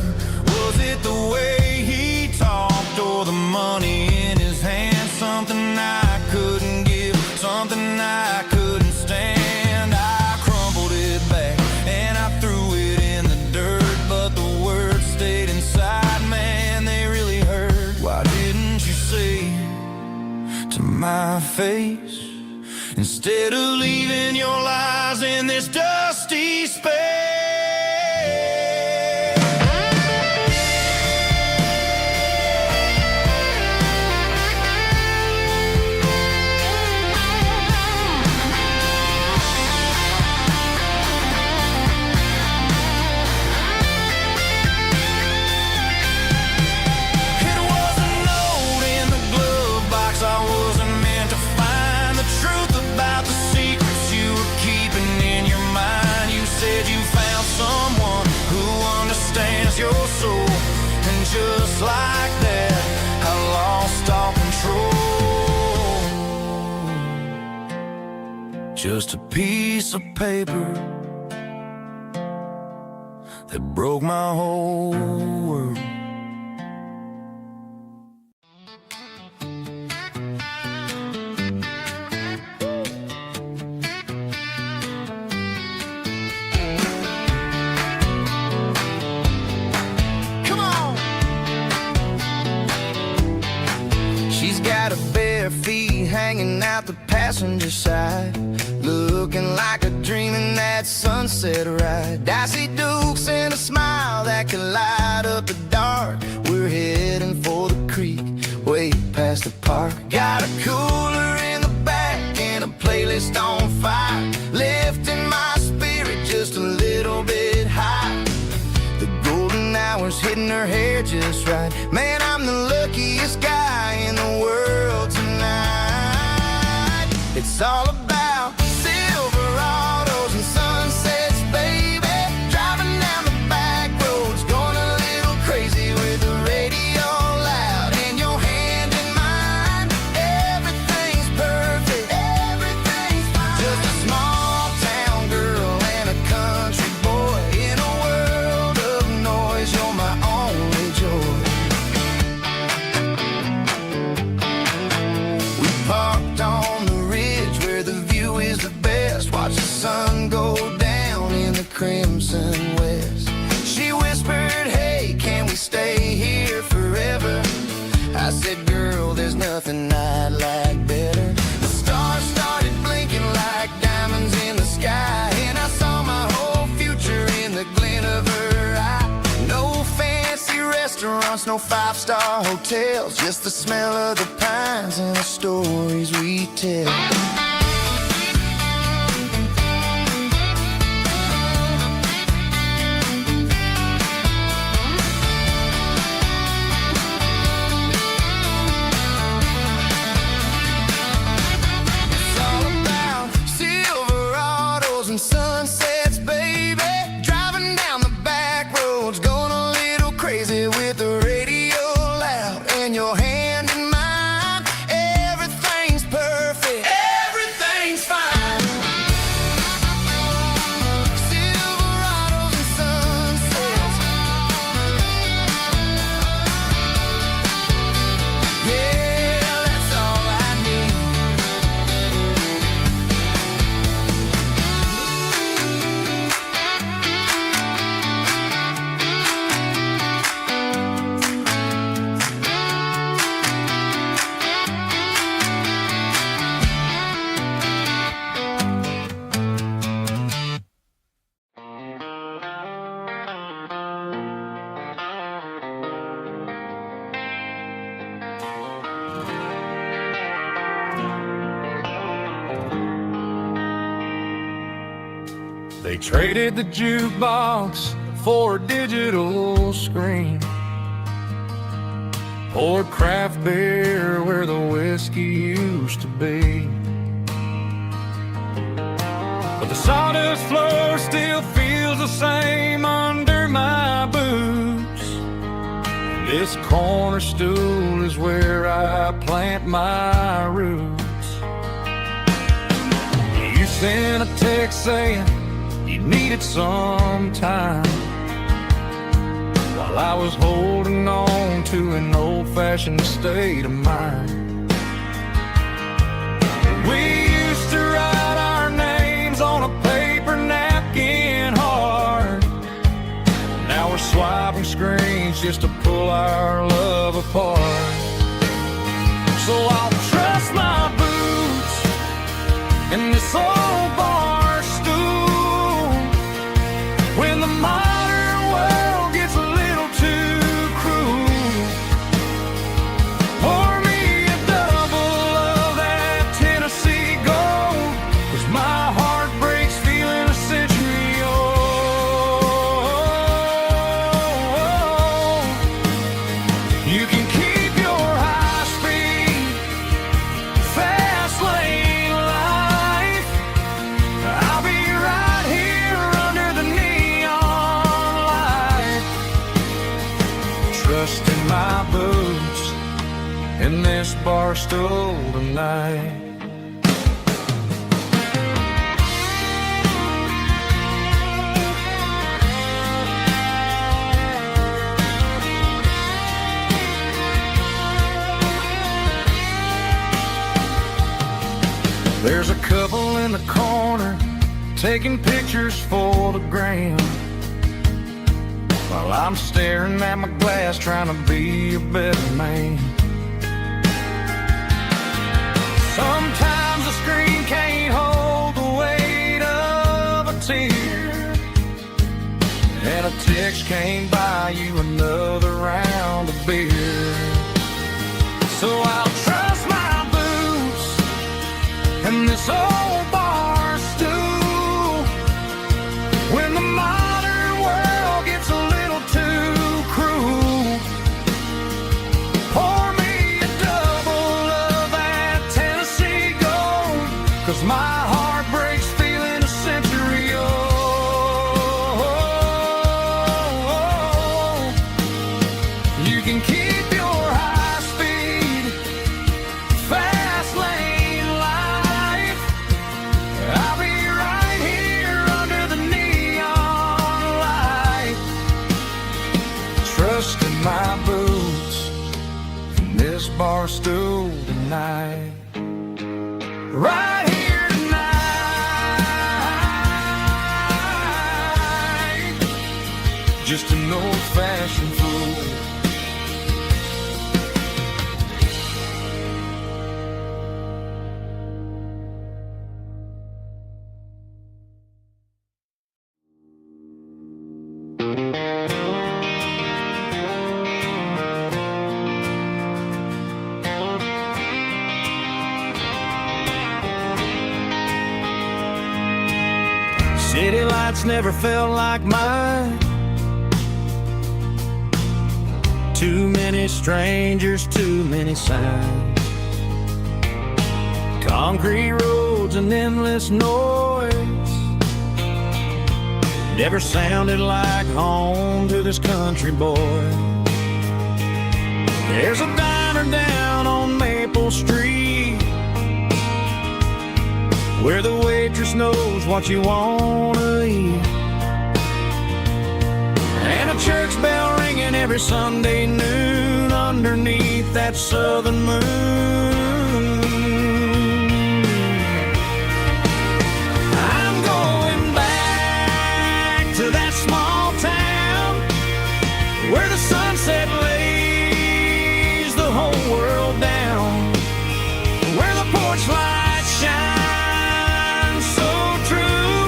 Was it the way he talked or the money in his hand? Something I couldn't give, something I couldn't stand. I crumpled it back and I threw it in the dirt, but the words stayed inside, man, they really hurt. Why didn't you say to my face, instead of leaving your lies in this dusty space? It was a note in the glove box I wasn't meant to find. The truth about the secrets you were keeping in your mind. You said you found someone who understands your soul, and just like that, I lost all control. Just a piece of paper that broke my whole world. Come on. She's got her bare feet hanging out the passenger side, looking like a dream in that sunset ride. I see Dukes and a smile that can light up the dark. We're heading for the creek, way past the park. Got a cooler in the back and a playlist on fire, lifting my spirit just a little bit high. The golden hours hitting her hair just right. Man, I'm the luckiest guy in the world tonight. It's all about Silverados and sunsets, baby. Driving down the back roads, going a little crazy with the radio loud. restaurants, no five-star hotels, just the smell of the pines and the stories we tell. It's all about Silverados and sunsets, baby. Driving down the back roads, going a little crazy with the radio loud and your hand in mine. Everything's perfect, everything's fine. Silverados and sunsets, yeah, that's all I need. They traded the jukebox for a digital screen, poured craft beer where the whiskey used to be. But the sawdust floor still feels the same under my boots. This corner stool is where I plant my roots. You sent a text saying you needed some time, while I was holding on to an old-fashioned state of mind. We used to write our names on a paper napkin hard. Now we're swiping screens just to pull our love apart. So I'll trust my boots in this old bar stool when the modern world gets a little too cruel. Pour me a double of that Tennessee Gold, 'cause my heart breaks feeling a century old. You can keep your high-speed, fast lane life. I'll be right here under the neon light, trusting my boots in this bar stool tonight. There's a couple in the corner taking pictures for the gram, while I'm staring at my glass trying to be a better man. Sometimes the screen can't hold the weight of a tear, and a text can't buy you another round of beer. So I'll trust my boots and this old bar stool when the modern world gets a little too cruel. Pour me a double of that Tennessee Gold, 'cause my heart breaks feeling a century old. You can keep your high-speed, fast lane life. I'll be right here under the neon light, trusting my boots in this bar stool tonight. Right here tonight, just an old-fashioned fool. nights never felt like mine. Too many strangers, too many signs. Concrete roads and endless noise never sounded like home to this country boy. There's a diner down on Maple Street where the waitress knows what you wanna eat, and a church bell ringing every Sunday noon underneath that southern moon. I'm going back to that small town where the sunset lays the whole world down, where the porch lights shine so true,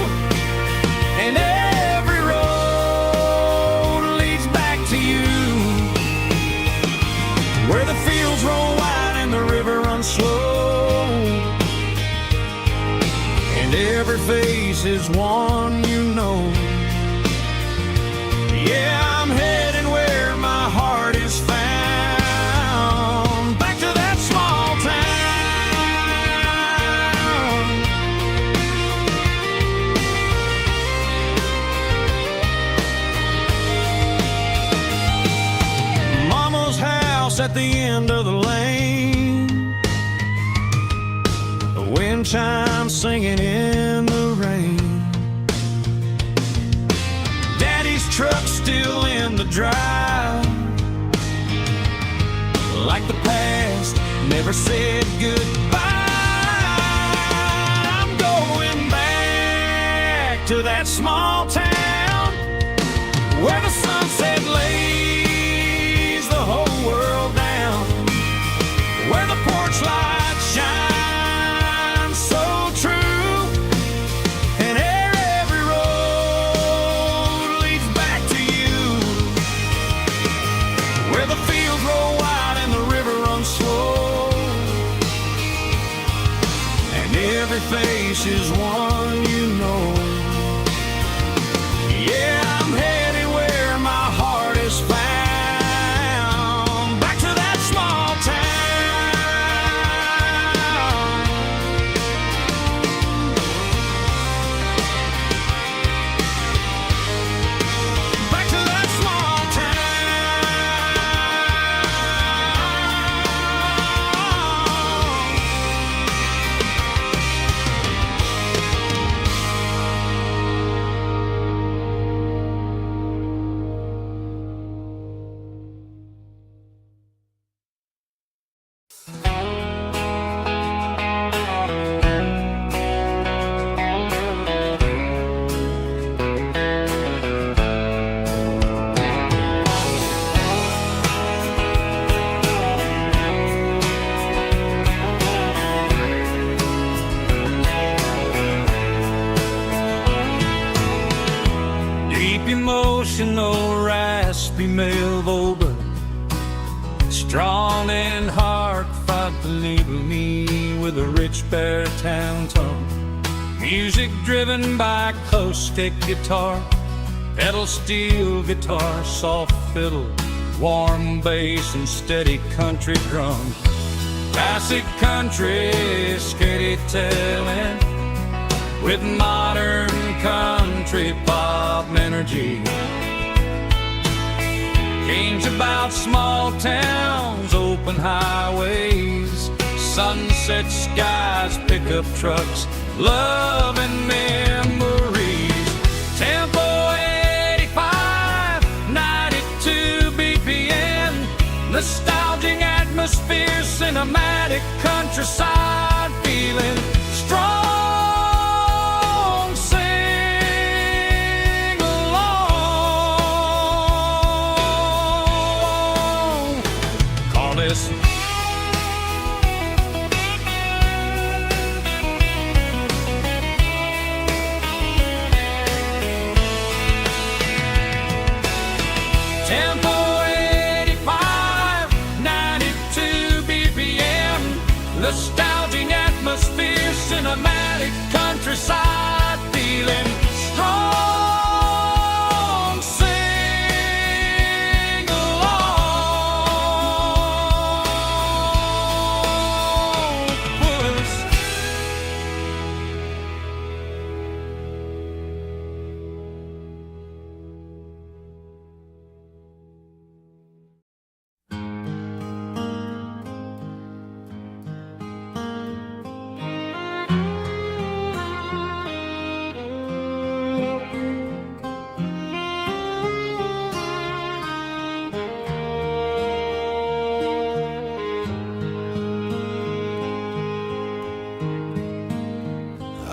and every road leads back to you, where the fields roll wide and the river runs slow, and every face is one you know. Yeah, I'm heading where my heart is found, back to that small town. Mama's house at the end of the lane, the wind chimes singing in the rain, Daddy's truck still in the drive, like the past never said goodbye. I'm going back to that small town where the sunset lays the whole world down, where the porch lights shine so true, and every road leads back to you, where the fields roll wide and the river runs slow, and every face is one you know. Yeah, I'm headed where my heart is found, back to that small town. Back to that small Deep emotional, raspy male vulva, strong and heartfelt, believe me, with a rich baritone tone. Music driven by acoustic guitar, pedal steel guitar, soft fiddle, warm bass, and steady country drum. Classic country, skitty telling, with modern country pop energy. Games about small towns, open highways, sunset skies, pickup trucks, love and memories. Tempo 85, 92 BPM, nostalgic atmosphere, cinematic countryside feeling, strong. Sing along. Call this tempo 85, 92 BPM, nostalgic atmosphere, cinematic countryside feeling, strong.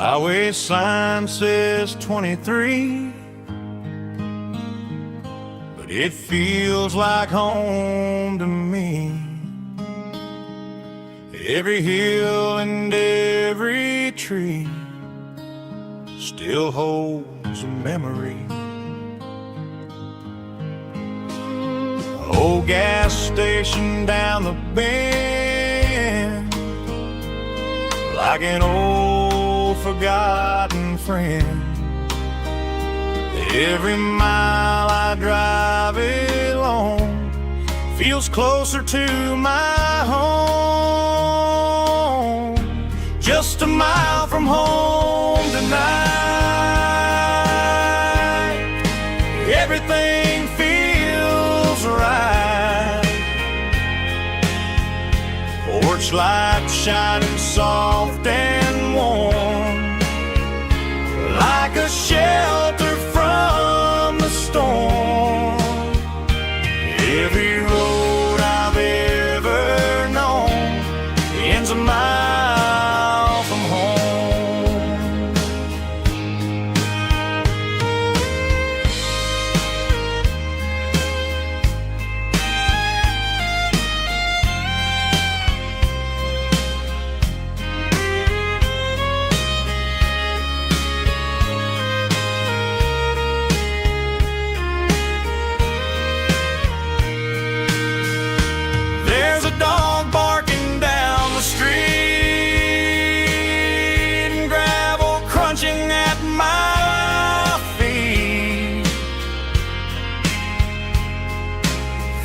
Highway sign says 23, but it feels like home to me. Every hill and every tree still holds a memory. Old gas station down the bend, like an old forgotten friend. Every mile I drive along feels closer to my home. Just a mile from home tonight, everything feels right. Porch light shining soft and warm, like a shelter from the storm. Every road I've ever known ends a mile from home. There's a dog barking down the street, and gravel crunching at my feet.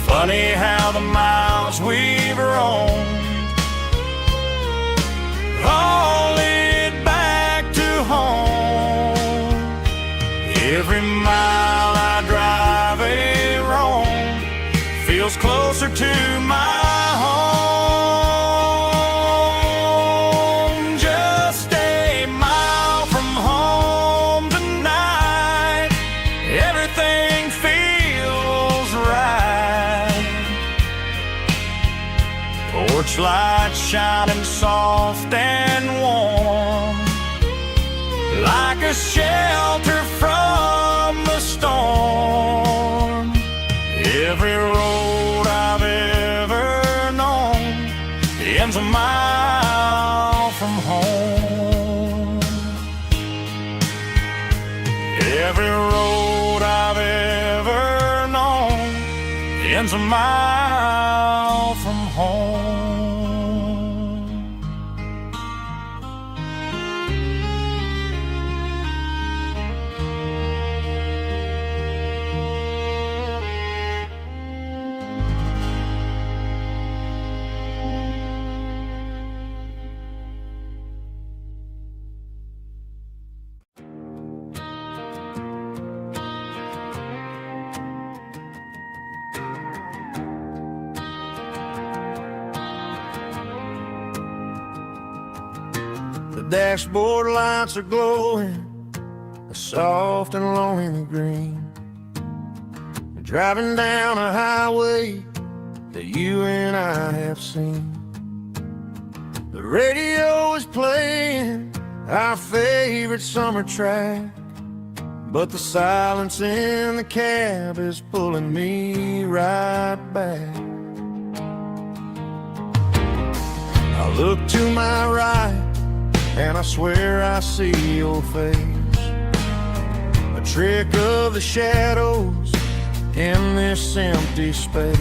Funny how the miles we've roamed all lead back to home. Every mile I drive roam feels closer to my home. Just a mile from home tonight, everything feels right. Porch light shining soft and warm, like a shelter from the storm. Every road I've ever known ends a mile from home. Every road I've ever known ends a mile from home. The dashboard lights are glowing, a soft and lonely green. We're driving down a highway that you and I have seen. The radio is playing our favorite summer track, but the silence in the cab is pulling me right back. I look to my right and I swear I see your face, a trick of the shadows in this empty space.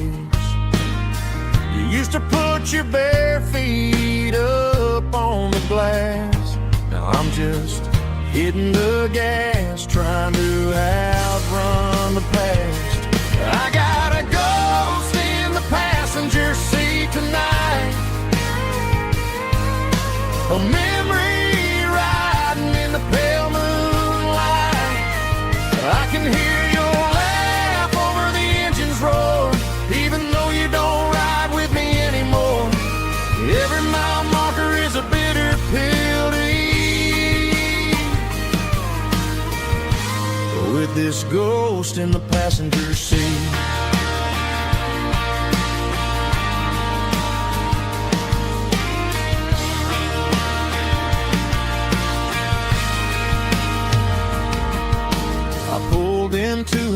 You used to put your bare feet up on the glass. Now I'm just hitting the gas, trying to outrun the past. I got a ghost in the passenger seat tonight, a memory riding in the pale moonlight. I can hear your laugh over the engine's roar, even though you don't ride with me anymore. Every mile marker is a bitter pill to eat, with this ghost in the passenger seat.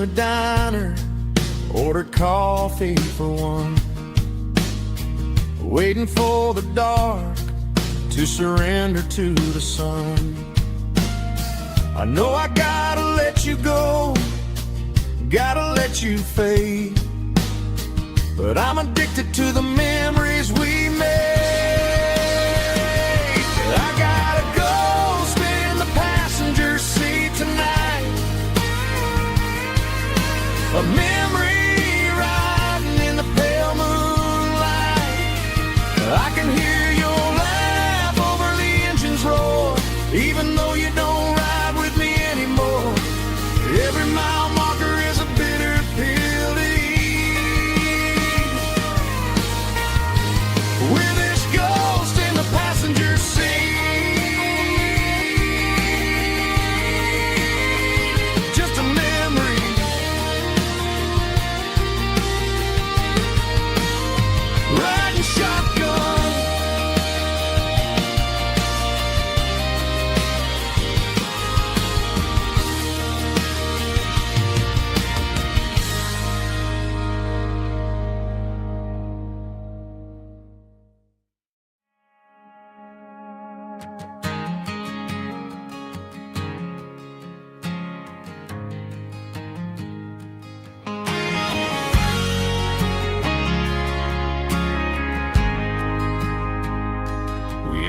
to a diner, order coffee for one, waiting for the dark to surrender to the sun. I know I gotta let you go, gotta let you fade, but I'm addicted to the memories we made. I gotta go spin the passenger seat tonight, a memory riding in the pale moonlight. I can hear your laugh over the engine's roar, even though you don't ride with me anymore. Every mile marker is a bitter pill to eat. We're this ghost in the passenger seat, just a memory, riding shotgun.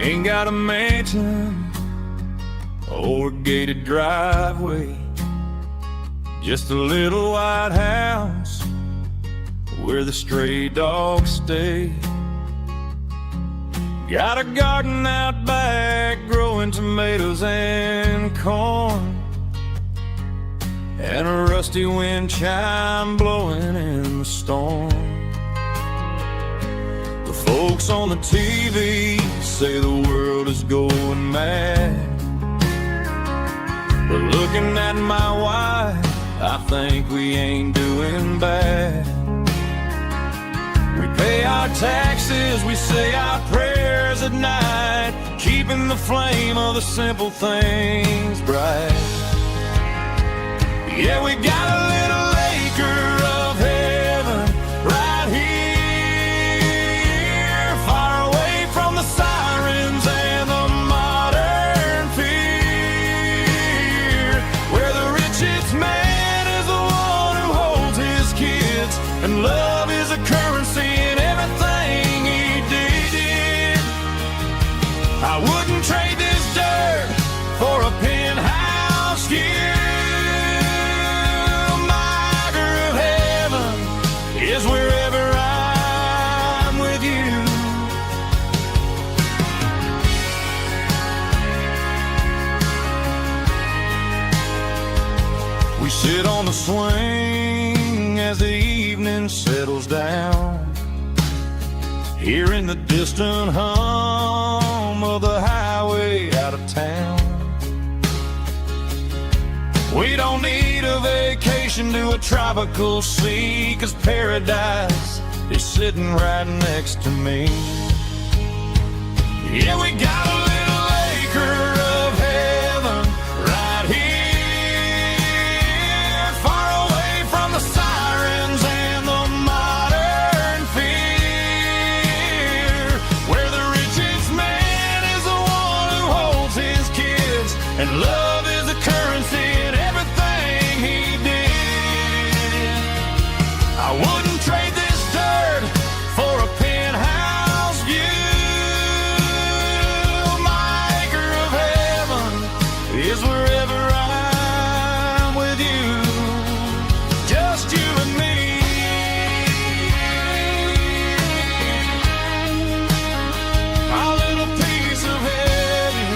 Ain't got a mansion or a gated driveway, just a little white house where the stray dogs stay. Got a garden out back growing tomatoes and corn, and a rusty wind chime blowing in the storm. The folks on the TV say the world is going mad, but looking at my wife, I think we ain't doing bad. We pay our taxes, we say our prayers at night, keeping the flame of the simple things bright. Yeah, we got a little acre of heaven right here, far away from the sirens and the modern fear, where the richest man is the one who holds his kids, and love is a currency in everything he did. I wouldn't trade this dirt for a penthouse view. Is wherever I'm with you. We sit on the swing as the evening settles down, hearing the distant hum of the highway out of town. We don't need a vacation to a tropical sea, 'cause paradise is sitting right next to me. Yeah, we got a little acre of heaven right here, far away from the sirens and the modern fear, where the richest man is the one who holds his kids, and love is a currency in everything he did. I wouldn't trade this dirt for a penthouse view. My acre of heaven is wherever I'm with you, just you and me. Our little piece of heaven.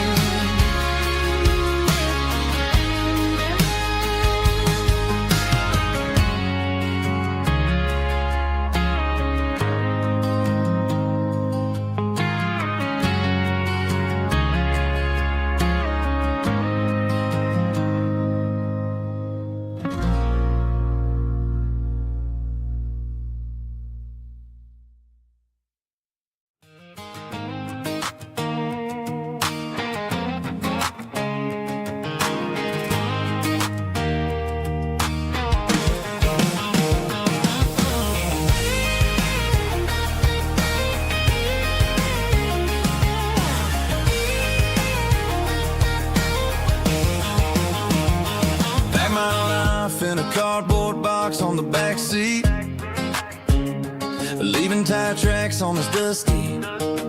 seat, leaving tire tracks on this dusty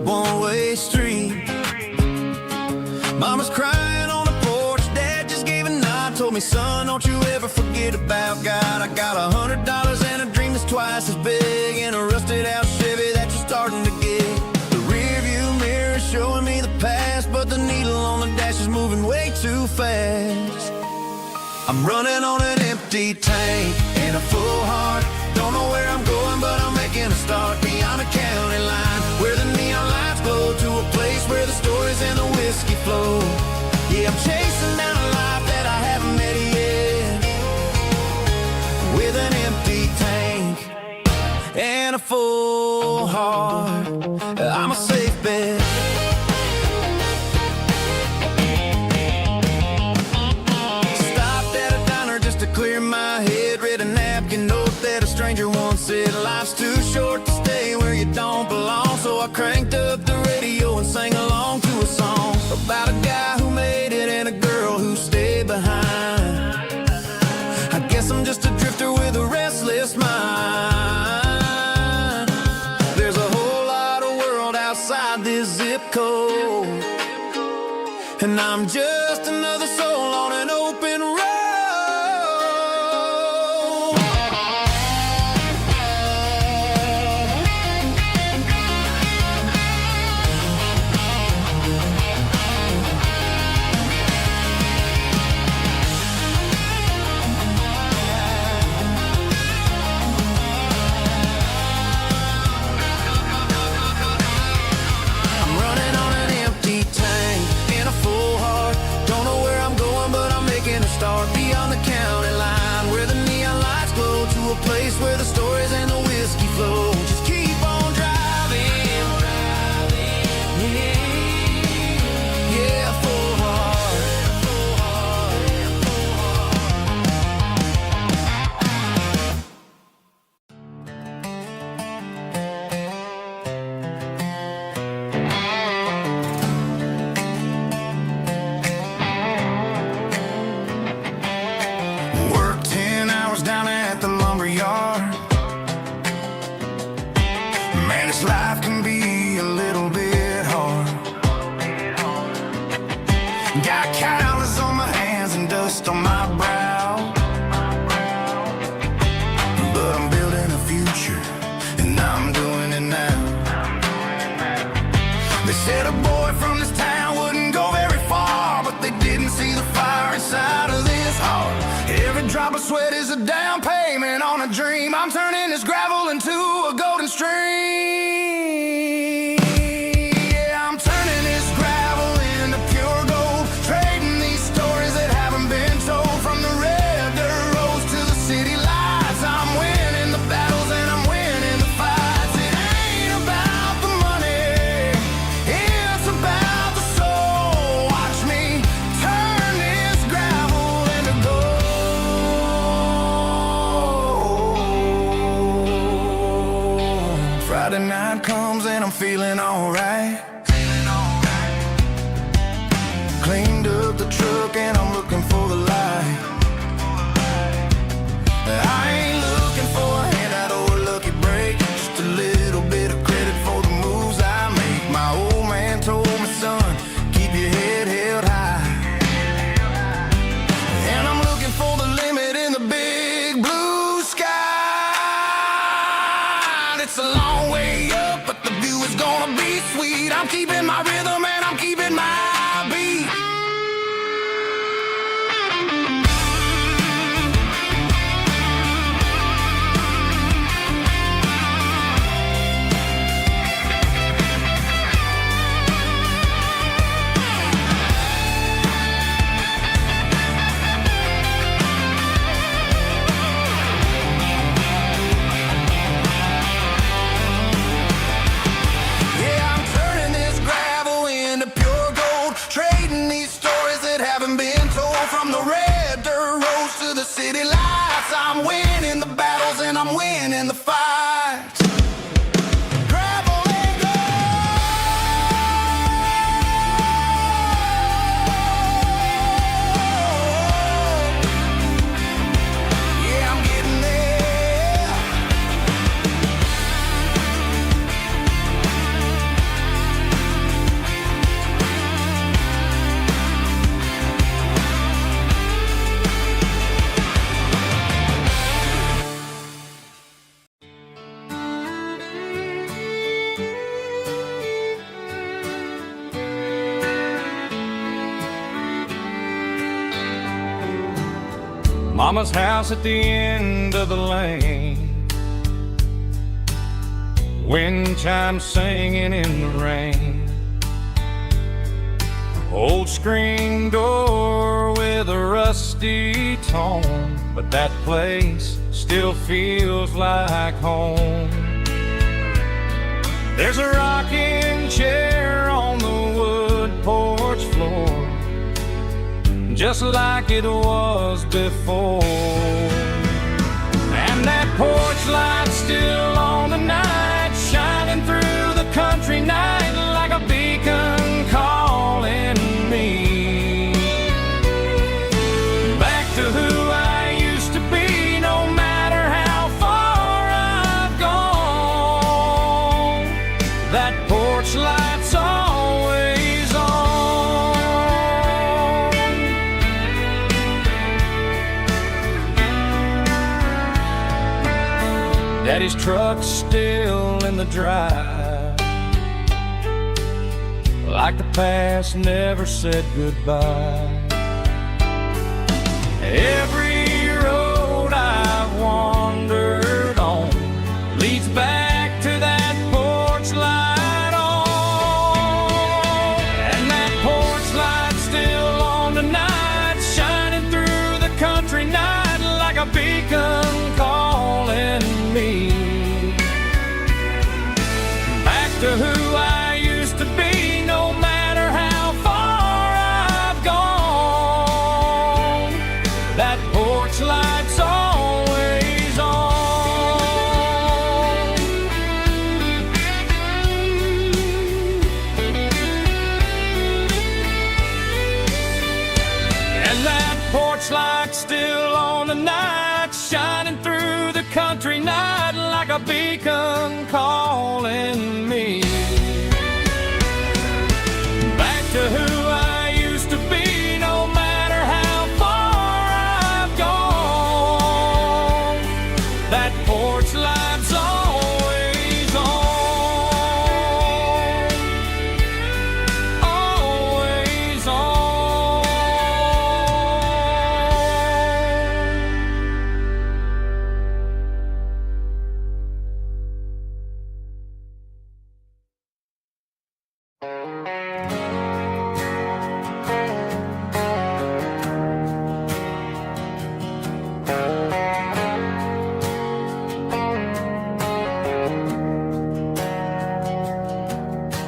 one-way street. Mama's crying on the porch, Dad just gave a nod, told me, son, don't you ever forget about God. I got $100 and a dream that's twice as big, and a rusted out Chevy that you're starting to get. The rear view mirror is showing me the past, but the needle on the dash is moving way too fast. I'm running on an empty tank and a full heart. Don't know where I'm going, but I'm making a start beyond a county line, where the neon lights glow, to a place where the stories and the whiskey flow. Yeah, I'm chasing down a life that I haven't met yet, with an empty tank and a full heart. I'm a safe bet. Clear my head, read a napkin note that a stranger once said, life's too short to stay where you don't belong. So I cranked up the radio and sang along to a song about a guy who made it and a girl who stayed behind. I guess I'm just a drifter with a restless mind. There's a whole lot of world outside this zip code, and I'm just another soul on an open road. Start beyond the county line, where the neon lights glow, to a place where the stories and the whiskey flow. Just keep on driving, yeah, full heart, full down at the lumber yard. Man, this life can be a little bit hard. Got calluses on my hands and dust on my brow, but I'm building a future, and I'm doing it now. They said a boy from this town wouldn't go very far, but they didn't see the fire inside of this heart. Every drop of sweat is a down payment on a dream. I'm turning this gravel into a golden stream. Yeah, I'm turning this gravel into pure gold, trading these stories that haven't been told. From the red dirt roads to the city lights, I'm winning the battles and I'm winning the fights. It ain't about the money, it's about the soul. Watch me turn this gravel into gold. Friday night comes and I'm feeling alright. Cleaned up the truck and I'm looking for the light. I ain't looking for a handout or a lucky break, just a little bit of credit for the moves I make. My old man told me, son, keep your head held high. And I'm looking for the limit in the big blue sky. It's a long way up, but the view is gonna be sweet. I'm keeping my rhythm and I'm keeping my beat. Yeah, I'm turning this gravel Mama's house at the end of the lane, wind chimes singing in the rain. Old screen door with a rusty tone, but that place still feels like home. There's a rocking chair on the wood porch floor, just like it was before. And that porch light's still on tonight, shining through the country night like a beacon calling me back to who I used to be, no matter how far I've gone. That porch light's always on. Daddy's truck's still in the drive, like the past never said goodbye. Every road I've wandered on leads back to that porch light on. And that porch light's still on tonight, shining through the country night like a beacon calling me back to who I used to be, no matter how far I've gone. That porch light's always on. And that porch light's still on tonight, shining through the country night like a beacon calling me back to who I used to be, no matter how far I've gone. That porch light's always on, always on.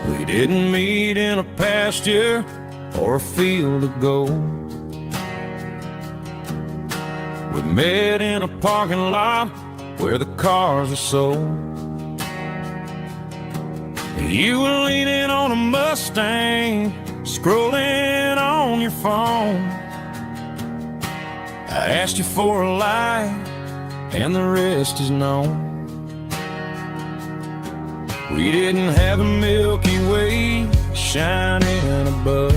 We didn't meet in a pasture or a field of gold. We met in a parking lot where the cars are sold. You were leaning on a Mustang, scrolling on your phone. I asked you for a light, and the rest is known. We didn't have a Milky Way shining above,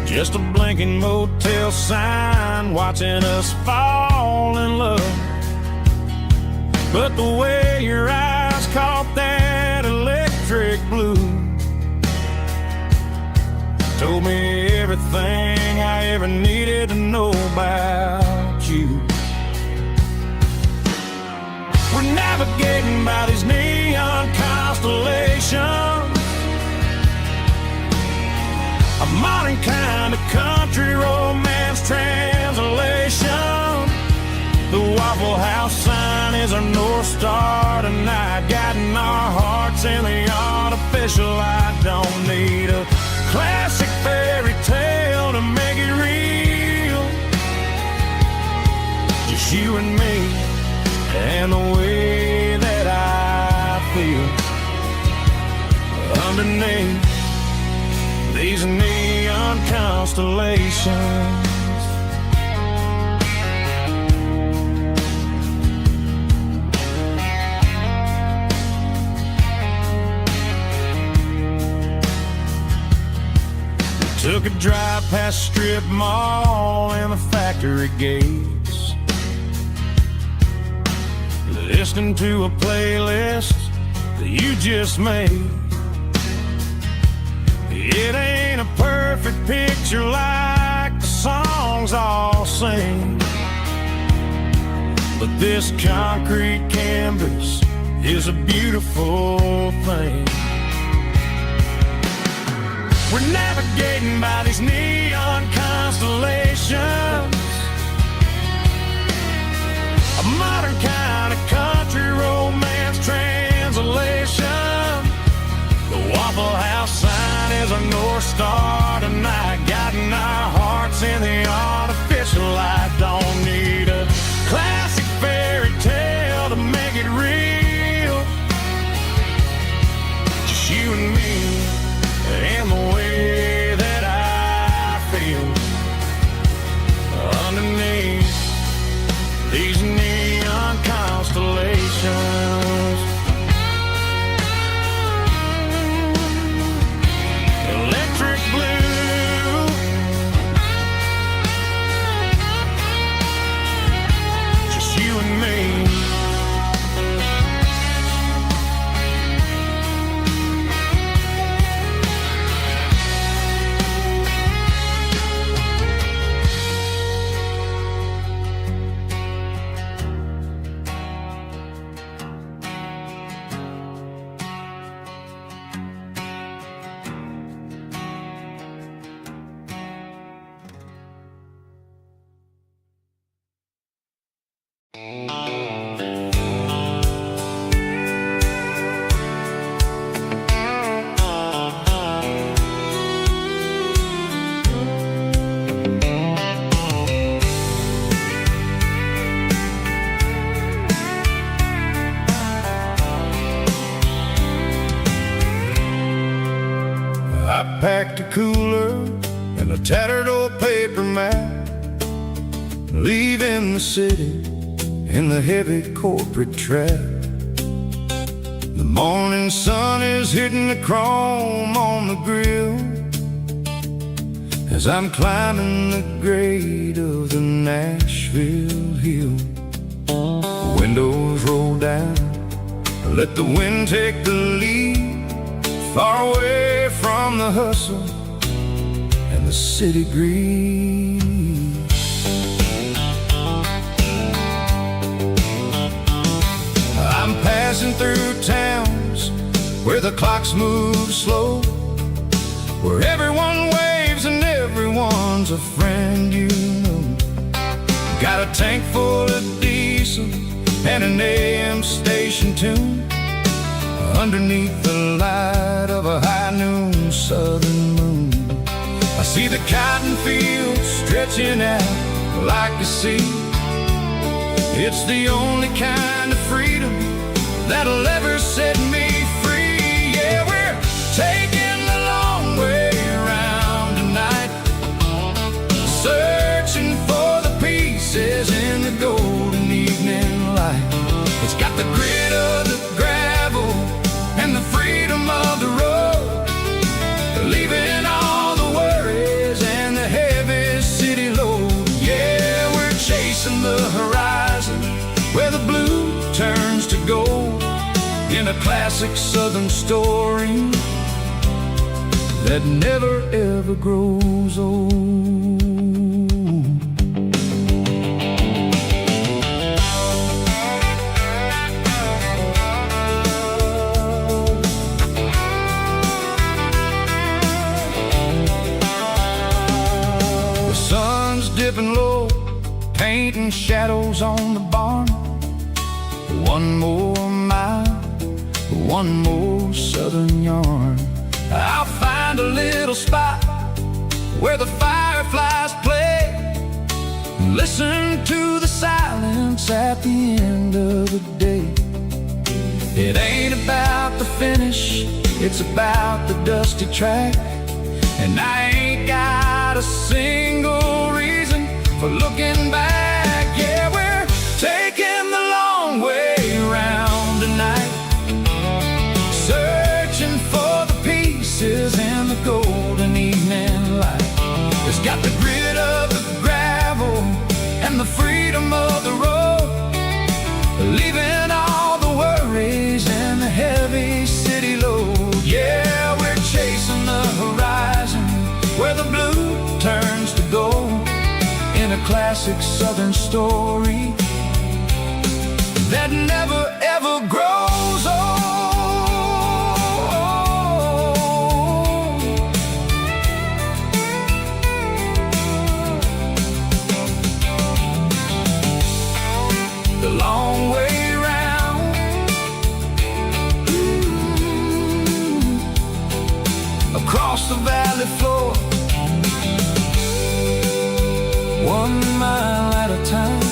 just a blinking motel sign watching us fall in love. But the way your eyes caught that electric blue told me everything I ever needed to know about you. We're navigating by these neon constellations, a modern kind of country romance translation. The Waffle House sign is our North Star tonight, guiding our hearts in the artificial. I don't need a classic fairy tale to make it real, just you and me and the way that I feel underneath these neon constellations. We took a drive past strip mall and the factory gates, listening to a playlist that you just made. It ain't a perfect picture like the songs I'll sing. But this concrete canvas is a beautiful thing. We're navigating by these neon constellations, a modern kind of country romance translation. The Waffle House sign is a North Star tonight, guiding our hearts in the artificial light. Don't need a classic fairy tale to make it real. Just you and me and the way that I feel underneath these neon constellations. Electric blue, just you and me. I packed a cooler and a tattered old paper map, leaving the city in the heavy corporate trap. The morning sun is hitting the chrome on the grill as I'm climbing the grade of the Nashville hill. The windows roll down, let the wind take the lead, far away from the hustle and the city greed. I'm passing through towns where the clocks move slow, where everyone waves and everyone's a friend you know. Got a tank full of diesel and an AM station tune underneath the light of a high noon southern moon. I see the cotton fields stretching out like a sea. It's the only kind of freedom that'll ever set me free. Yeah, we're taking the long way around tonight, searching for the pieces in the golden evening light. It's got the grit of the gravel and the freedom of the road, leaving all the worries and the heavy city load. Yeah, we're chasing the horizon where the blue turns to gold, in a classic southern story that never ever grows old. The sun's dipping low, painting shadows on the barn. One more mile, one more southern yarn. I'll find a little spot where the fireflies play, listen to the silence at the end of the day. It ain't about the finish, it's about the dusty track. And I ain't got a single reason for looking back. Yeah, we're taking the long way around tonight, searching for the pieces in the golden evening light. It's got the grit of the gravel and the freedom of the road, leaving all the worries and the heavy city load. Yeah, we're chasing the horizon where the blue turns to gold, classic southern story that never ever grows old. The long way round, across the valley floor, 1 mile at a time.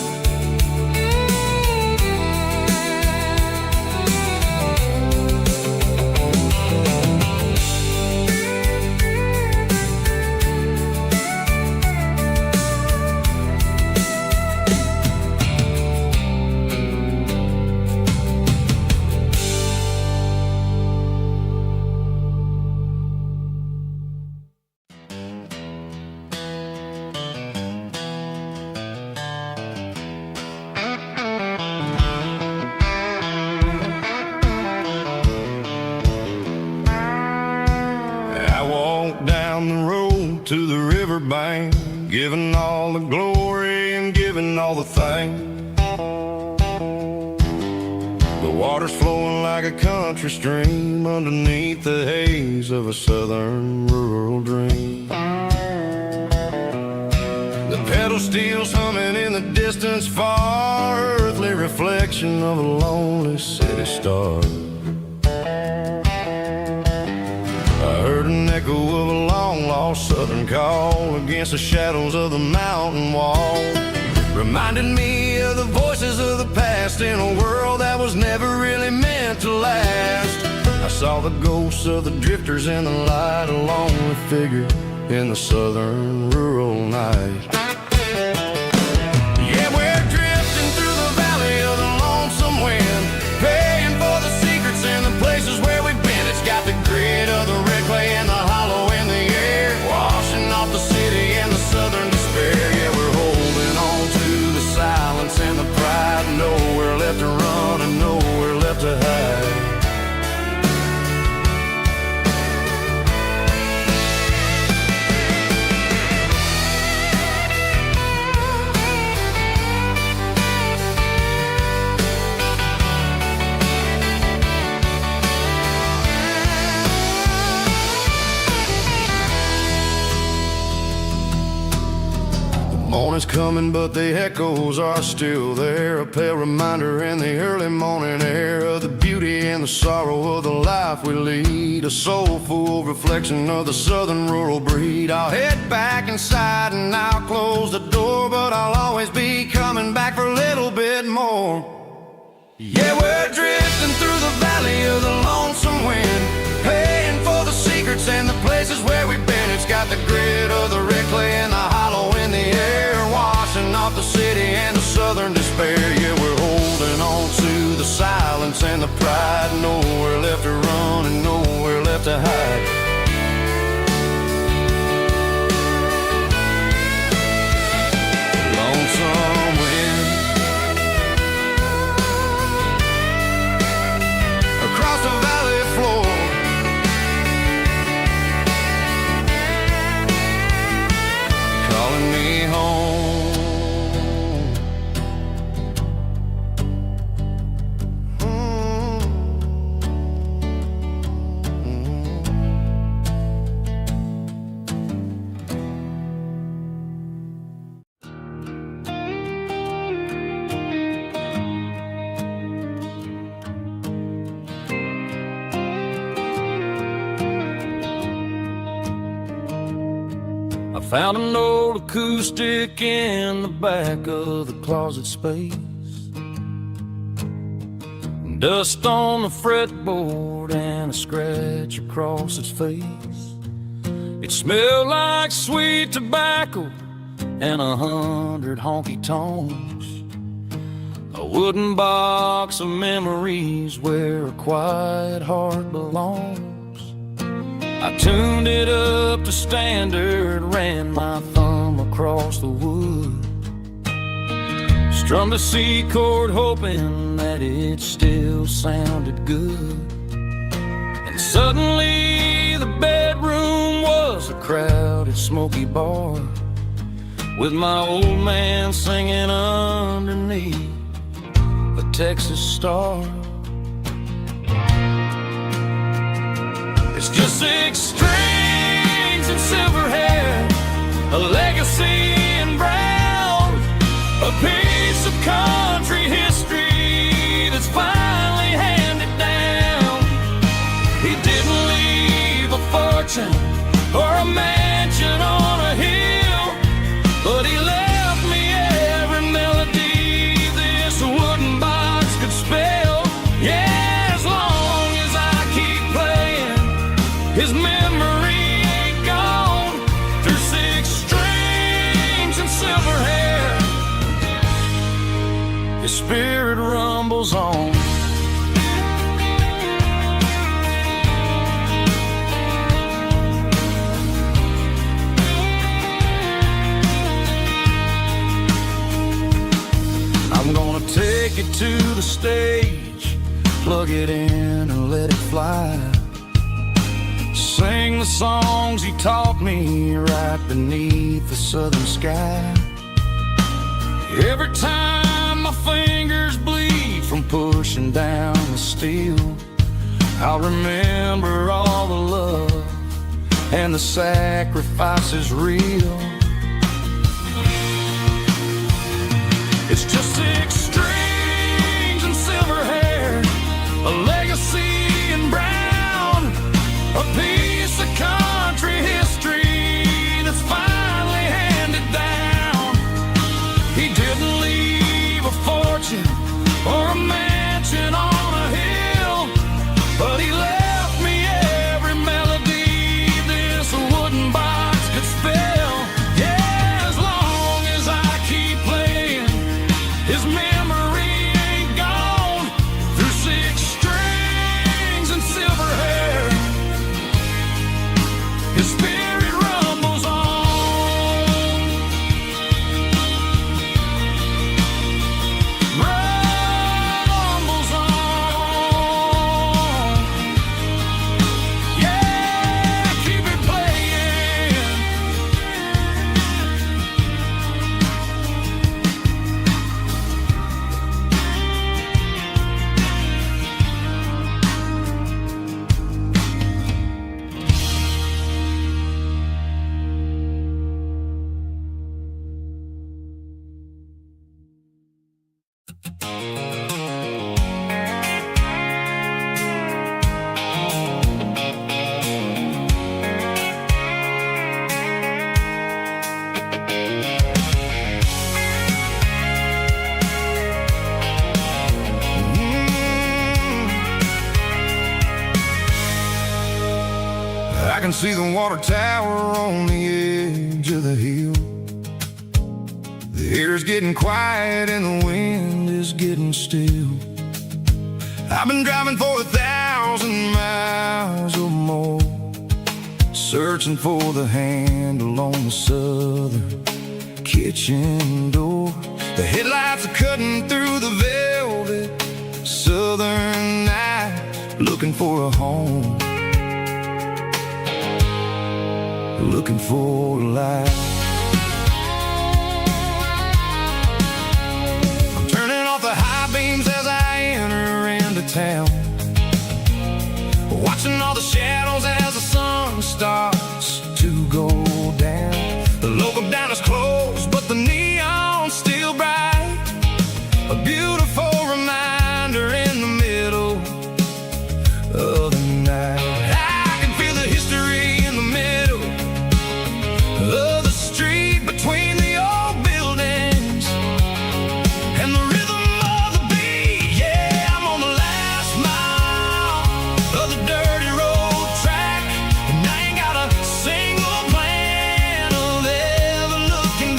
To the riverbank, giving all the glory and giving all the thanks. The water's flowing like a country stream underneath the haze of a southern rural dream. The pedal steel's humming in the distance far, earthly reflection of a lonely city star. I heard an echo of a long-lost southern call against the shadows of the mountain wall, reminding me of the voices of the past in a world that was never really meant to last. I saw the ghosts of the drifters in the light, a lonely figure in the southern rural night. Yeah, we're drifting through the valley of the lonesome wind, paying for the secrets and the places where we've been. It's got the grit of the red clay and the hollow in the air, washing off the city and the southern despair. Yeah, we're holding on to the silence and the pride, nowhere left to run and nowhere left to hide. Morning's coming, but the echoes are still there, a pale reminder in the early morning air of the beauty and the sorrow of the life we lead, a soulful reflection of the southern rural breed. I'll head back inside and I'll close the door, but I'll always be coming back for a little bit more. Yeah, we're drifting through the valley of the lonesome wind, paying for the secrets and the places where we've been. It's got the grit of the red clay and the hollow in the air, washing off the city and the southern despair. Yeah, we're holding on to the silence and the pride, nowhere left to run and nowhere left to hide. Lonesome wind across the valley floor, calling me home. I found an old acoustic in the back of the closet space, dust on the fretboard and a scratch across its face. It smelled like sweet tobacco and 100 honky-tonks, a wooden box of memories where a quiet heart belongs. I tuned it up to standard, ran my thumb across the wood, strummed a C chord hoping that it still sounded good. And suddenly the bedroom was a crowded, smoky bar with my old man singing underneath a Texas star. It's just 6 strings and silver hair, a legacy in brown, a piece of country history that's finally handed down. He didn't leave a fortune or a mansion on a hill, but he left me every melody this wooden box could spell. Yeah, as long as I keep playing, his memory ain't gone. Through 6 strings and silver hair, his spirit rumbles on. I'm gonna take it to the stage, plug it in and let it fly. Sing the songs he taught me right beneath the southern sky. Every time my fingers bleed from pushing down the steel, I'll remember all the love and the sacrifices real. It's just 6 strings and silver hair, a legacy in brown, a piece of country history that's finally handed down. He didn't leave a fortune or a mansion on a hill, but he left me every melody this wooden box could spell. Yeah, as long as I keep playing, his memory ain't gone. Through 6 strings and silver hair, his spirit rumbles on. Rumbles on. Yeah, keep it playing. I can see the water tower on the edge of the hill. The air's getting quiet and the wind is getting still. I've been driving for 1,000 miles or more, searching for the handle on the southern kitchen door. The headlights are cutting through the velvet southern night, looking for a home, looking for a light. I'm turning off the high beams as I enter into town, watching all the shadows as the sun starts to go down. The local diner's closed, but the neon's still bright, a beautiful reminder in the middle of the night. I can feel the history in the middle of the street, between the old buildings and the rhythm of the beat. Yeah, I'm on the last mile of the dirty road track, and I ain't got a single plan of ever looking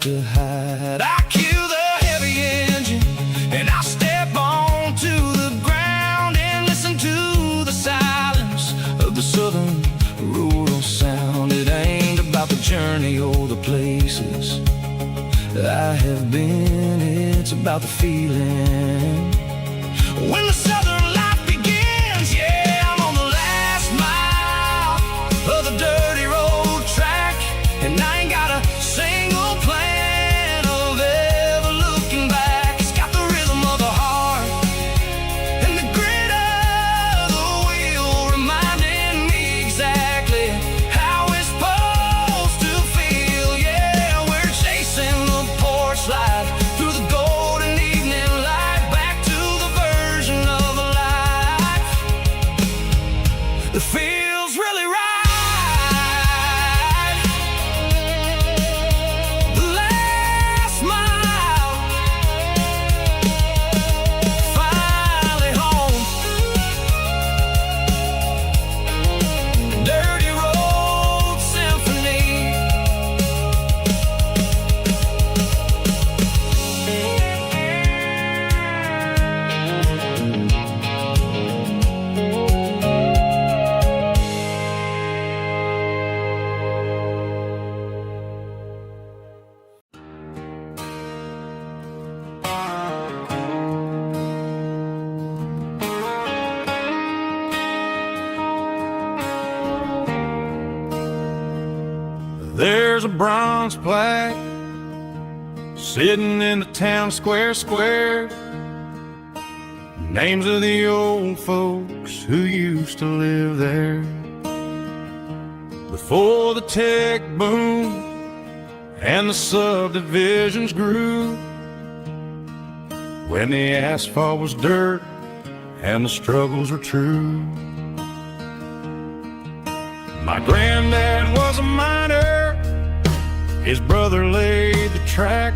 to hide. I cue the heavy engine and I step onto the ground and listen to the silence of the southern rural sound. It ain't about the journey or the places I have been, it's about the feeling. When the southern life begins, yeah, I'm on the last mile of the dirty road track, and I ain't got a single plan of ever looking back. It's got the rhythm of the heart and the grit of the wheel, reminding me exactly how it's supposed to feel. Yeah, we're chasing the porch light through the golden evening light, back to the version of a life that feels really right. The last mile, finally home. Dirty road symphony. There's a bronze plaque sitting in the town square. Names of the old folks who used to live there before the tech boom and the subdivisions grew, when the asphalt was dirt and the struggles were true. My granddad was a miner, his brother laid the track.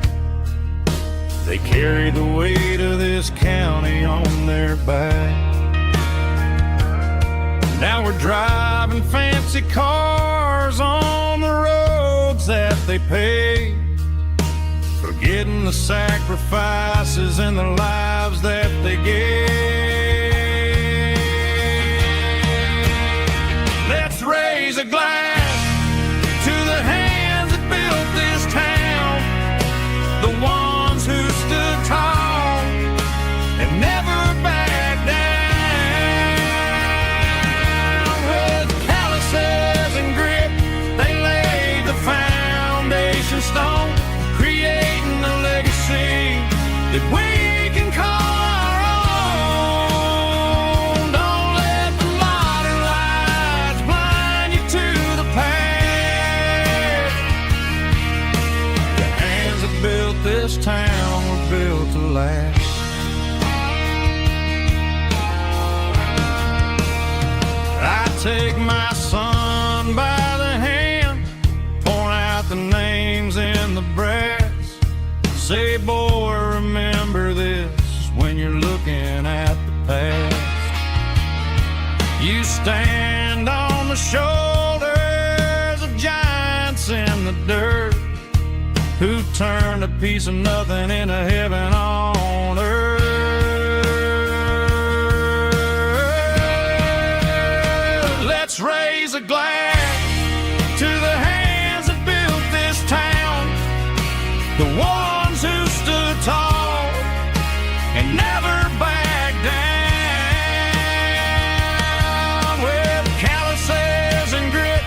They carried the weight of this county on their back. Now we're driving fancy cars on the roads that they paved, forgetting the sacrifices and the lives that they gave. Let's raise a glass to the hands that built this town, the ones who stood tall and never backed down. With calluses and grit, they laid the foundation stone, creating a legacy that we can call our own. Don't let the modern lights blind you to the past. The hands that built this town were built to last. I take my son by the hand, point out the names in the brass. Say, boy, remember this when you're looking at the past. You stand on the shoulders of giants in the dirt, who turned a piece of nothing into heaven on earth. Let's raise a glass to the hands that built this town, the ones who stood tall and never backed down. With calluses and grit,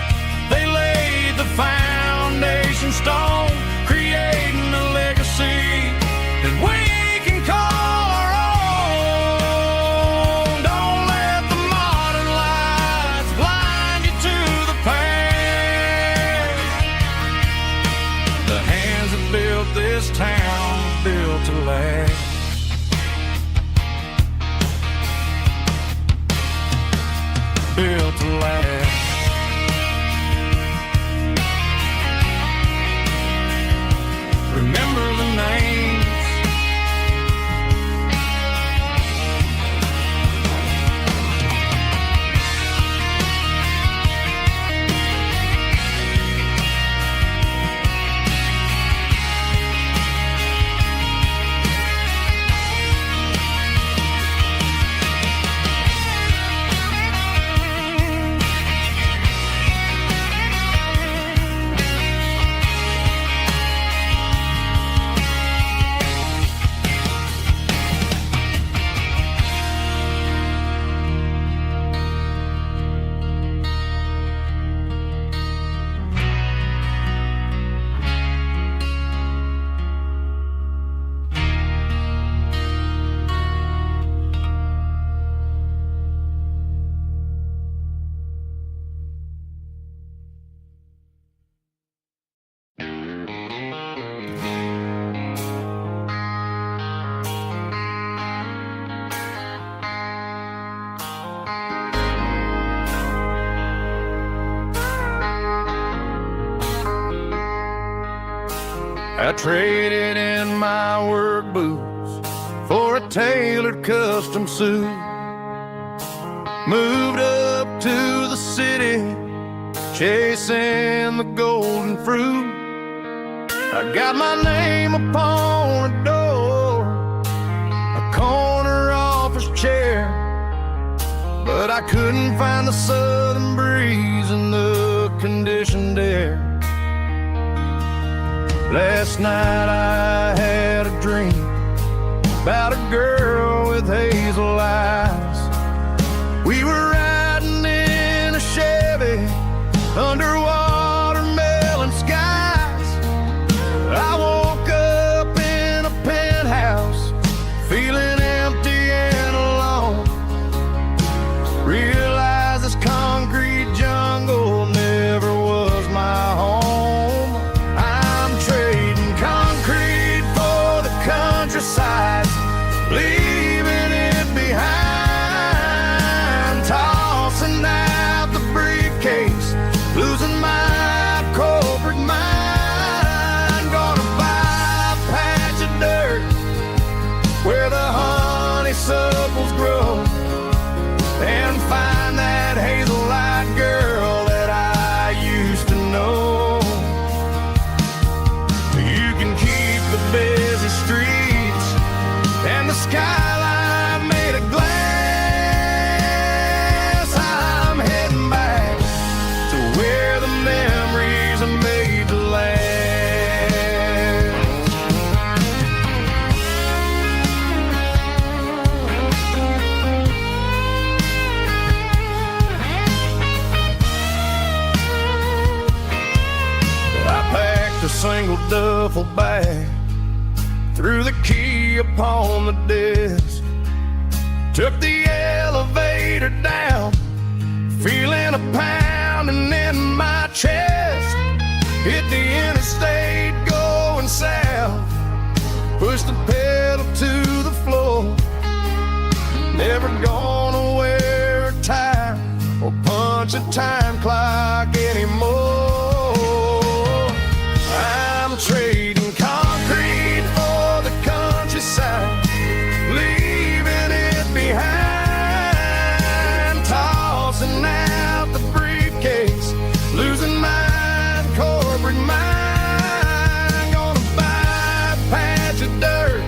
they laid the foundation stone, creating a legacy that we can call our own. Don't let the modern lights blind you to the past. The hands that built this town were built to last. Built to last. Remember the names. traded in my work boots for a tailored custom suit. Moved up to the city, chasing the golden fruit. I got my name upon a door, a corner office chair, but I couldn't find the southern breeze in the conditioned air. Last night I had a dream about a girl with hazel eyes. We were riding in a Chevy under watermelon skies. I woke up in a penthouse, feeling empty and alone. Realized this concrete jungle never was my home. I'm trading concrete for the countryside, leaving it behind. Tossing out the briefcase, losing my corporate mind. Gonna buy a patch of dirt where the honeysuckles grow, and find that hazel-eyed girl that I used to know. You can keep the busy streets and the skyline made of glass. I'm heading back to where the memories are made to last. I packed a single duffel bag, threw the key upon the desk, took the elevator down, feeling a pounding in my chest. Hit the interstate going south, pushed the pedal to the floor. Never gonna wear a tie or punch a time clock anymore. I'm trading concrete for the countryside, leaving it behind. Tossing out the briefcase, losing my corporate mind. Gonna buy a patch of dirt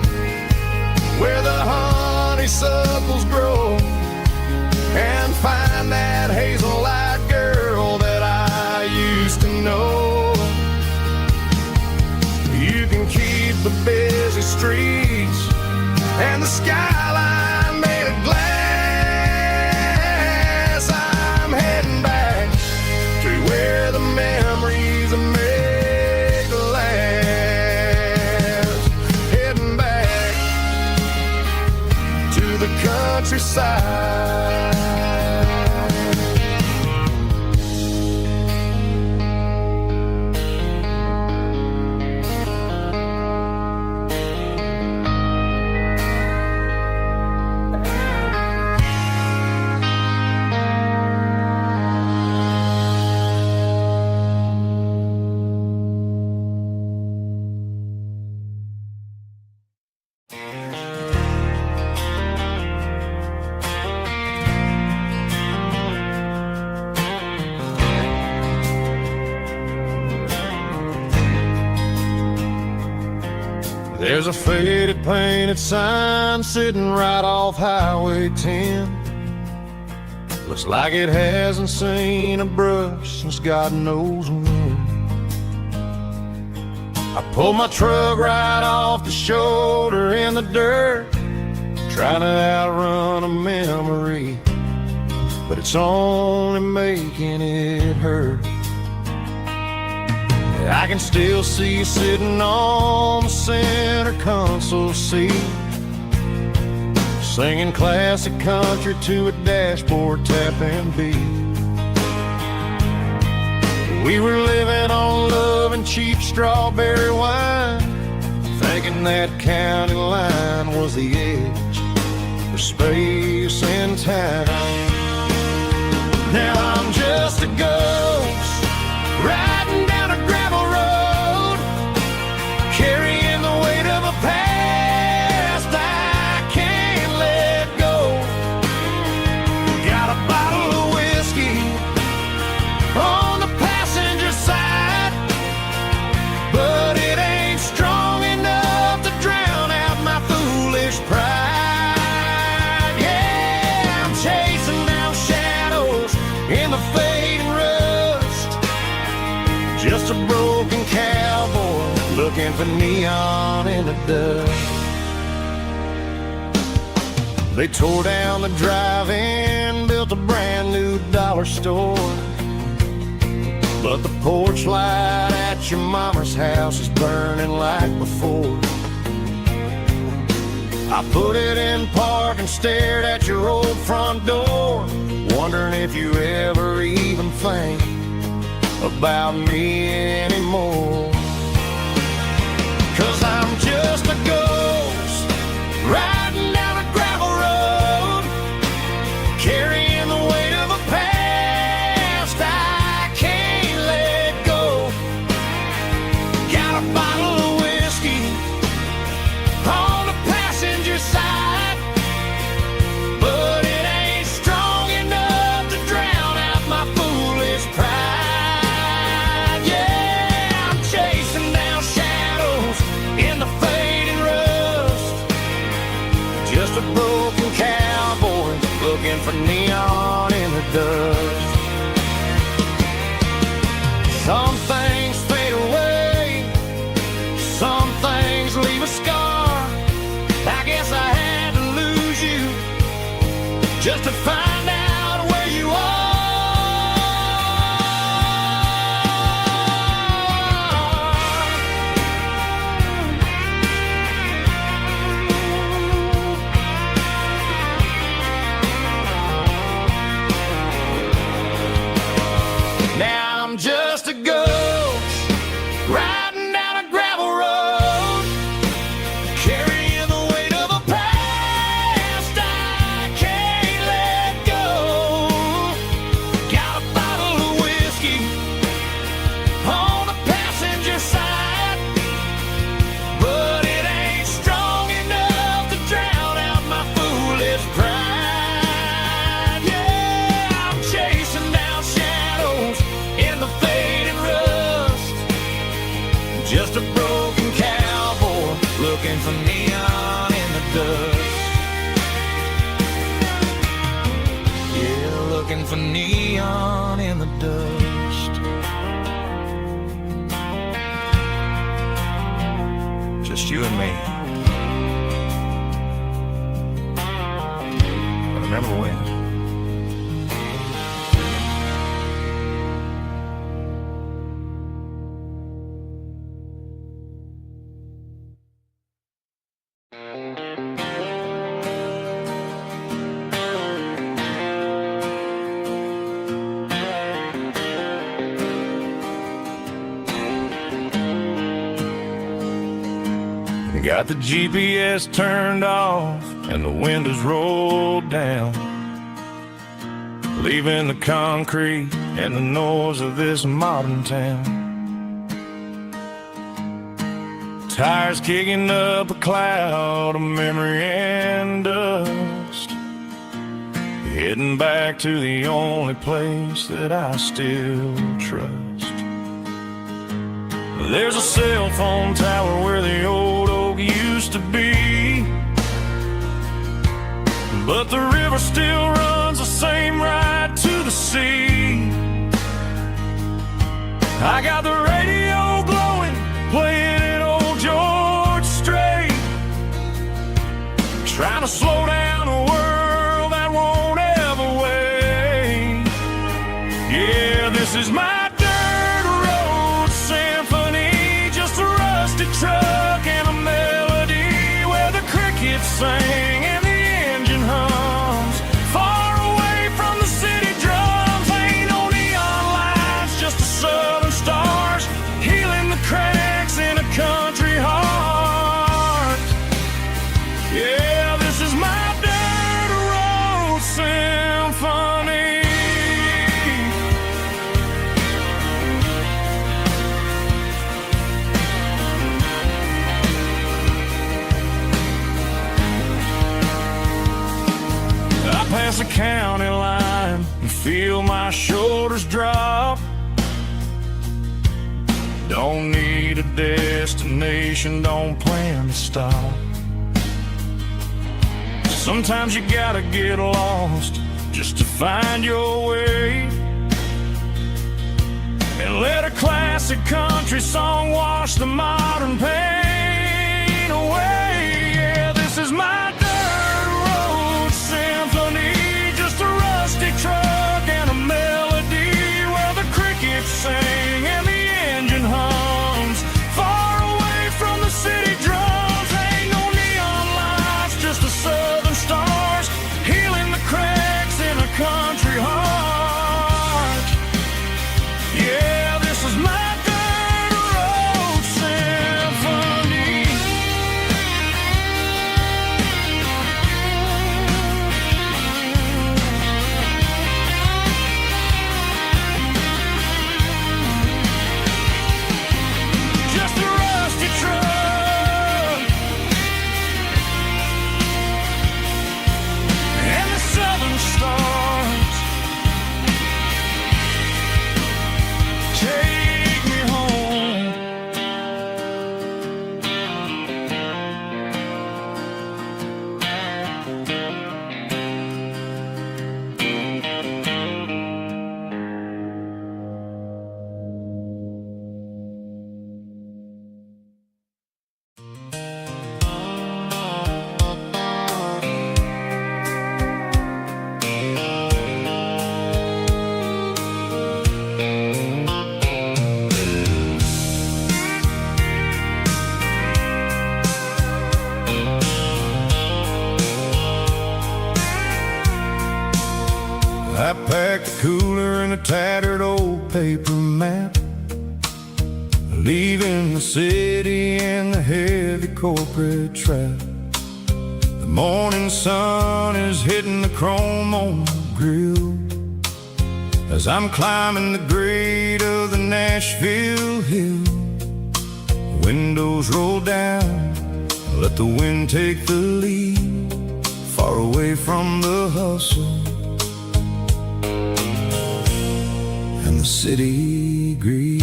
where the honeysuckles grow, and find that hazel-eyed girl that I used to know. You can keep the busy streets and the skyline made of glass. I'm heading back to where the memories are made to last. Heading back to the countryside. There's a faded painted sign sitting right off Highway 10. Looks like it hasn't seen a brush since God knows when. I pulled my truck right off the shoulder in the dirt, trying to outrun a memory, but it's only making it hurt. I can still see you sitting on the center console seat, singing classic country to a dashboard tapping beat. We were living on love and cheap strawberry wine, thinking that county line was the edge for space and time. Now I'm just a ghost riding down a gravel road, carrying looking for neon in the dust. They tore down the drive-in, built a brand new dollar store, but the porch light at your mama's house is burning like before. I put it in park and stared at your old front door, wondering if you ever even think about me anymore. 'Cause I'm just a ghost riding down a gravel road, carrying the weight of a past I can't let go. Got a bottle of whiskey on the passenger side, but it ain't strong enough to drown out my foolish pride. Yeah, I'm chasing down shadows in the fading rust, just a broken cowboy looking for neon in the dust. Some things fade away, some things leave a scar. I guess I had to lose you just to find out where you are. Now I'm just a ghost riding down a gravel road, carrying the weight of a past I can't let go. Got a bottle of whiskey on the passenger side, but it ain't strong enough to drown out my foolish pride. Yeah, I'm chasing down shadows in the fading rust, just a broken cowboy looking for neon in the dust. Yeah, looking for neon in the dust. Just you and me. But remember when? Got the GPS turned off and the windows rolled down, leaving the concrete and the noise of this modern town. Tires kicking up a cloud of memory and dust, heading back to the only place that I still trust. There's a cell phone tower where the old oak used to be, but the river still runs the same right to the sea. I got the radio glowing, playing it old George Strait, trying to slow down a world that won't ever wait. Yeah, this is my truck and a melody where the crickets sing and the engine hums, far away from the city drums. Ain't no neon lights, just the southern stars healing the cracks in a country heart. Yeah, this is my dirt road symphony. Past the county line and feel my shoulders drop. Don't need a destination, don't plan to stop. Sometimes you gotta get lost just to find your way. and let a classic country song wash the modern pain away. Yeah, this is my dirt road symphony, just a rusty truck and a melody where the crickets sing and the engine hums far away from the city drums. Ain't no neon lights, just the southern stars healing the cracks in a country heart. Yeah, this is my dirt road symphony. Just a rusty truck and the southern stars take me home. I packed a cooler and a tattered old paper map, leaving the city and the heavy corporate trap. The morning sun is hitting the chrome on the grill as I'm climbing the grade of the Nashville hill. Windows roll down, let the wind take the lead, far away from the hustle and the city greed.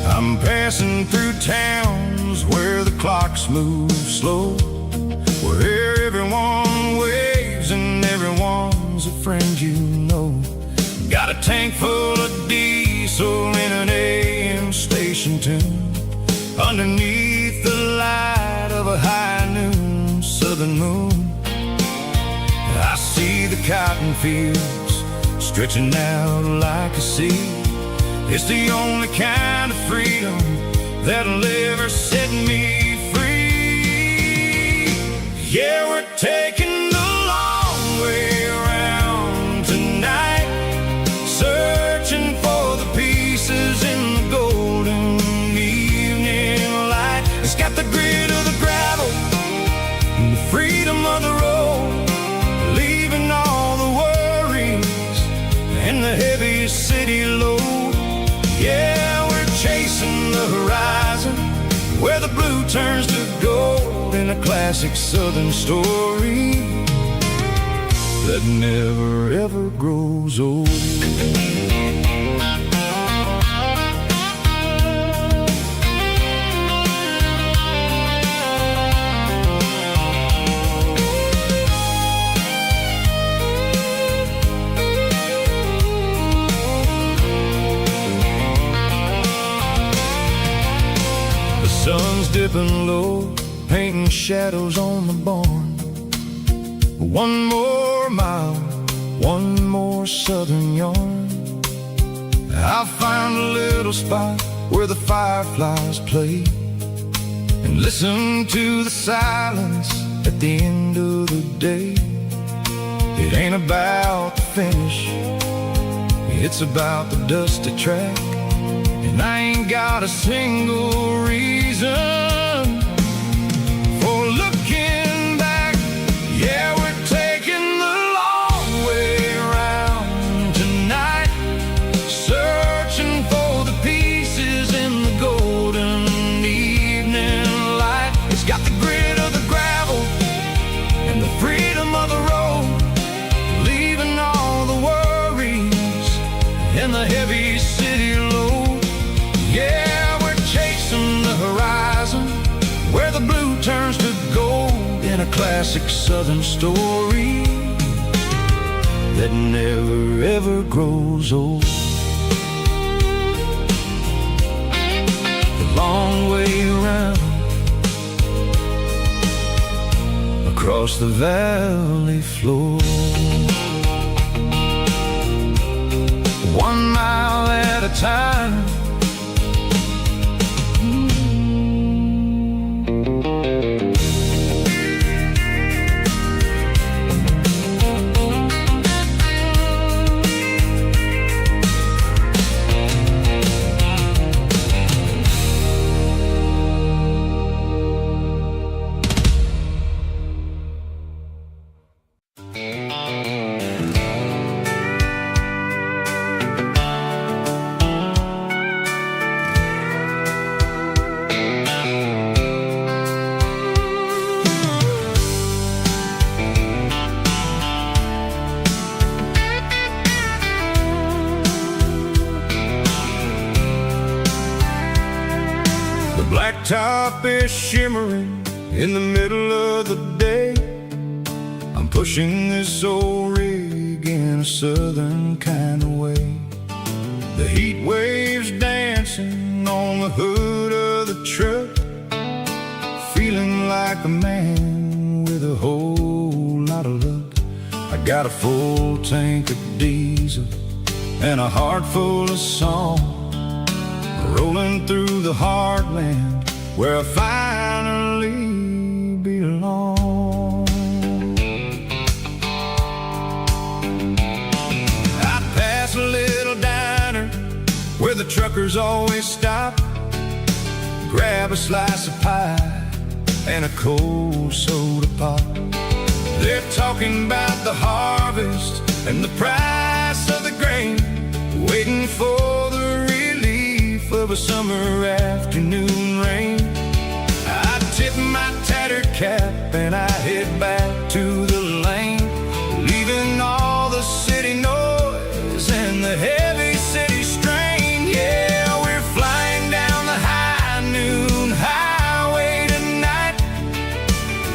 I'm passing through towns where the clocks move slow, where everyone waves and everyone's a friend you know. Got a tank full of diesel in an AM station tune, underneath the light of a high noon southern moon. I see the cotton fields stretching out like a sea. It's the only kind of freedom that'll ever set me free. Yeah, we're taking the long way around tonight, searching for the pieces in the golden evening light. It's got the grit of the gravel and the freedom of the road, leaving all the worries and the heavy city load. Yeah, we're chasing the horizon where the blue turns to gold, in a classic southern story that never ever grows old. Sun's dipping low, painting shadows on the barn. One more mile, one more southern yarn. I'll find a little spot where the fireflies play and listen to the silence at the end of the day. It ain't about the finish, it's about the dusty track. And I ain't got a single reason for looking back. Yeah, we're taking the long way around tonight, searching for the pieces in the golden evening light. It's got the grit of the gravel and the freedom of the road, leaving all the worries and the heavy city load. Yeah, we're chasing the horizon where the blue turns to gold, in a classic southern story that never ever grows old. The long way around, across the valley floor, 1 mile at a time. Blacktop is shimmering in the middle of the day. I'm pushing this old rig in a southern kind of way. The heat waves dancing on the hood of the truck, feeling like a man with a whole lot of luck. I got a full tank of diesel and a heart full of song, rolling through the heartland where I finally belong. I pass a little diner where the truckers always stop, grab a slice of pie and a cold soda pop. They're talking about the harvest and the price of the grain, waiting for the relief of a summer afternoon rain. I tip my tattered cap and I head back to the lane, leaving all the city noise and the heavy city strain. Yeah, we're flying down the high noon highway tonight,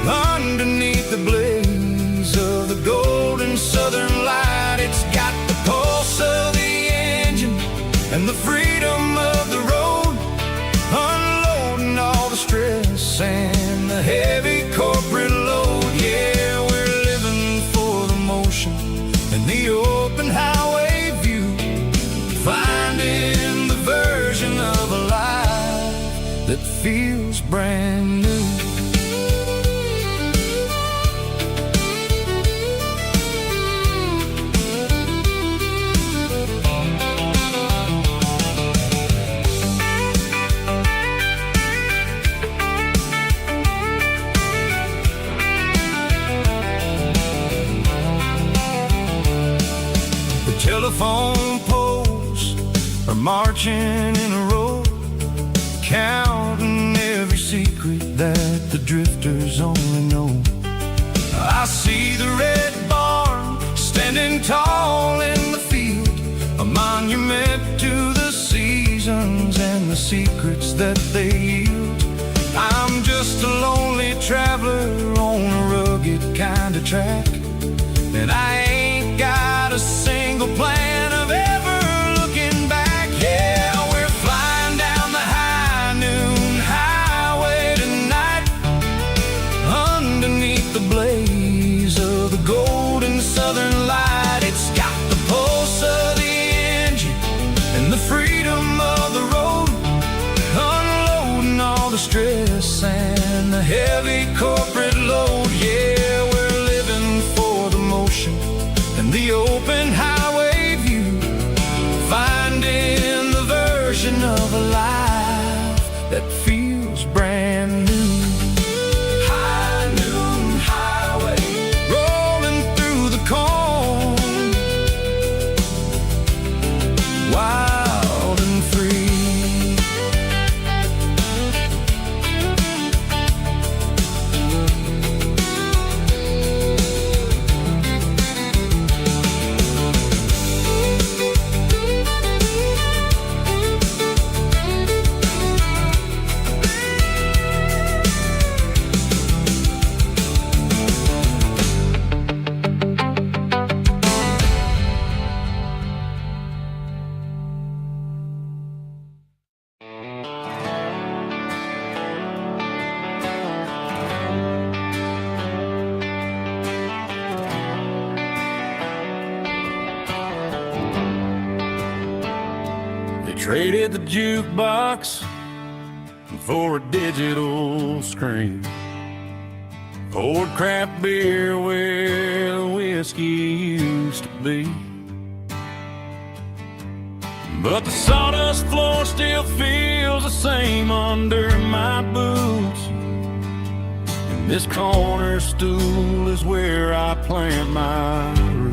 underneath the blaze of the golden southern light. It's got the pulse of the engine and the freedom of the road, unloading all the stress and the heavy corporate load. Yeah, we're living for the motion and the open highway view, finding the version of a life that feels brand new. Telephone poles are marching in a row, counting every secret that the drifters only know. I see the red barn standing tall in the field, a monument to the seasons and the secrets that they yield. I'm just a lonely traveler on a rugged kind of track, and I ain't got a single plan of ever looking back. Yeah, we're flying down the high noon highway tonight, underneath the blaze of the golden southern light. It's got the pulse of the engine and the freedom of the road, unloading all the stress and the heavy corporate load. Yeah, we're living for the motion and the open highway view, finding the version of a life that feels brand new. High noon highway, rolling through the corn, wild and free. Traded the jukebox for a digital screen. Poured craft beer where the whiskey used to be. But the sawdust floor still feels the same under my boots. And this corner stool is where I plant my roots.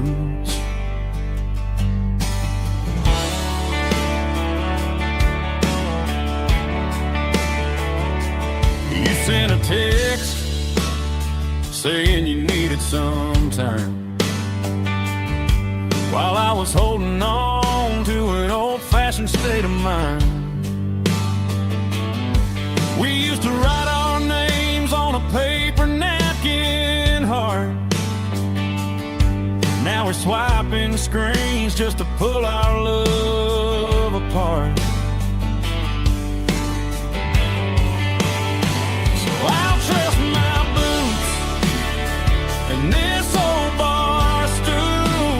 You sent a text saying you needed some time, while I was holding on to an old-fashioned state of mind. We used to write our names on a paper napkin heart. Now we're swiping screens just to pull our love apart. So I'll trust my boots and this old bar stool.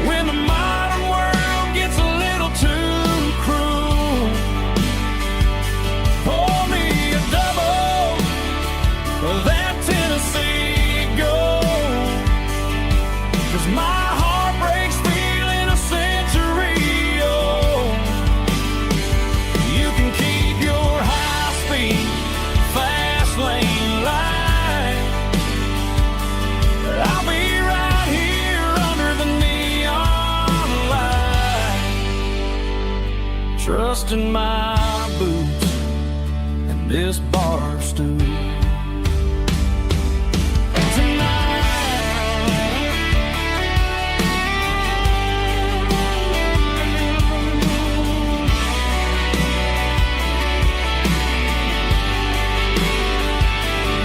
When the modern world gets a little too cruel, pour me a double of that Tennessee Gold. 'Cause my heart breaks feeling a century old. You can keep your high-speed, fast lane light. I'll be right here under the neon light, trusting my boots and this bar stool.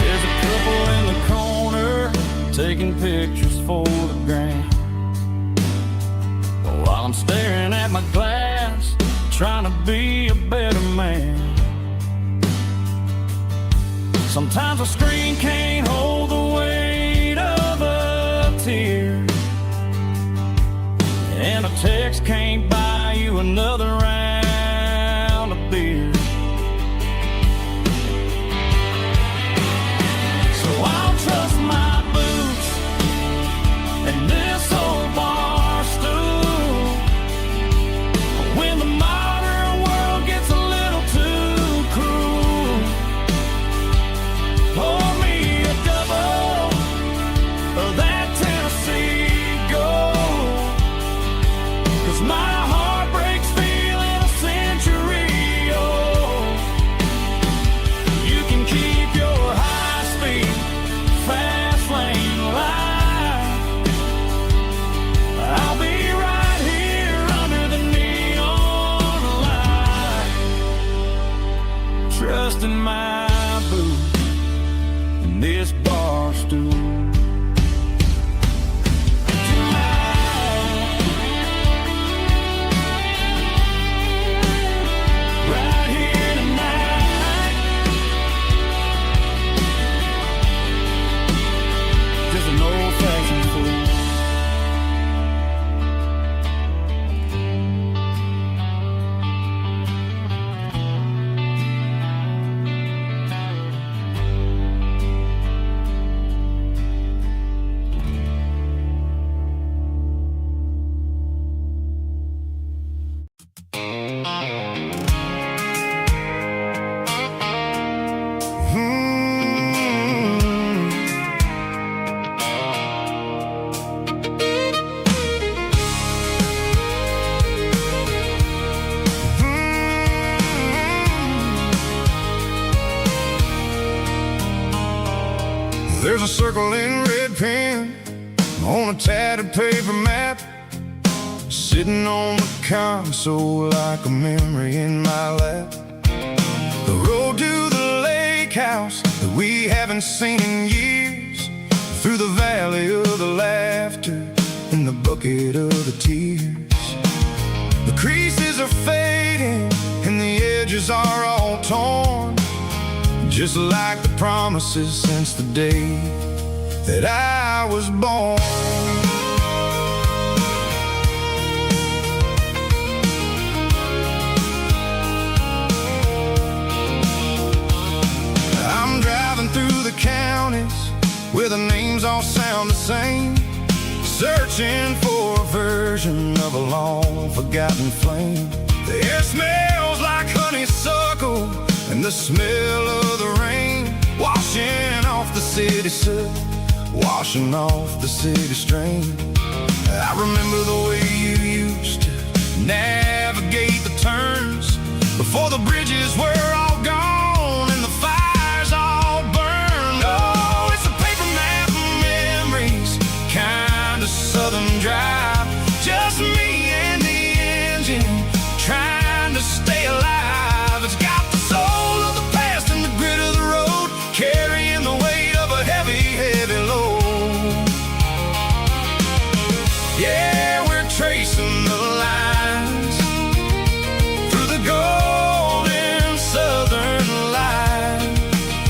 There's a couple in the corner taking pictures for the gram, while I'm staring at my glass, trying to be a better man. Sometimes a screen can't hold the weight of a tear, and a text can't buy you another round of beer. So I'll trust my boots and this old bar stool. When the modern world gets a little too cruel, pour me a double of that Tennessee Gold. 'Cause my heart breaks feeling a century old. You can keep your high-speed, fast lane light. I'll be right here under the neon light, trusting my boots and this bar stool. Right here tonight, just an old-fashioned fool. There's a circle in red pen on a tattered paper map, sitting on the console like a memory in my lap. The road to the lake house that we haven't seen in years, through the valley of the laughter and the bucket of the tears. The creases are fading and the edges are all torn, just like the promises since the day that I was born. where the names all sound the same, searching for a version of a long forgotten flame. The air smells like honeysuckle and the smell of the rain, washing off the city soot, washing off the city strain. I remember the way you used to navigate the turns before the bridges were all gone and the fires all burned. Oh, it's a paper map of memories, kind of southern drive, just me and the engine trying to stay alive. It's got the soul of the past and the grit of the road, carrying the weight of a heavy, heavy load. Yeah, we're tracing the lines through the golden southern light,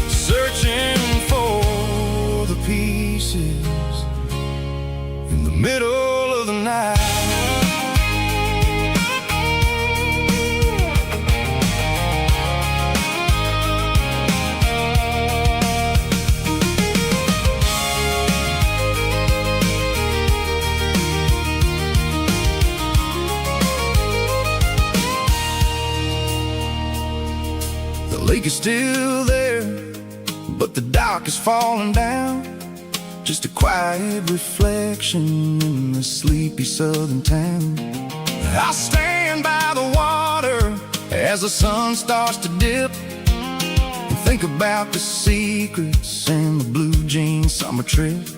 searching for the pieces in the middle of the night. The lake is still there, but the dock is falling down, just a quiet reflection in the sleepy southern town. I stand by the water as the sun starts to dip and think about the secrets and the blue jean summer trip.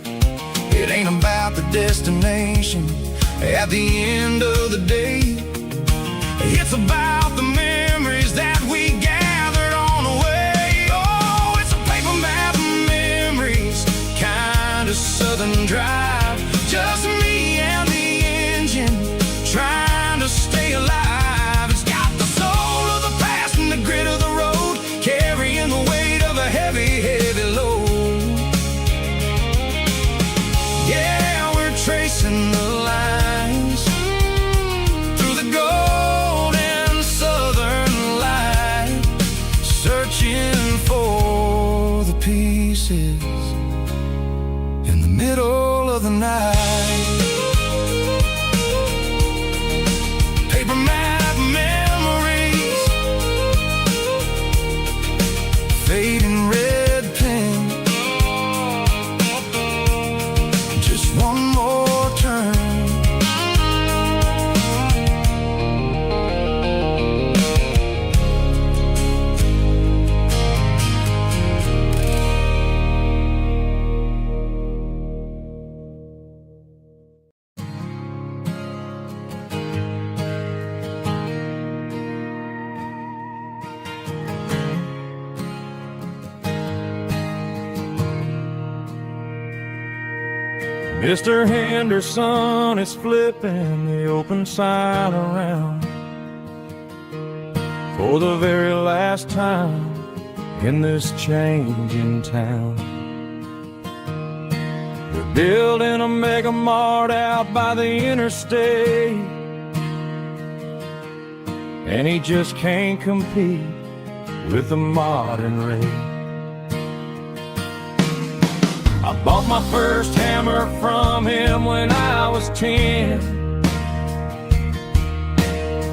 It ain't about the destination at the end of the day, it's about the memories that we gathered on the way. Oh, it's a paper map of memories, kind of southern drive, just me and the engine trying to stay alive. It's got the soul of the past and the grit of the road, carrying the weight of a heavy, heavy load. Yeah, we're tracing the lines through the golden southern light, searching for the pieces in the middle of the night. Paper map memories, fading red pen, just one more turn. Mr. Henderson is flipping the open sign around for the very last time in this changing town. They're building a mega mart out by the interstate, and he just can't compete with the modern rate. I bought my first hammer from him when I was 10.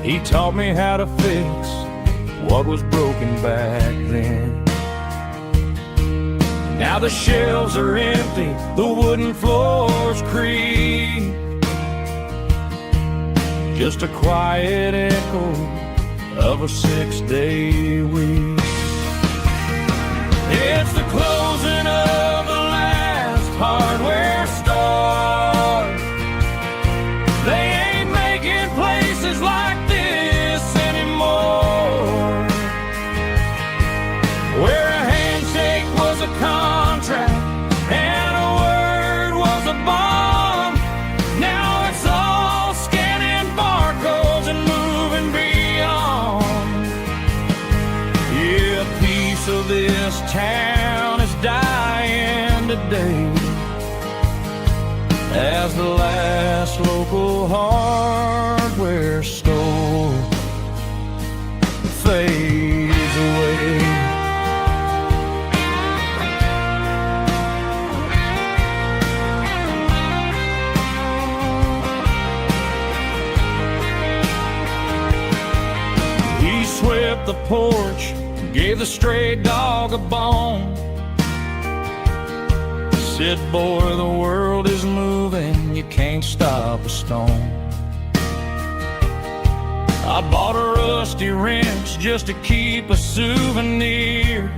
He taught me how to fix what was broken back then. Now the shelves are empty, the wooden floors creak, just a quiet echo of a 6-day week. It's the closing of the hardware store. They ain't making places like this anymore, where a handshake was a contract and a word was a bond. Now it's all scanning barcodes and moving beyond. Yeah, a piece of this town is dying today as the last local hardware store fades away. gave the stray dog a bone. Said, boy, the world is moving, you can't stop a stone. I bought a rusty wrench just to keep a souvenir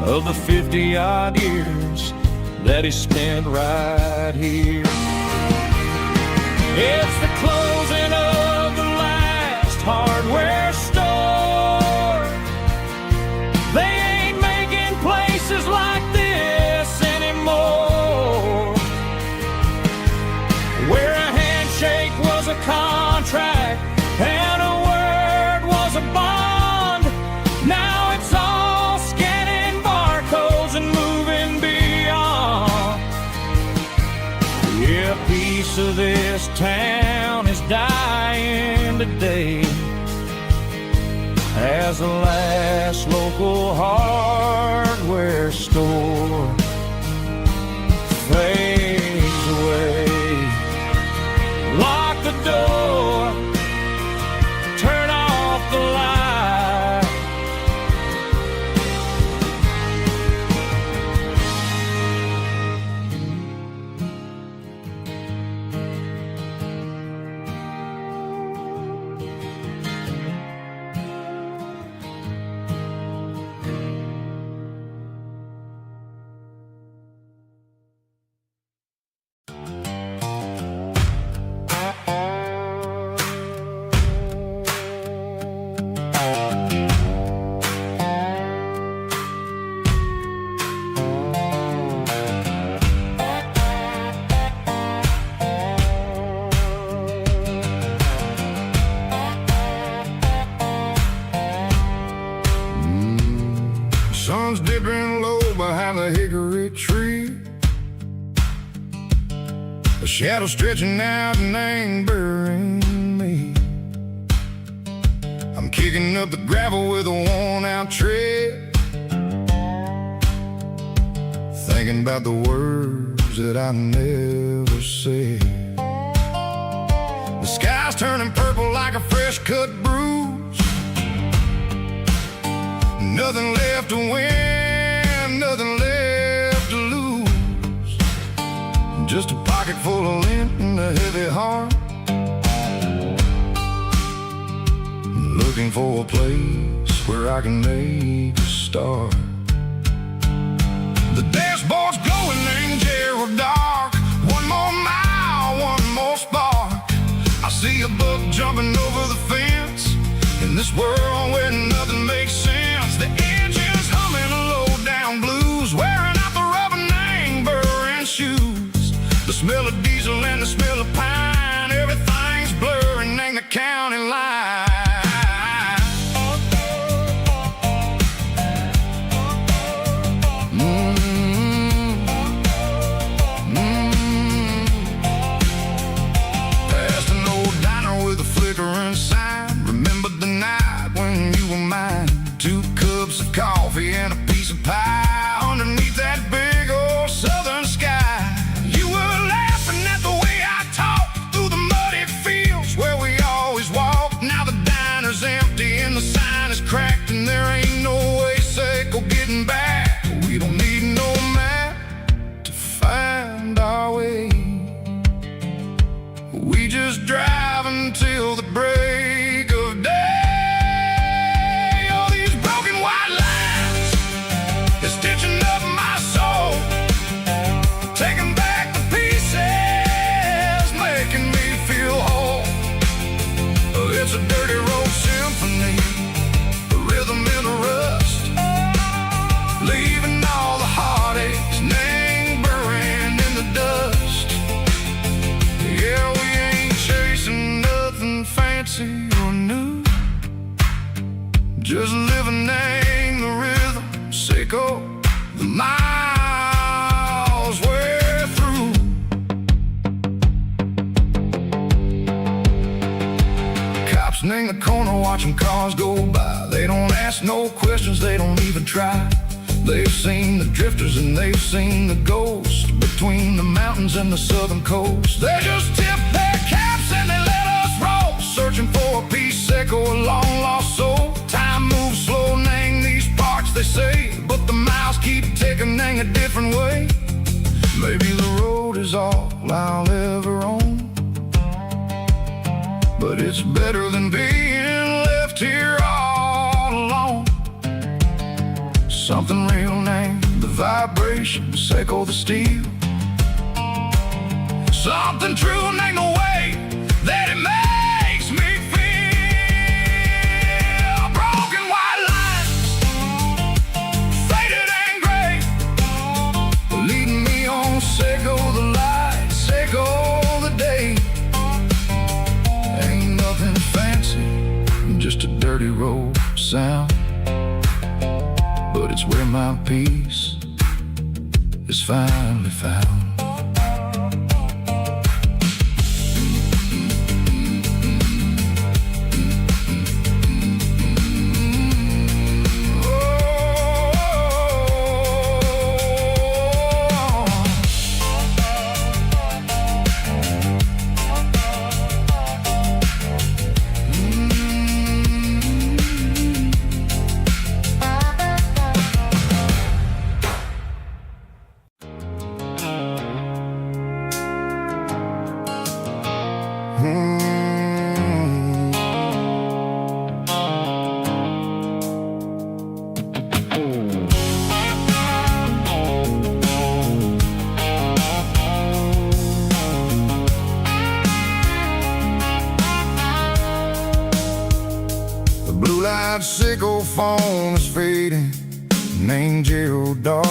of the 50-odd years that he spent right here. It's the closing of the last hardware store. They ain't making places like this anymore, where a handshake was a contract and a word was a bond. Now it's all scanning barcodes and moving beyond. Yeah, a piece of this town is dying today as the last local hardware store fades away. Lock the door, turn off the light. Sun's dipping low behind the hickory tree, a shadow stretching out and angering me. I'm kicking up the gravel with a worn-out tread, thinking about the words that I never said. The sky's turning purple like a fresh-cut bruise. Nothing left to win, nothing left to lose. Just a pocket full of lint and a heavy heart, looking for a place where I can make a start. The dashboard's glowing in Gerald dark. One more mile, one more spark. I see a buck jumping over the fence in this world where nothing makes sense. The engine's humming a low-down blues, wearing out the rubber name burring shoes. The smell of diesel and the smell of pine, everything's blurring in the county line. Past an old diner with a flickering sign. Remember the night when you were mine. 2 cups of coffee and a piece of pie underneath that big old southern sky. You were laughing at the way I talked through the muddy fields where we always walked. Now the diner's empty and the sign is cracked, and there ain't no way safe of getting back. We don't need no map to find our way. We just drive until the break of day. Stitching up my soul, taking back the pieces, making me feel whole. It's a dirty road symphony, a rhythm in the rust, leaving all the heartaches lingering in the dust. Yeah, we ain't chasing nothing fancy or new, just living in the rhythm, sicko. The miles we're through. Cops in the corner watching cars go by. They don't ask no questions, they don't even try. They've seen the drifters and they've seen the ghosts between the mountains and the southern coast. They just tip their caps and they let us roll, searching for a piece, echo, a long lost soul. Time everything a different way. Maybe the road is all I'll ever own, but it's better than being left here all alone. Something real named the vibrations echo the steel. Something true named the way that it makes me feel. Broken white lines, faded and gray, leading me on, Seiko the light, Seiko the day. Ain't nothing fancy, just a dirty road sound, but it's where my peace is finally found. Blue-light sickle phone is fading, named Geralkyo.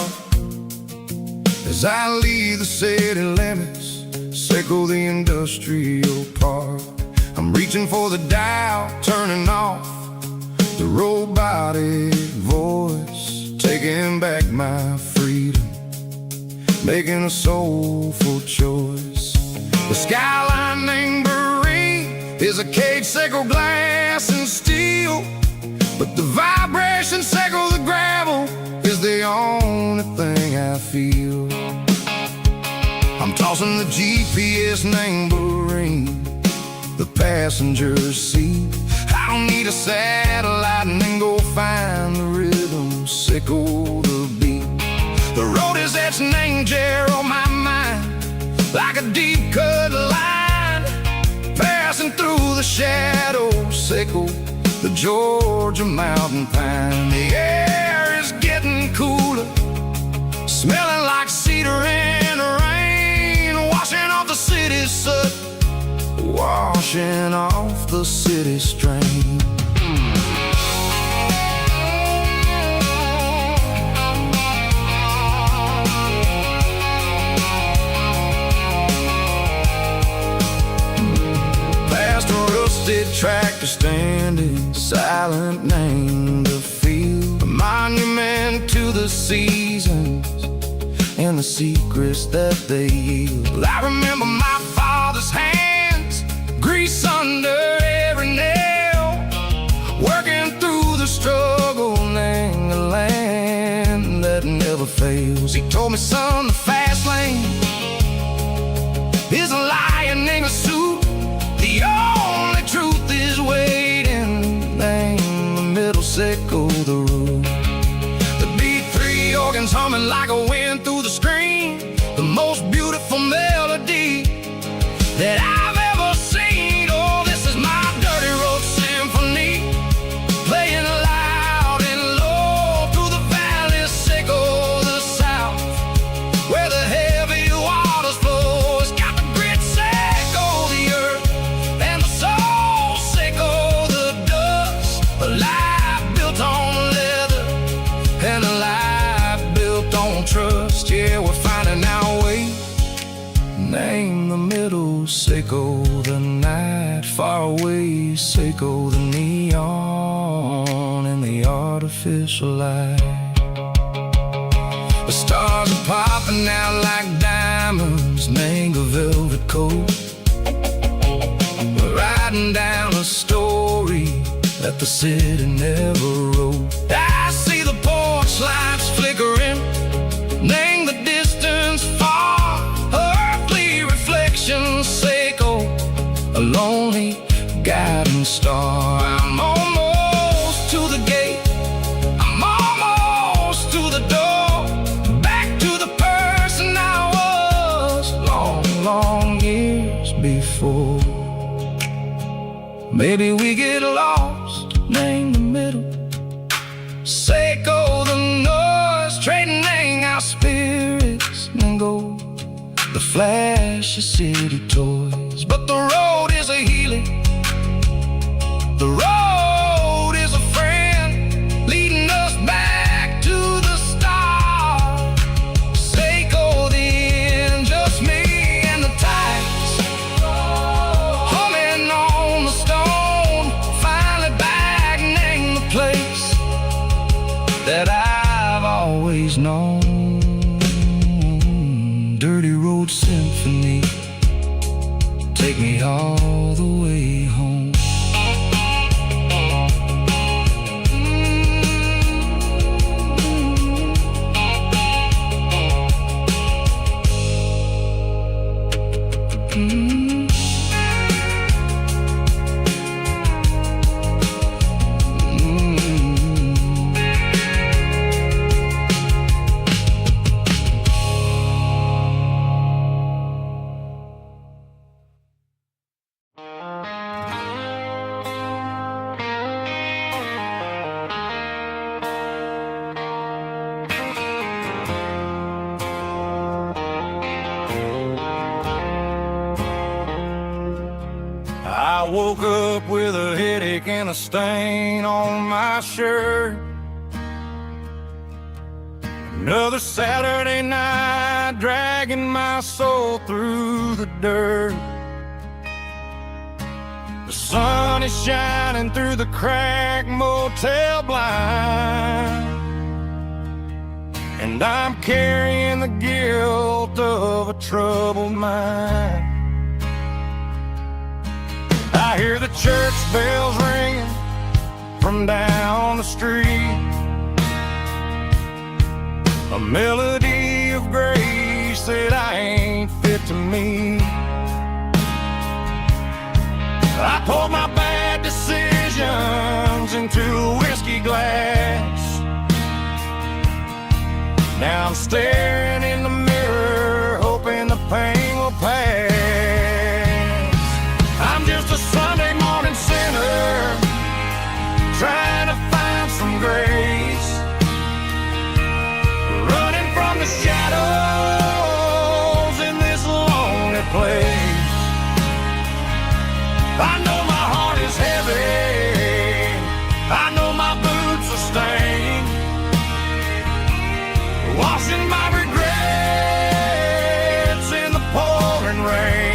As I leave the city limits, sickle the industrial park. I'm reaching for the dial, turning off the robotic voice, taking back my freedom, making a soulful choice. The skyline named is a cage, sickle glass and steel, but the vibration, sickle the gravel, is the only thing I feel. I'm tossing the GPS named the passenger seat. I don't need a satellite and then go find the rhythm, sickle the beat. The road is etched named on my mind, like a deep cut line, passing through the shadows, sickle the Georgia mountain pine. The air is getting cooler, smelling like cedar in the rain, washing off the city's soot, washing off the city strain. Tractor standing silent, named the field, a monument to the seasons and the secrets that they yield. I remember my father's hands, grease under every nail, working through the struggle, named the land that never fails. He told me, son, the fast lane is a lion in a suit. The only truth is waiting, name the middle, sickle the root. The B3 organs humming like a wind through the screen, the most beautiful melody that I've ever seen. Oh, this is my dirty road symphony, playing loud and low through the valley, sickle the south, where the heavy waters flow. It's got the grit, sickle the earth, and the soul, sickle the dust. A life built on leather and a life built on trust. Yeah, we're finding our way, name the middle, sickle the night, far away, sickle the neon and the artificial light. The stars are popping out like diamonds, mango velvet coat. We're riding down a story that the city never wrote. I see the porch lights flickering, name the distance far, earthly reflections, sickle a lonely guiding star. I'm almost to the gate, I'm almost to the door, back Maybe we get lost, name the middle. Seiko the noise, trading our spirits and gold. The flash of city toys, but the road is a healing. The road is a friend, leading us back to the start. Seiko the end, just me and the tides, humming on the stone. Finally back, name the place that I've always known. Dirty Road Symphony, take me all the way home. I woke up with a headache and a stain on my shirt. Another Saturday night, dragging my soul through the dirt. The sun is shining through the cracked motel blind, and I'm carrying the guilt of a troubled mind. I hear the church bells ringing from down the street, a melody of grace that I ain't fit to meet. I poured my bad decisions into a whiskey glass. Now I'm staring in the mirror, hoping the pain will pass. I'm just a Sunday morning sinner, trying to find some grace, running from the shadows in this lonely place. I know my heart is heavy, I know my boots are stained, washing my regrets in the pouring rain.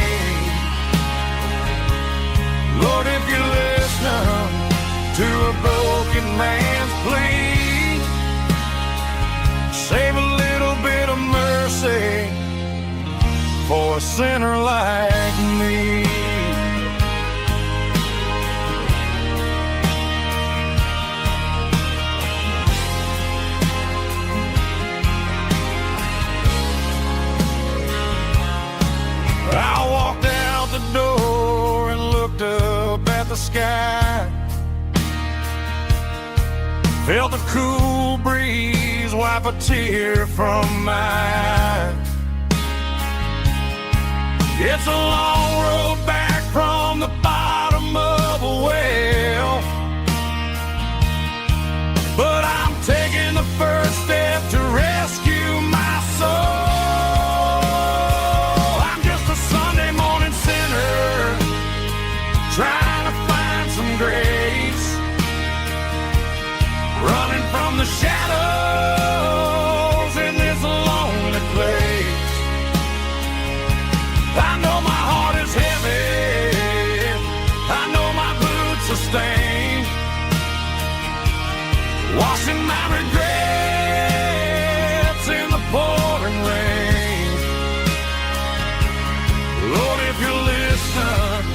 Lord, if you listen to a broken man's plea, save a little bit of mercy for a sinner like me. I walked out the door and looked up at the sky, felt the cool breeze wipe a tear from my eye. It's a long road back from the bottom of a well, but I'm taking the first step to rescue my soul. Trying to find some grace, running from the shadows in this lonely place. I know my heart is heavy, I know my boots are stained, washing my regrets in the pouring rain. Lord, if you listen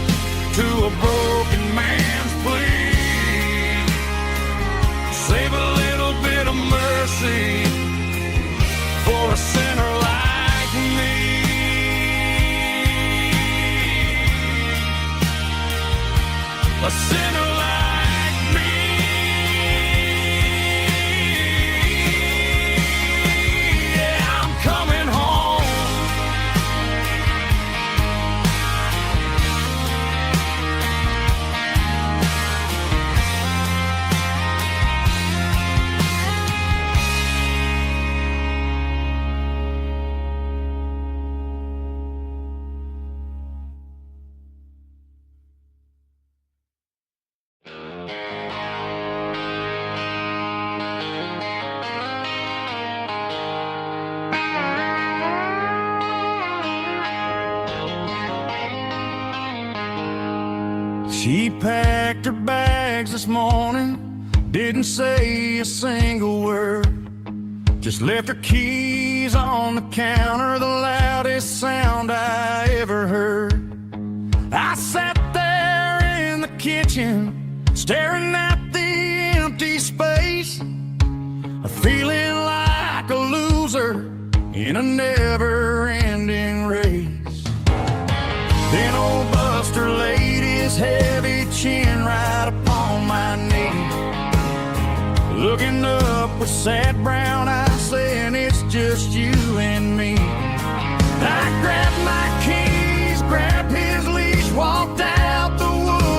to a broken man's plea, save a little bit of mercy for a sinner like me. A sinner like me. Yeah, I'm coming home. She packed her bags this morning, didn't say a single word, just left her keys on the counter, the loudest sound I ever heard. I sat there in the kitchen, staring at the empty space, feeling like a loser in a never-ending race. Then old Buster laid his heavy chin right upon my knee, looking up with sad brown eyes, saying it's just you and me. I grabbed my key